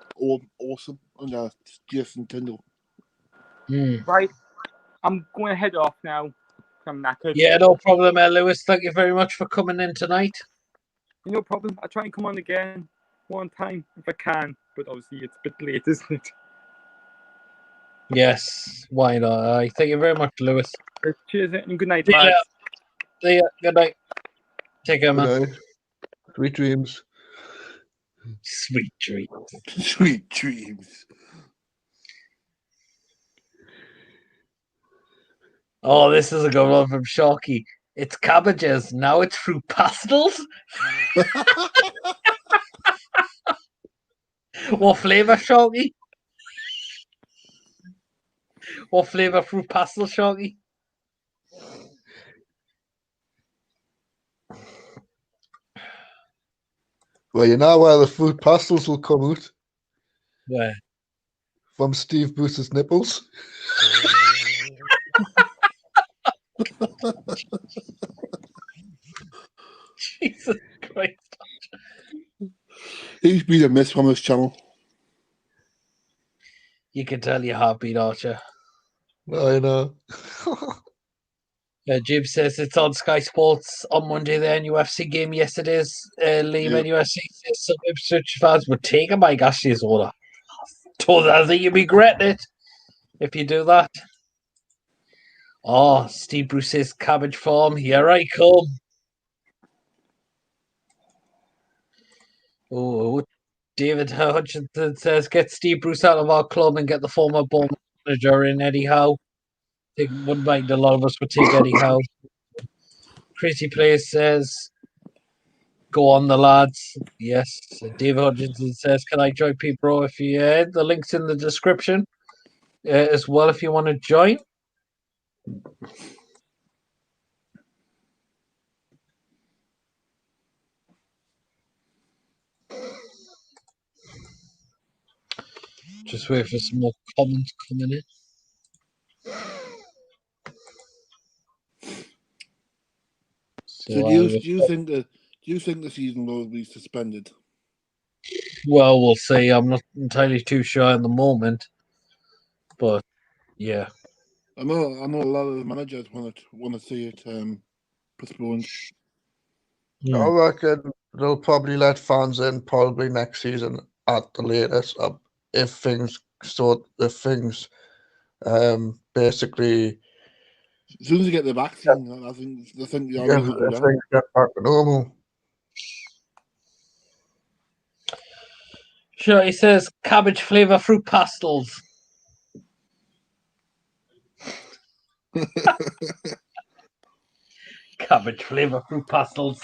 awesome under Jason Tyndall. Right, I'm going to head off now. I'm knackered. Yeah, no problem, Lewis. Thank you very much for coming in tonight. No problem. I'll try and come on again one time if I can, but obviously it's a bit late, isn't it? Yes, why not? Thank you very much, Lewis. Cheers and good night, See lads. ya. Good night. Take care, man. Good night. Sweet dreams. Sweet dreams. Sweet dreams. Oh, this is a good one from Sharky. It's cabbages. Now it's fruit pastels. What flavour, Sharky? What flavour fruit pastel, Sharky? Well, you know where the fruit pastels will come out? Where? From Steve Bruce's nipples. Jesus Christ. He's been a miss from this channel. You can tell your heartbeat, Archer. I know. Jim says it's on Sky Sports on Monday. The UFC game yesterday's Liam UFC says some Ipswich fans were taken by Ashley's order. I think you regret it if you do that. Oh, Steve Bruce's cabbage farm. Here I come. Oh, David Hutchinson says, get Steve Bruce out of our club and get the former ball manager in Eddie Howe. It wouldn't mind a lot of us would take Eddie Howe. Crazy Place says, go on the lads. Yes. David Hutchinson says, can I join people if you the link's in the description as well if you want to join. Just wait for some more comments coming in. So do you think the season will be suspended? Well, we'll see. I'm not entirely too sure at the moment, but yeah. I know a lot of the managers want to see it postponed. I reckon they'll probably let fans in probably next season at the latest. If things basically. As soon as you get the vaccine, I think the If things get back to normal. Sure, he says cabbage flavour fruit pastels. Cabbage flavour fruit pastels.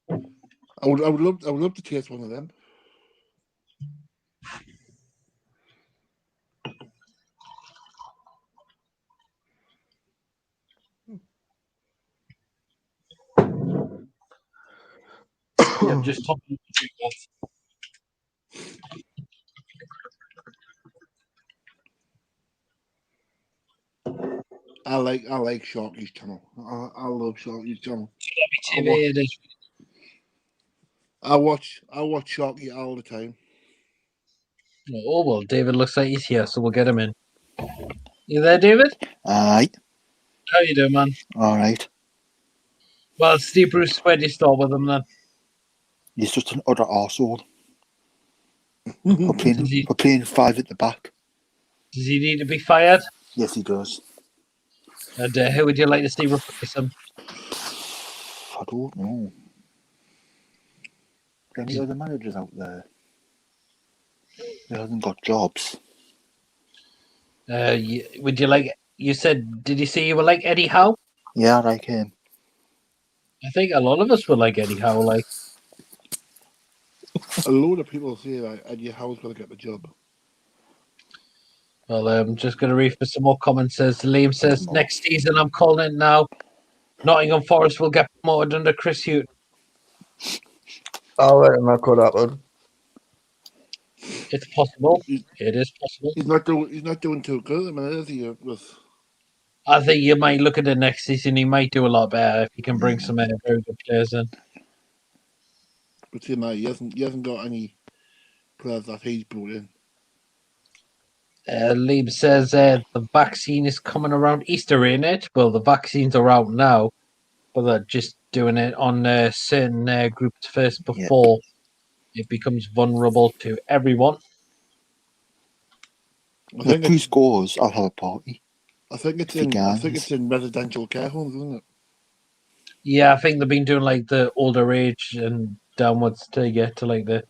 I would love to taste one of them. Yeah, I'm just talking to you. I like Sharky's channel. I love Sharky's channel. I watch Sharky all the time. Oh well, David looks like he's here, so we'll get him in. You there, David? Aye. How you doing, man? All right. Well, Steve Bruce, where do you start with him then? He's just an utter arsehole. We're playing five at the back. Does he need to be fired? Yes, he does. And who would you like to see replace him? I don't know. Any other managers out there? They haven't got jobs. Would you like? You said, did you say you were like Eddie Howe? Yeah, I like him. I think a lot of us were like Eddie Howe. Like a lot of people say that Eddie Howe's going to get the job. Well, I'm just going to read for some more comments. Liam says, next season, I'm calling it now. Nottingham Forest will get promoted under Chris Hughton. I reckon that could happen. It's possible. It is possible. He's not doing too good at the minute, is he? I think you might look at it next season. He might do a lot better if he can bring some very good players in. But he hasn't got any players that he's brought in. Liam says the vaccine is coming around Easter, ain't it? Well, the vaccines are out now, but they're just doing it on certain groups first before it becomes vulnerable to everyone. If he scores, I'll have a party. I think it's in residential care homes, isn't it? Yeah, I think they've been doing like the older age and downwards to get to like the.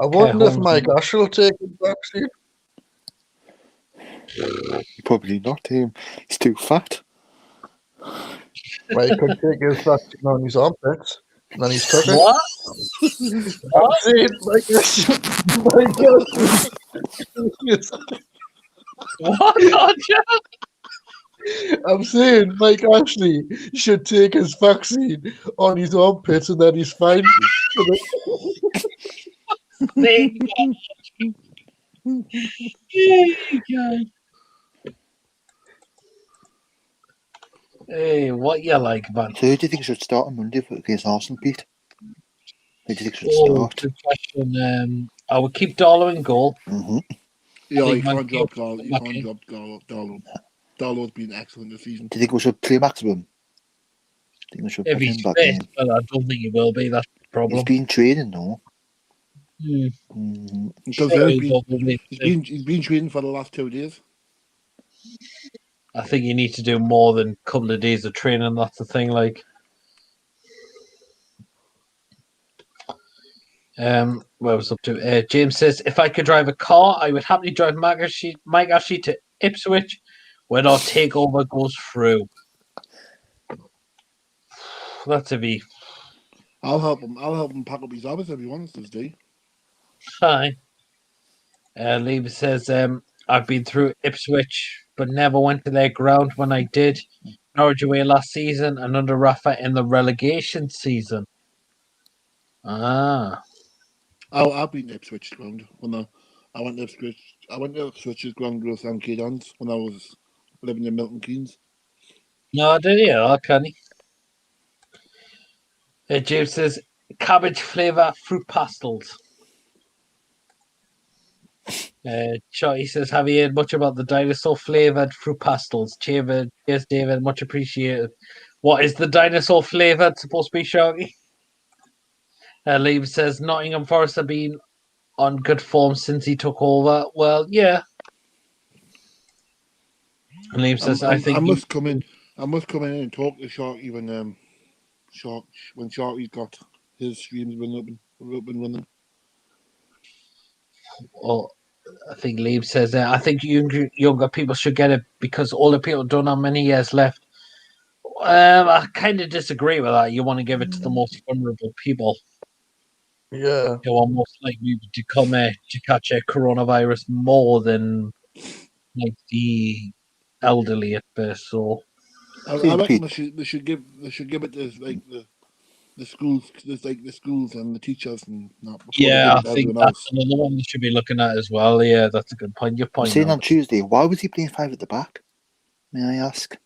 I wonder if Mike Ashley will take the vaccine. Probably not him. He's too fat. Well, he could take his vaccine on his armpits. And then he's cooking. What? I'm saying, Mike Ashley. What? Oh, I'm saying Mike Ashley should take his vaccine on his armpits and then he's fine. there you go. Hey, what you like, man? So who do you think should start on Monday against Arsenal, Pete? Who do you think should Oh, start? good question. I would keep Darlow in goal. Mm-hmm. Yeah, think you can't Monkey drop Darlow. You will can't drop Darlow. Darlow's been excellent this season. Do you think we should play Maximum? I think we should If put he's him back fit, in. but I don't think he will be. That's the He's problem. been training though. Because Sure, he's been training for the last 2 days. I think you need to do more than a couple of days of training. That's the thing. Like, what I was up to? James says, if I could drive a car, I would happily drive Mike Ashley to Ipswich, where our takeover goes through. That's if he. I'll help him. I'll help him pack up his hours if he wants to stay. Hi. Liam says, I've been through Ipswich, but never went to their ground when I did. Norwich away last season and under Rafa in the relegation season. Ah. I've been to Ipswich ground when I went to Ipswich. I went to Ipswich's ground with Sam Dance when I was living in Milton Keynes. No, I did, yeah, can he? James says, cabbage flavour fruit pastels. Shotty says, have you heard much about the dinosaur flavoured fruit pastels? Cheers, David, much appreciated. What is the dinosaur flavoured supposed to be, Shotty? Liam says, Nottingham Forest have been on good form since he took over. Well, yeah. And Liam says, I think I must come in and talk to Sharky when Sharky's got his streams up and running. Well, I think Liam says that. I think younger people should get it because older people don't have many years left. I kind of disagree with that. You want to give it to the most vulnerable people. Yeah. Who are most likely to come to catch a coronavirus more than like the elderly at first. So I reckon they should give it to like the schools, the schools and the teachers and that. Yeah, I think that's another one they should be looking at as well. Yeah, that's a good point. Your point. Saying on Tuesday, why was he playing 5 at the back? May I ask?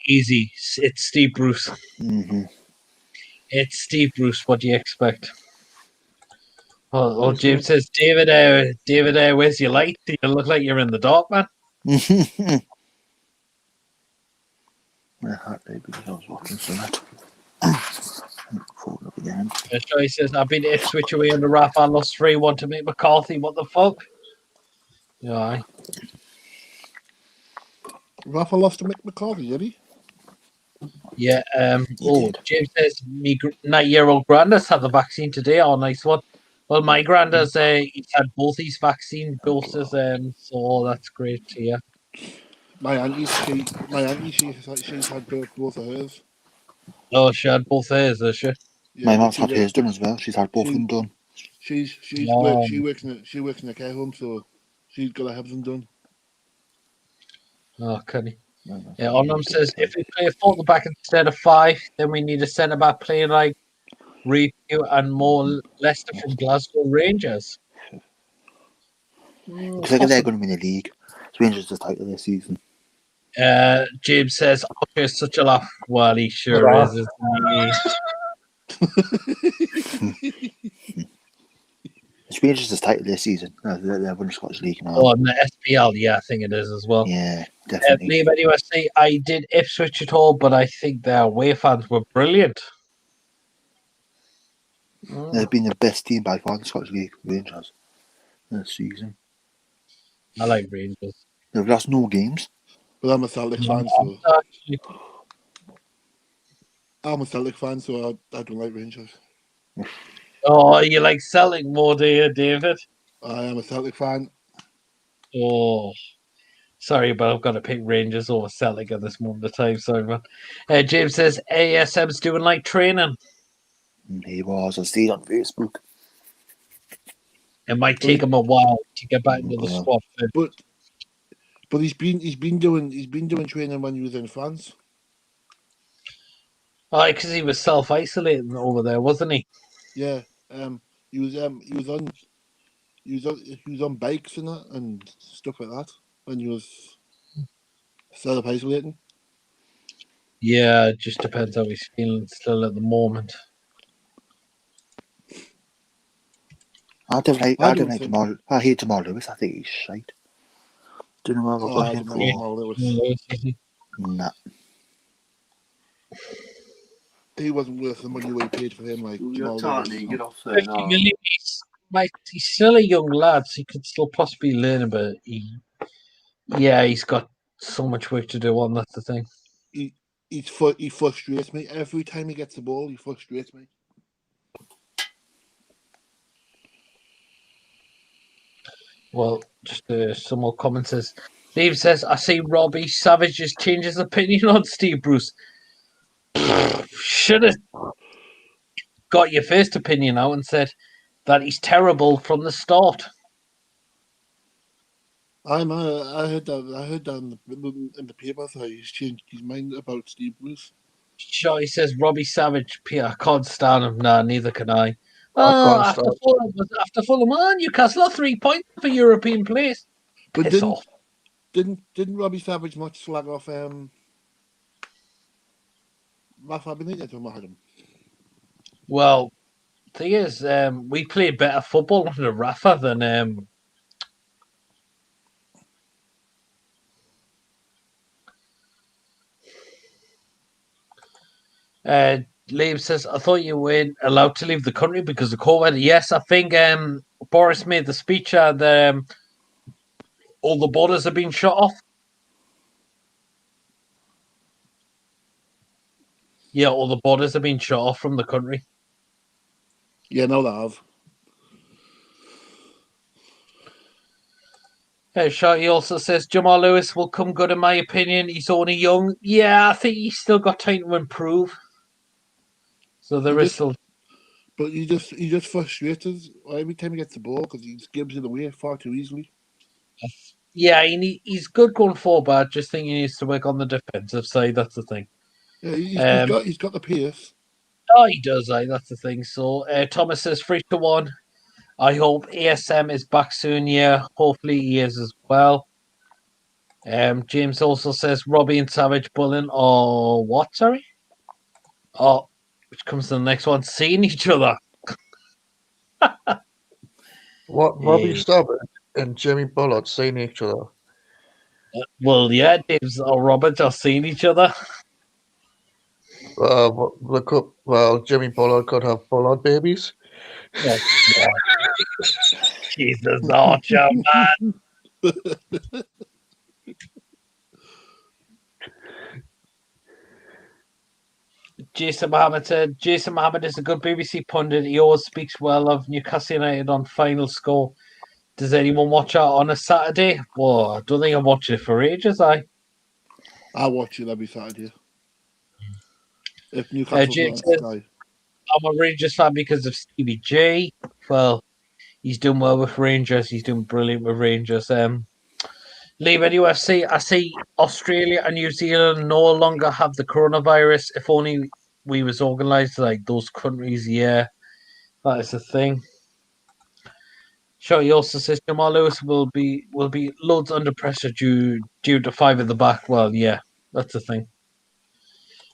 Easy. It's Steve Bruce. Mm-hmm. It's Steve Bruce. What do you expect? Oh, James says, David, where's your light? You look like you're in the dark, man. My heart rate because I was watching something. Again. He says, I've been to Ipswich away under Rafa, lost 3-1 to Mick McCarthy. What the fuck? Yeah. Rafa lost to Mick McCarthy, did he? Yeah. James says, me 9-year-old granddad's had the vaccine today. Oh, nice one. Well, my granddad's he's had both these vaccine doses, so that's great to hear. My auntie, she's had both of hers. Oh, she had both hers, has she? Yeah, my mum's had hers done as well. She's had both of them done. She works in a care home, so she's got to have them done. Oh, can he? Yeah, Onum says if we play 4 at the back instead of 5, then we need a centre back playing like Review and more Leicester from Glasgow Rangers. Because I think they're going to win the league. Rangers just title this season. James says, "Okay, such a laugh." Well, he sure is. Rangers just title this season. No, they're winning Scottish League now. Oh, and the SPL, yeah, I think it is as well. Yeah, definitely. Leave anyway. I did Ipswich at all, but I think their away fans were brilliant. They've been the best team by far in the Scottish League, Rangers, this season. I like Rangers. They've lost no games. But I'm a Celtic fan, so I don't like Rangers. Oh, you like Celtic more, do you, David? I am a Celtic fan. Oh, sorry, but I've got to pick Rangers over Celtic at this moment of time. Sorry, man. James says ASM's doing like training. He was. I see it on Facebook. It might take him a while to get back into the squad. But But he's been doing training when he was in France. Oh, because he was self-isolating over there, wasn't he? Yeah. He was on bikes and that and stuff like that when he was self-isolating. Yeah, it just depends how he's feeling still at the moment. I don't like Jamal. I hate Jamal Lewis. I think he's shite. Do you know what I don't like Jamal Lewis. Nah. He wasn't worth the money we paid for him. Like Jamal Lewis. Get off there 50 now. million, he's still a young lad, so he could still possibly learn, but he's got so much work to do on. That's the thing. He frustrates me every time he gets the ball. He frustrates me. Well, just some more comments. Dave says, I see Robbie Savage just changed his opinion on Steve Bruce. Should have got your first opinion out and said that he's terrible from the start. I heard that in the paper that he's changed his mind about Steve Bruce. Sure, he says Robbie Savage, Peter, I can't stand him. Nah, neither can I. After Fulham, Newcastle are 3 points for European place. But Piss off. Didn't Robbie Savage much slag off Rafa Benitez when we had him? Well, thing is, we played better football under Rafa than Liam says, I thought you weren't allowed to leave the country because of COVID. Yes, I think Boris made the speech and all the borders have been shut off. Yeah, all the borders have been shut off from the country. Yeah, no, they have. He also says Jamal Lewis will come good in my opinion. He's only young. Yeah, I think he's still got time to improve. So there is still. But he just frustrated every time he gets the ball because he just gives it away far too easily. Yeah, he's good going forward, but I just think he needs to work on the defensive side. That's the thing. Yeah, he's got the pace. Oh, he does. That's the thing. So Thomas says 3-1. I hope ASM is back soon. Yeah, hopefully he is as well. James also says Robbie and Savage Bullen or what? Sorry. Oh, which comes to the next one. Seeing each other. What? Robbie Savage and Jimmy Bullard seeing each other? Well, yeah, Dave's or Robert are seeing each other. Well, Jimmy Bullard could have Bullard babies. Yeah. Jesus, Archer, man. Jason Mohammed said, Jason Mohammed is a good BBC pundit. He always speaks well of Newcastle United on final score. Does anyone watch out on a Saturday? Well, I don't think I've watched it for ages, I watch it every Saturday. If Newcastle's not on Sky. I'm a Rangers fan because of Stevie J. Well, he's doing well with Rangers. He's doing brilliant with Rangers. Leave at UFC. I see Australia and New Zealand no longer have the coronavirus. If only we was organised like those countries. Yeah, that is the thing. Sure, he also says Jamal Lewis will be loads under pressure due to 5 at the back. Well, yeah, that's the thing.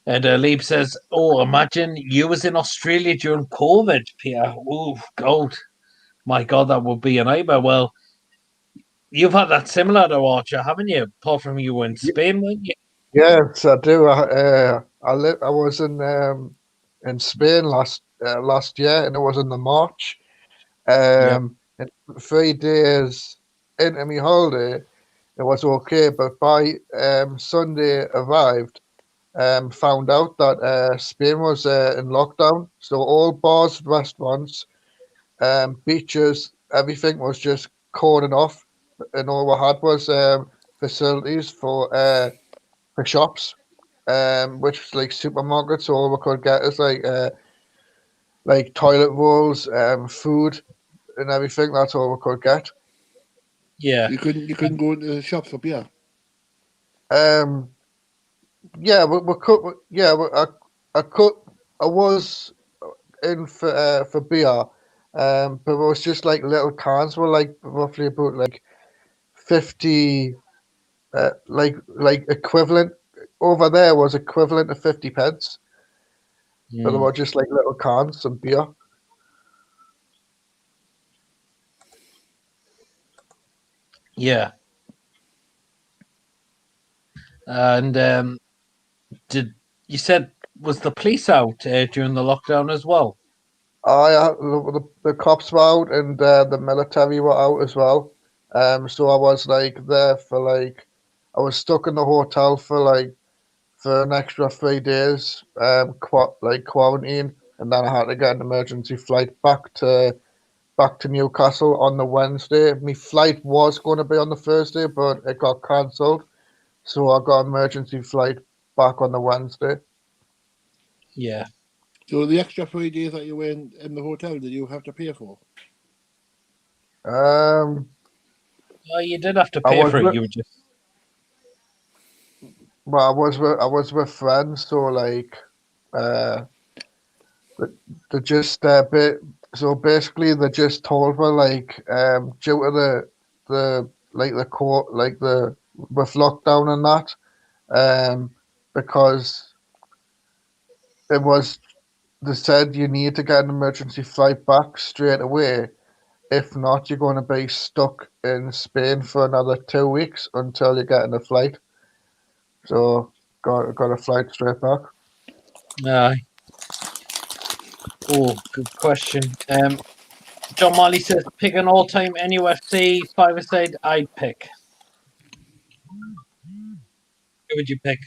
And Lieb says, "Oh, imagine you was in Australia during COVID, Peter. Oh, God, my God, that would be a nightmare." Well, you've had that similar to Archer, haven't you? Apart from you were in Spain, weren't you? Yes, I do. I was in Spain last year, and it was in the March. And 3 days into my holiday, it was okay, but by Sunday arrived. Found out that Spain was in lockdown, so all bars, restaurants, beaches, everything was just cordoned off, and all we had was facilities for shops, which like supermarkets. So all we could get is like toilet rolls, food, and everything. That's all we could get. Yeah, you couldn't go into the shops for beer. Yeah, we could. Yeah, I could. I was in for beer, but it was just like little cans. Were like roughly about like 50, like equivalent over there was equivalent to 50 pence. But they were just like little cans of beer. Yeah. And did you said was the police out during the lockdown as well? The cops were out and the military were out as well. So I was like there for like I was stuck in the hotel for an extra 3 days, quarantine, and then I had to get an emergency flight back to Newcastle on the Wednesday. My flight was going to be on the Thursday, but it got cancelled, so I got an emergency flight back on the Wednesday. Yeah. So the extra 3 days that you were in the hotel, did you have to pay for? Um, Well, you did have to pay for it. You were just. Well, I was with friends, so like, they just so basically they just told me like, due to the court with lockdown and that, because it was they said you need to get an emergency flight back straight away. If not, you're going to be stuck in Spain for another 2 weeks until you get in a flight. So got a flight straight back. Aye. Oh, good question. John Marley says, pick an all-time NUFC five-a-side I'd pick. Who would you pick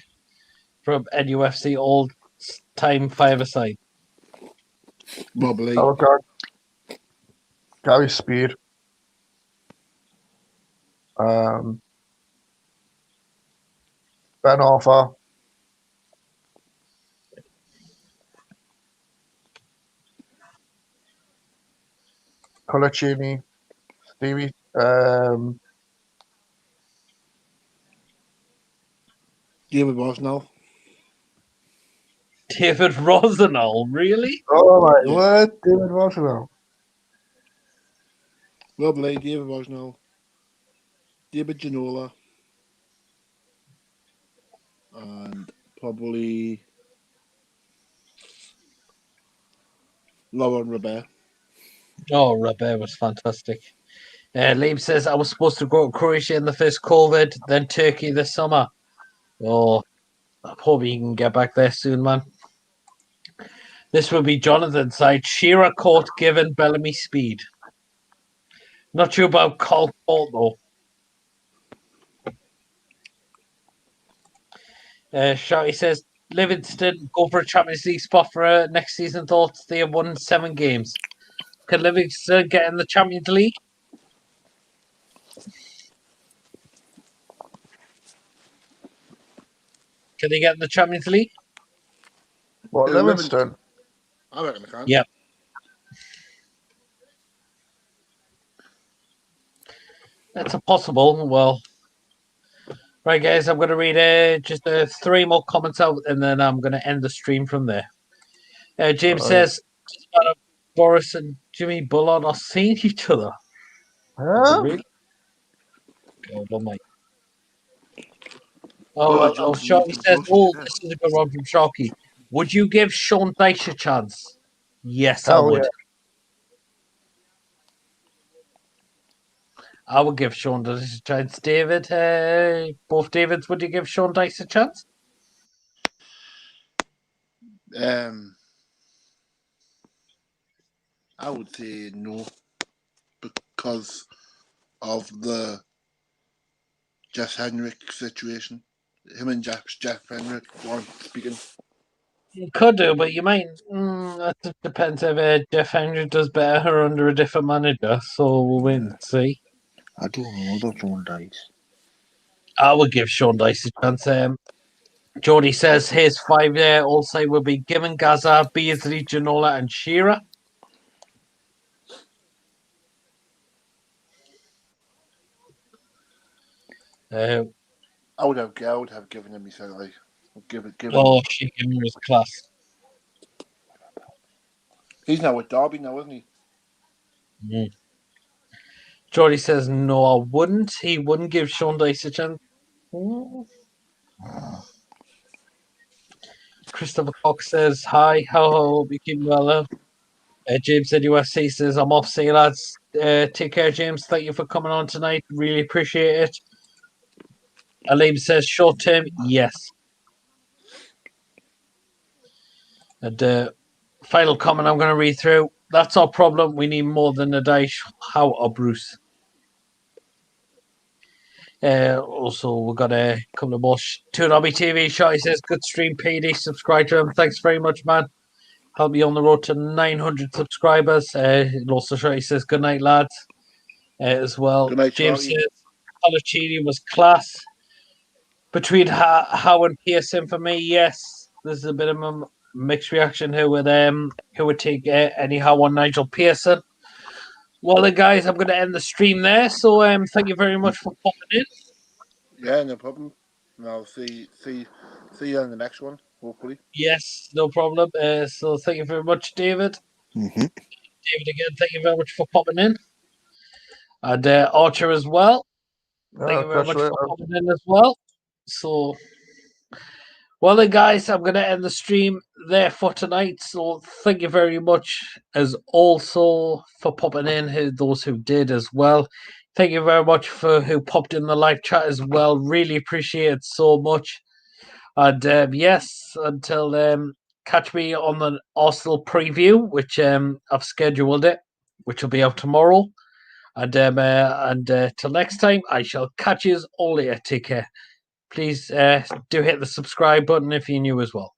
from NUFC all-time five-a-side? Probably. Oh God, Gary Speed. Ben Arthur. Colaccini. Stevie. David Rosnell. David Rosenall, really? Oh my word, David Rosnell. Probably David Rosnell. David Ginola. And probably Lauren Robert. Oh, Robert was fantastic. Liam says, I was supposed to go to Croatia in the first COVID, then Turkey this summer. Oh, I hope he can get back there soon, man. This will be Jonathan's side. Shearer, Court, Given, Bellamy, Speed. Not sure about Colt, though. Shouty says, Livingston go for a Champions League spot for next season. Thoughts they have won 7 games. Can Livingston get in the Champions League? Can they get in the Champions League? What, Livingston? I reckon they can. Yep. That's a possible. Well, right, guys, I'm going to read just 3 more comments out, and then I'm going to end the stream from there. James says, Boris and Jimmy Bullard are seeing each other. Huh? Really? Oh, my. Oh, Sharky says, this is a good one from Sharky. Would you give Sean Dyche a chance? Yes, I would. Yeah. I would give Sean Dyche a chance. David, both Davids, would you give Sean Dyche a chance? I would say no, because of the Jeff Henrik situation. Him and Jeff Henrik weren't speaking. You could do, but you might. That depends if Jeff Henrik does better under a different manager. So we'll wait and see. I don't know about Sean Dyche. I would give Sean Dyche a chance. Jordy says his 5 there also will be Given, Gaza, Beasley, Ginola, and Shearer. I would have given him. He said, like, give him. Oh, shit, him was class. He's now with Derby now, isn't he? Mm. Jordy says, no, I wouldn't. He wouldn't give Sean Dice a chance. Christopher Cox says, hi, how hope you keep well. James at USC says, I'm off. See you, lads. Take care, James. Thank you for coming on tonight. Really appreciate it. Alim says, short term, yes. And final comment I'm going to read through. That's our problem. We need more than a dice. How are Bruce? Also, we've got a couple of more. Toonobby TV shot. He says, good stream, PD. Subscribe to him. Thanks very much, man. Help me on the road to 900 subscribers. Also, he says, good night, lads. As well. Good night, James Charlie. says, Colaccini was class. Between Howe and Pearson for me, yes. There's a bit of a mixed reaction here with who would take any Howe on Nigel Pearson. Well, then, guys, I'm going to end the stream there. So, thank you very much for popping in. Yeah, no problem. And I'll see you on the next one, hopefully. Yes, no problem. So, thank you very much, David. Mm-hmm. David, again, thank you very much for popping in. And Archer as well. Thank you very much for popping in as well. So, well, then, guys, I'm going to end the stream there for tonight. So, thank you very much, as also for popping in. Those who did as well. Thank you very much for who popped in the live chat as well. Really appreciate it so much. And yes, until catch me on the Arsenal preview, which I've scheduled it, which will be out tomorrow. And till next time, I shall catch you all later. Take care. Please do hit the subscribe button if you're new as well.